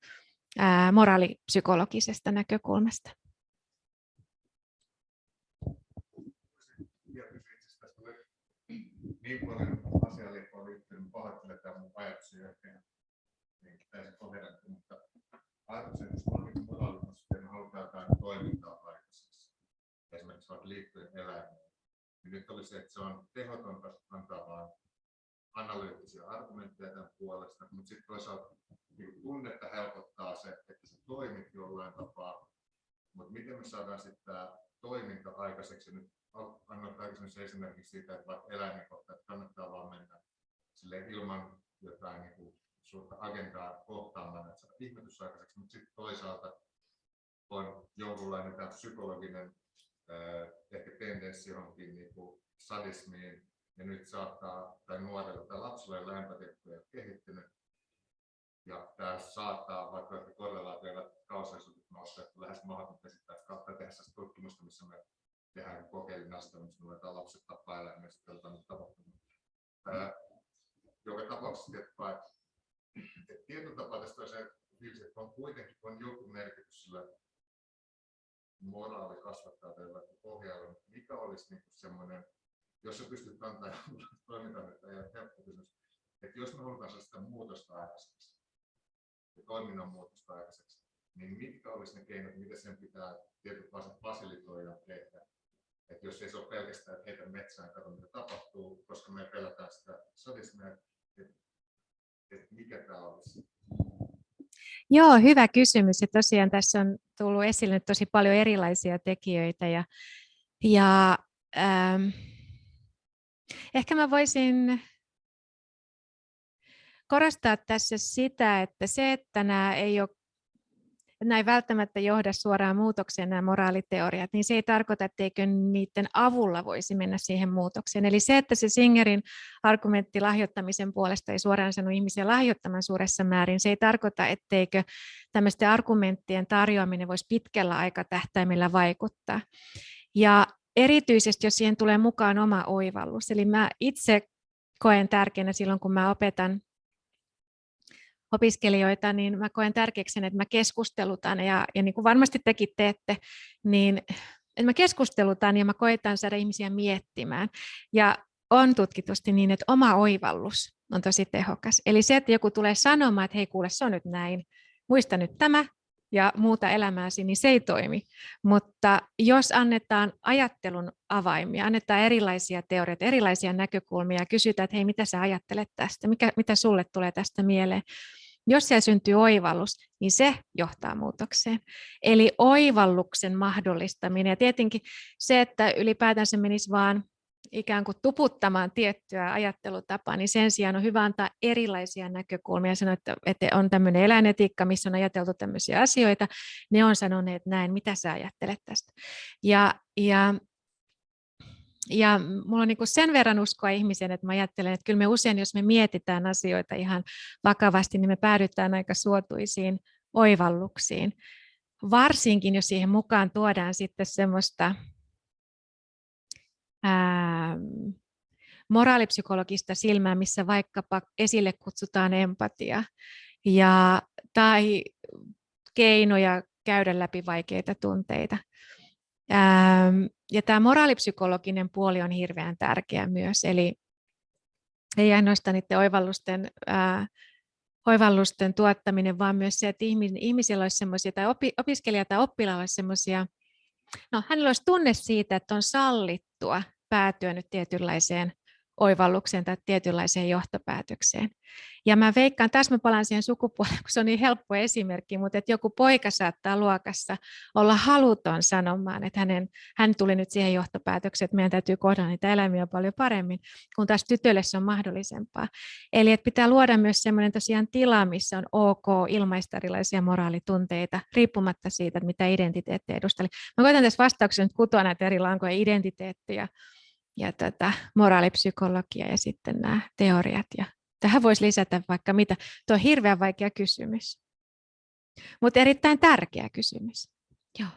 moraalipsykologisesta näkökulmasta. vielä kysyä itse asiassa, tästä tuli niin paljon asiaa liippua liittyen, pahoittelen tämä mun ajatuksia yhteen, niin täysin kohdennettu, mutta ajatuksen, että jos on niin moraalisuus, että halutaan jotain toimintaa aikaiseksi, esimerkiksi vaikka liittyen eläimeen, niin nyt oli se, että se on tehotonta antaa vain analyyttisiä argumentteja tämän puolesta, mutta sitten toisaalta niin tunnetta helpottaa se, että se toimit jollain tapaa, mutta miten me saadaan sitten tämä toiminta aikaiseksi. Nyt annoit aikaisemmin esimerkiksi siitä, että vaikka eläimen kohtaan, että kannattaa vaan mennä ilman jotain niin kuin suurta agendaa kohtaamaan, että saadaan ihmetys aikaiseksi, mutta sitten toisaalta on jonkunlainen tämä psykologinen ehkä tendenssi johonkin niin kuin sadismiin, ja nyt saattaa, tai nuorella tai lapsella lämpötekniikka on kehittynyt, ja tämä saattaa, vaikka ehkä korrelaatioilla kausallisuudet nousta, että lähes mahdotonta esittää kautta tehdä tutkimusta, missä me tehdään kokeilin astelun, missä me luetaan lapset tappaa eläimiä, ja sitten jotain tapahtunut. Joka tapauksessa tietyn tapaa tästä on se, että on kuitenkin on joku merkitys sillä moraalikasvattajalle pohjalla, mikä olisi niin semmoinen, jos sä pystyt antamaan toimintaan, että ei ole helppo kysymys, että jos me halutaan saada sitä muutosta aikaiseksi ja toiminnan muutosta aikaiseksi, niin mitkä olisi ne keinot, miten sen pitää tietyt fasilitoida ja tehdä. Että jos ei se ole pelkästään, että heitä metsään ja katso mitä tapahtuu, koska me pelätään sitä sadismia, että mikä tämä olisi. Joo, hyvä kysymys. Ja tosiaan tässä on tullut esille nyt tosi paljon erilaisia tekijöitä. Ehkä mä voisin korostaa tässä sitä, että se, että nämä ei välttämättä johda suoraan muutokseen nämä moraaliteoriat, niin se ei tarkoita, etteikö niiden avulla voisi mennä siihen muutokseen. Eli se, että se Singerin argumentti lahjoittamisen puolesta ei suoraan sano ihmisiä lahjoittamaan suuressa määrin, se ei tarkoita, etteikö tämmöisten argumenttien tarjoaminen voisi pitkällä aikatähtäimellä vaikuttaa. Ja erityisesti, jos siihen tulee mukaan oma oivallus. Eli mä itse koen tärkeänä silloin, kun mä opetan opiskelijoita, niin mä koen tärkeäksi sen, että mä keskustelutan ja niin kuin varmasti tekin teette, niin että mä keskustelutan ja mä koetan saada ihmisiä miettimään. Ja on tutkitusti niin, että oma oivallus on tosi tehokas. Eli se, että joku tulee sanomaan, että hei kuule, se on nyt näin, muista nyt tämä ja muuta elämääsi, niin se ei toimi. Mutta jos annetaan ajattelun avaimia, annetaan erilaisia teorioita, erilaisia näkökulmia ja kysytään, että hei, mitä sä ajattelet tästä, mitä sulle tulee tästä mieleen, jos siellä syntyy oivallus, niin se johtaa muutokseen. Eli oivalluksen mahdollistaminen ja tietenkin se, että ylipäätänsä menisi vaan ikään kuin tuputtamaan tiettyä ajattelutapaa, niin sen sijaan on hyvä antaa erilaisia näkökulmia. Sanoa, että on tämmöinen eläinetiikka, missä on ajateltu tämmöisiä asioita. Ne on sanoneet näin, mitä sä ajattelet tästä. Ja mulla on niin kuin sen verran uskoa ihmiseen, että mä ajattelen, että kyllä me usein, jos me mietitään asioita ihan vakavasti, niin me päädytään aika suotuisiin oivalluksiin. Varsinkin, jos siihen mukaan tuodaan sitten semmoista moraalipsykologista silmää, missä vaikkapa esille kutsutaan empatia tai keinoja käydä läpi vaikeita tunteita. Ja tämä moraalipsykologinen puoli on hirveän tärkeä myös, eli ei ainoastaan niiden oivallusten tuottaminen, vaan myös se, että ihmisillä olisi semmoisia, tai opiskelija tai oppilaalla olisi semmoisia, hänellä olisi tunne siitä, että on sallittua päätyä nyt tietynlaiseen oivallukseen tai tietynlaiseen johtopäätökseen. Ja mä veikkaan, tässä mä palaan siihen sukupuoleen, kun se on niin helppo esimerkki, mutta että joku poika saattaa luokassa olla haluton sanomaan, että hän tuli nyt siihen johtopäätökseen, että meidän täytyy kohdata niitä eläimiä paljon paremmin, kun taas tytölle se on mahdollisempaa. Eli että pitää luoda myös semmoinen tosiaan tila, missä on ok ilmaista erilaisia moraalitunteita, riippumatta siitä, että mitä identiteettiä edusteli. Mä koitan tässä vastauksessa nyt kutoa näitä eri lankoja, identiteettiä ja moraalipsykologia ja sitten nämä teoriat. Ja tähän voisi lisätä vaikka mitä. Tuo on hirveän vaikea kysymys, mutta erittäin tärkeä kysymys. Joo.